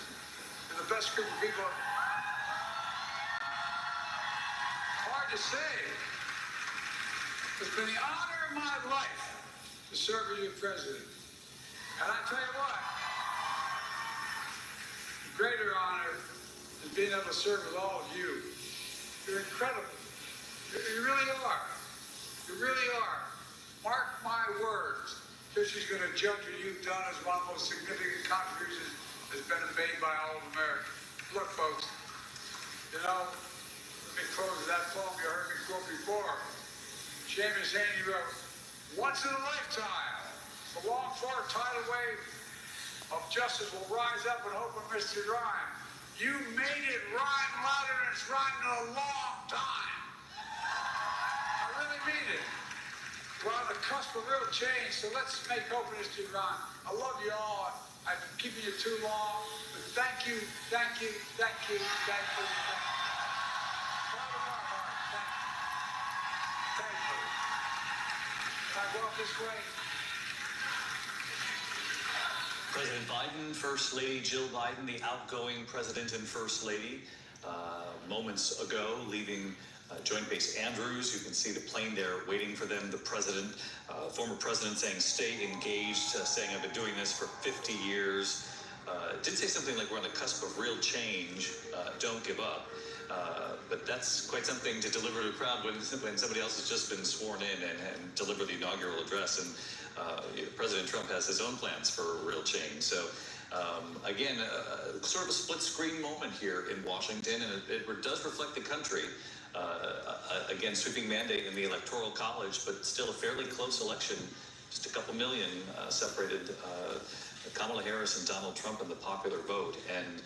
and the best group of people. Hard to say. It's been the honor of my life to serve as your president. And I tell you what, the greater honor is being able to serve with all of you. You're incredible. You really are. You really are. Mark my words. History's going to judge what you've done as one of the most significant contributions that's been made by all of America. Look, folks, you know, let me close with that poem you heard me quote before. Seamus Heaney wrote, "Once in a lifetime, the long-fought tidal wave of justice will rise up and hope amidst your rhyme. You made it rhyme louder than it's rhymed in a long time." I really mean it. We're on the cusp of real change, so let's make hope in history rhyme. I love you all. I've been keeping you too long, but thank you. Bottom of my heart, thank you. Can I go up this way? President Biden, First Lady Jill Biden, the outgoing president and First Lady, moments ago leaving Joint Base Andrews. You can see the plane there waiting for them. The president, former president, saying, "Stay engaged," saying, "I've been doing this for 50 years." Did say something like, "We're on the cusp of real change. Don't give up." But that's quite something to deliver to a crowd when somebody else has just been sworn in and deliver the inaugural address. And President Trump has his own plans for real change. So again, sort of a split screen moment here in Washington, and it does reflect the country. Again, sweeping mandate in the Electoral College, but still a fairly close election. Just a couple million separated Kamala Harris and Donald Trump in the popular vote. And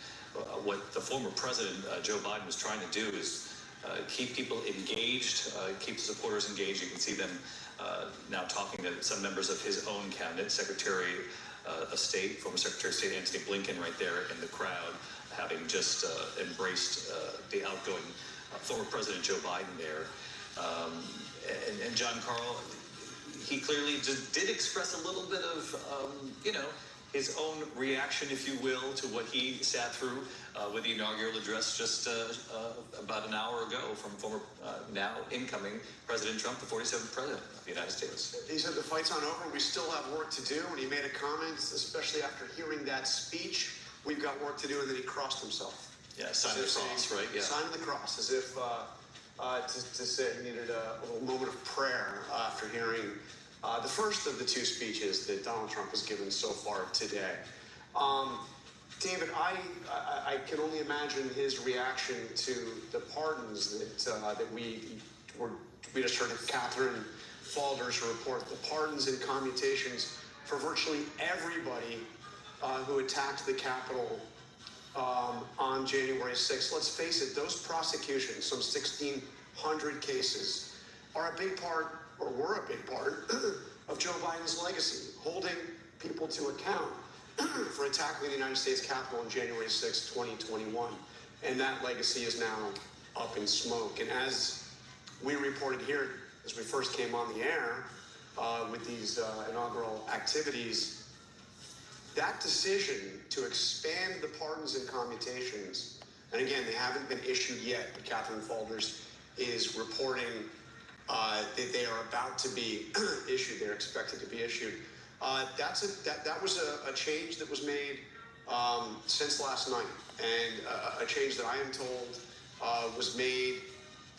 what the former president, Joe Biden, was trying to do is keep people engaged, keep the supporters engaged. You can see them now talking to some members of his own cabinet, Secretary of State, former Secretary of State Antony Blinken right there in the crowd, having just embraced the outgoing former President Joe Biden there. And John Carl, he clearly did express a little bit of, his own reaction, if you will, to what he sat through with the inaugural address just about an hour ago from former, now incoming President Trump, the 47th President of the United States. He said the fight's not over. We still have work to do. And he made a comment, especially after hearing that speech, we've got work to do, and then he crossed himself. Yeah, sign of the cross, right? Yeah. Sign of the cross, as if to say he needed a little moment of prayer after hearing the first of the two speeches that Donald Trump has given so far today. David, I can only imagine his reaction to the pardons that we just heard Catherine Faulders report, the pardons and commutations for virtually everybody who attacked the Capitol on January 6th. Let's face it, those prosecutions, some 1,600 cases, are a big part, or were a big part, of Joe Biden's legacy, holding people to account for attacking the United States Capitol on January 6, 2021. And that legacy is now up in smoke. And as we reported here, as we first came on the air with these inaugural activities, that decision to expand the pardons and commutations, and again, they haven't been issued yet, but Catherine Faulders is reporting that they are about to be issued. They're expected to be issued. That was a change that was made since last night, and a change that I am told was made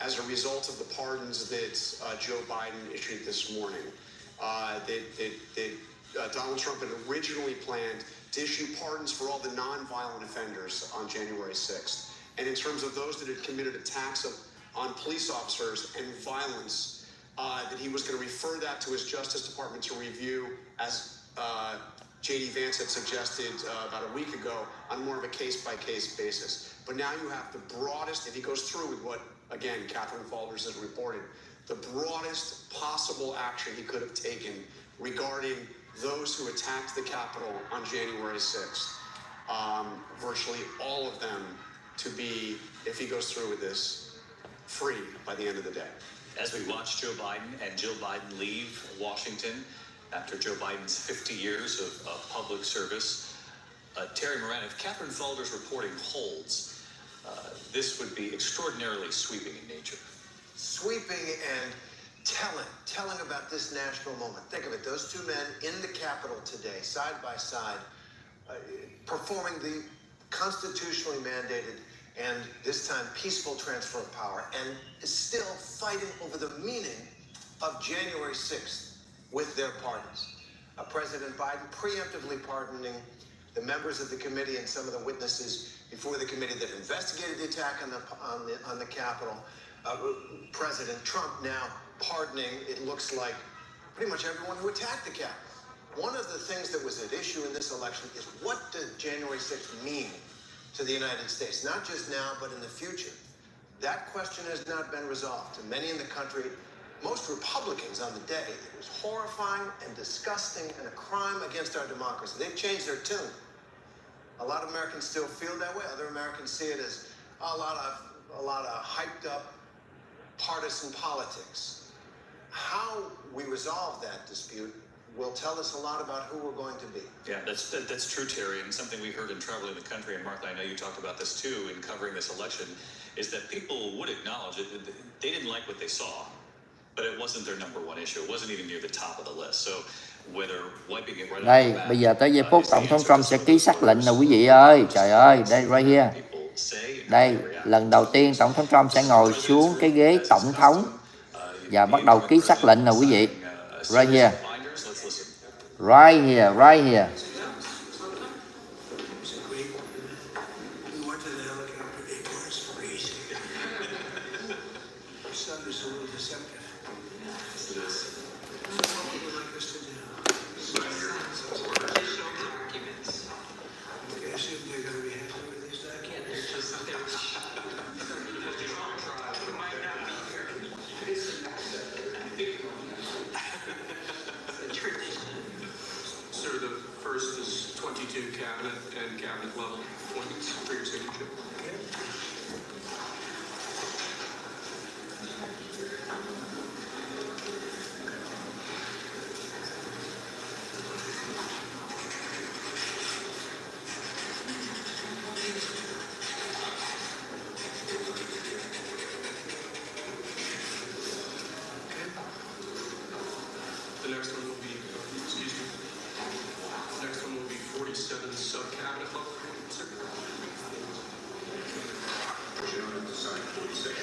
as a result of the pardons that Joe Biden issued this morning. That Donald Trump had originally planned to issue pardons for all the nonviolent offenders on January 6th. And in terms of those that had committed attacks on police officers and violence, that he was going to refer that to his Justice Department to review, as J.D. Vance had suggested about a week ago, on more of a case-by-case basis. But now you have the broadest, if he goes through with what, again, Catherine Faulders has reported, the broadest possible action he could have taken regarding those who attacked the Capitol on January 6th. Virtually all of them to be, if he goes through with this, free by the end of the day. As we watch Joe Biden and Jill Biden leave Washington after Joe Biden's 50 years of public service, Terry Moran, if Catherine Faulders' reporting holds, this would be extraordinarily sweeping in nature. Sweeping and telling about this national moment. Think of it, those two men in the Capitol today, side by side, performing the constitutionally mandated and this time peaceful transfer of power, and is still fighting over the meaning of January 6th with their pardons. President Biden preemptively pardoning the members of the committee and some of the witnesses before the committee that investigated the attack on the Capitol. President Trump now pardoning, it looks like, pretty much everyone who attacked the Capitol. One of the things that was at issue in this election is, what does January 6th mean to the United States? Not just now, but in the future. That question has not been resolved. To many in the country, most Republicans on the day, it was horrifying and disgusting and a crime against our democracy. They've changed their tune. A lot of Americans still feel that way. Other Americans see it as a lot of hyped up partisan politics. How we resolve that dispute will tell us a lot about who we're going to be. Yeah, that's true, Terry, and something we heard in traveling the country, and Mark, I know you talked about this too in covering this election, is that people would acknowledge it. They didn't like what they saw, but it wasn't their number one issue. It wasn't even near the top of the list. So whether wiping it right Đây, bây giờ tới giây phút Tổng thống Trump sẽ ký xác lệnh nè quý vị ơi. Trời ơi, đây right here. Đây, lần đầu tiên Tổng thống Trump sẽ ngồi xuống cái ghế Tổng thống và bắt đầu ký xác lệnh nè quý vị. Right here. Right here, right here. Sir, the first is 22 cabinet and cabinet level appointments for your signature. The next one will be, excuse me, the next one will be 47 sub-cabinet level appointments, sir. You don't have to sign 47.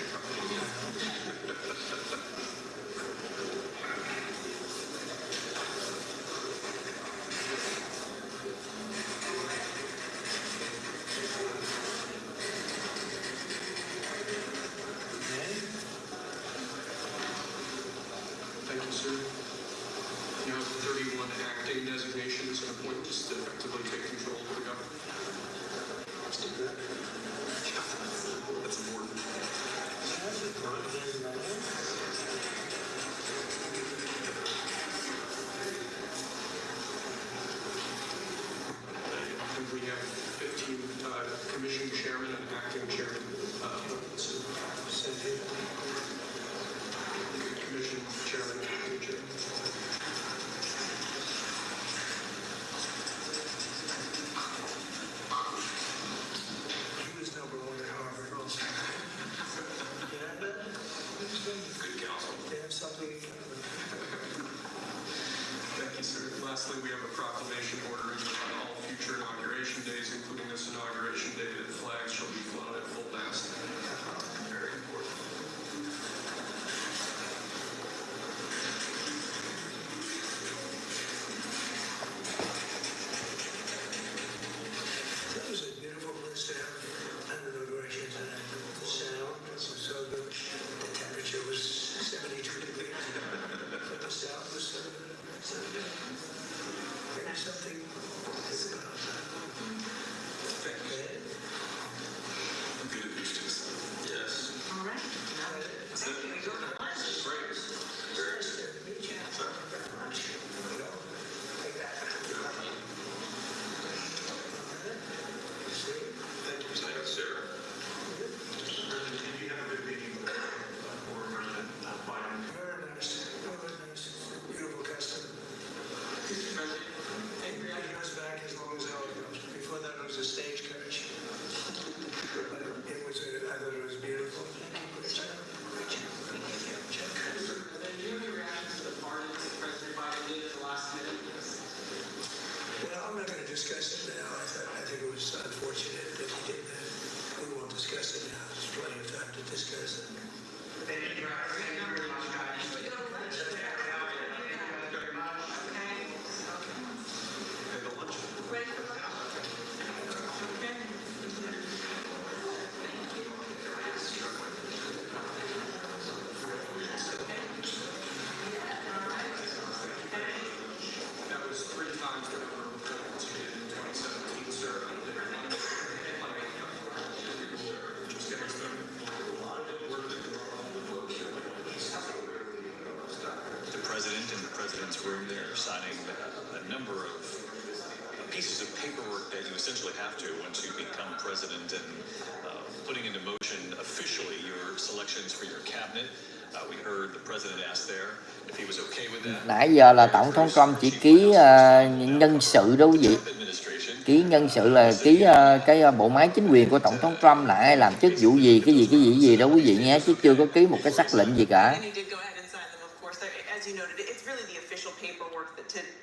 Thank you, sir. You have 31 acting designations and appointments to effectively take control of the government. That's important. And we have 15 commission chairman and acting chairman appointments. Commission chairman and acting chairman. He was number one at Harvard also. Good counsel. They have something. Thank you, sir. Lastly, we have a proclamation ordering all future inauguration days, including this inauguration day, that flags shall be flown at full mast. Very important. That was a beautiful place to have an inauguration tonight. The sound was so good. The temperature was 72 degrees. But the sound was so good. So good. Maybe something is about that. Thank you. Good acoustics. Yes. All right. Now, can we go to lunch? Great. Very good. Thank you, sir. Did you have a good meeting with former President Biden? Very nice. Very nice. Beautiful custom. It goes back as long as hell goes. Before that, it was a stagecoach. But it was, I thought it was beautiful. Great job. Great job. Great job. Then do you have any reactions to the pardons that President Biden did at the last minute? Well, I'm not going to discuss it now. I think it was unfortunate that he did that. We won't discuss it now. There's plenty of time to discuss it. Thank you very much, guys. And the lunch. Ready for lunch? Okay. That was 3 times the number of appointments you did in 2017, sir. Just getting started. the president in the president's room there signing a number of pieces of paperwork that you essentially have to once you become president, and putting into motion officially your selections for your cabinet. We heard the president ask there if he was okay with that. Nãy giờ là Tổng thống Trump chỉ ký nhân sự đó quý vị. Ký nhân sự là ký cái bộ máy chính quyền của Tổng thống Trump là ai làm chức vụ gì, cái gì đó quý vị nhé, chứ chưa có ký một cái sắc lệnh gì cả.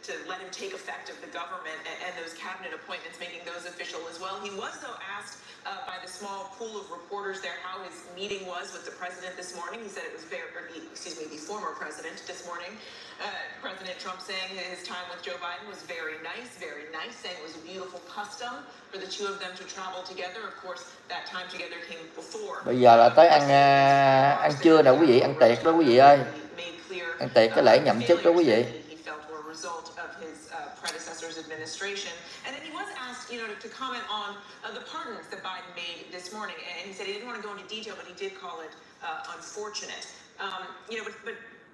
To let him take effect of the government and those cabinet appointments, making those official as well. He was, though, asked by the small pool of reporters there how his meeting was with the president this morning. He said it was the former president this morning. President Trump saying his time with Joe Biden was very nice, saying it was a beautiful custom for the two of them to travel together. Of course, that time together came before. Bây giờ là tới ăn trưa nè quý vị, ăn tiệc đó quý vị ơi. Ăn tiệc cái lễ nhậm chức đó quý vị. Predecessor's administration. And then he was asked, to comment on the pardons that Biden made this morning. And he said he didn't want to go into detail, but he did call it unfortunate.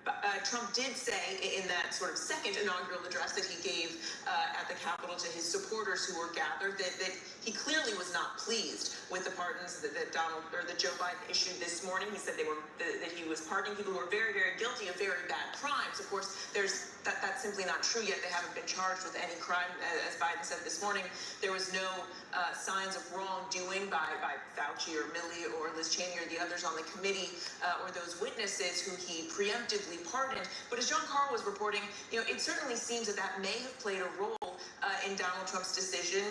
But Trump did say in that sort of second inaugural address that he gave at the Capitol to his supporters who were gathered that he clearly was not pleased with the pardons that Joe Biden issued this morning. He said that he was pardoning people who were very, very guilty of very bad crimes. Of course, that's simply not true yet. They haven't been charged with any crime, as Biden said this morning. There was no signs of wrongdoing by Fauci or Milley or Liz Cheney or the others on the committee or those witnesses who he preemptively pardoned. But as John Carl was reporting, it certainly seems that may have played a role in Donald Trump's decision.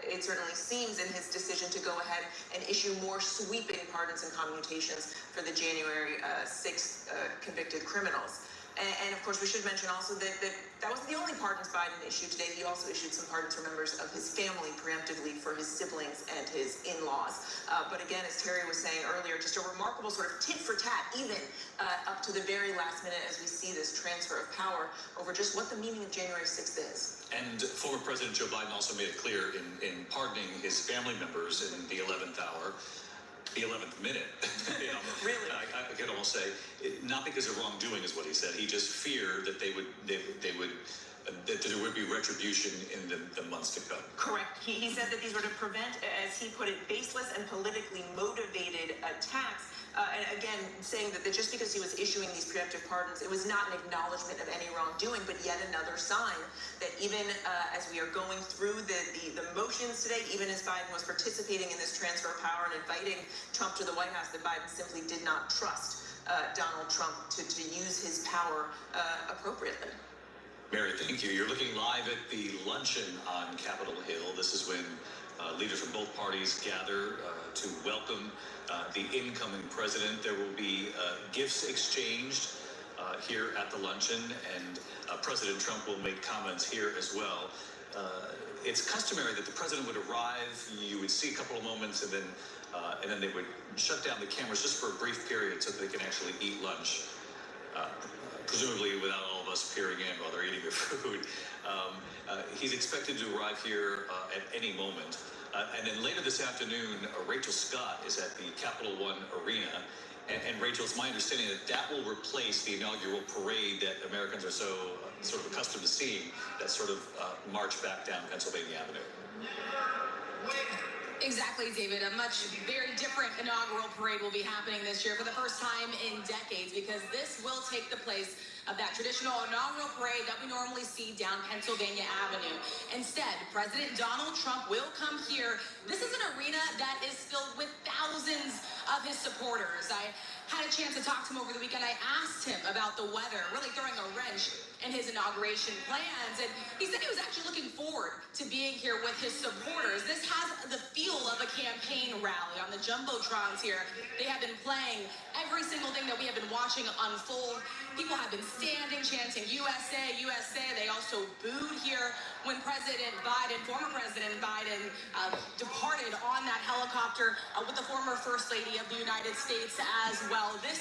It certainly seems in his decision to go ahead and issue more sweeping pardons and commutations for the January 6th convicted criminals. And of course, we should mention also that wasn't the only pardons Biden issued today. He also issued some pardons for members of his family preemptively for his siblings and his in-laws. But again, as Terry was saying earlier, just a remarkable sort of tit for tat, even up to the very last minute as we see this transfer of power over just what the meaning of January 6th is. And former President Joe Biden also made it clear in pardoning his family members in the 11th hour, the 11th minute. Really? I could almost say, not because of wrongdoing is what he said. He just feared that that there would be retribution in the months to come. Correct. He said that these were to prevent, as he put it, baseless and politically motivated attacks. And again, saying that just because he was issuing these preemptive pardons, it was not an acknowledgement of any wrongdoing, but yet another sign that even as we are going through the motions today, even as Biden was participating in this transfer of power and inviting Trump to the White House, that Biden simply did not trust Donald Trump to use his power appropriately. Mary, thank you. You're looking live at the luncheon on Capitol Hill. This is when leaders from both parties gather to welcome the incoming president. There will be gifts exchanged here at the luncheon, and President Trump will make comments here as well. It's customary that the president would arrive, you would see a couple of moments, and then they would shut down the cameras just for a brief period so that they can actually eat lunch, presumably without all of us peering in while they're eating their food. He's expected to arrive here at any moment. And then later this afternoon, Rachel Scott is at the Capital One Arena. And Rachel, it's my understanding that will replace the inaugural parade that Americans are so sort of accustomed to seeing, that sort of march back down Pennsylvania Avenue. Exactly, David. A very different inaugural parade will be happening this year for the first time in decades, because this will take the place of that traditional inaugural parade that we normally see down Pennsylvania Avenue. Instead, President Donald Trump will come here. This is an arena that is filled with thousands of his supporters. I had a chance to talk to him over the weekend. I asked him about the weather, really throwing a wrench in his inauguration plans. And he said he was actually looking forward to being here with his supporters. This has the feel of a campaign rally on the Jumbotrons here. They have been playing every single thing that we have been watching unfold. People have been standing, chanting USA, USA. They also booed here when former President Biden, departed on that helicopter with the former First Lady of the United States as well. This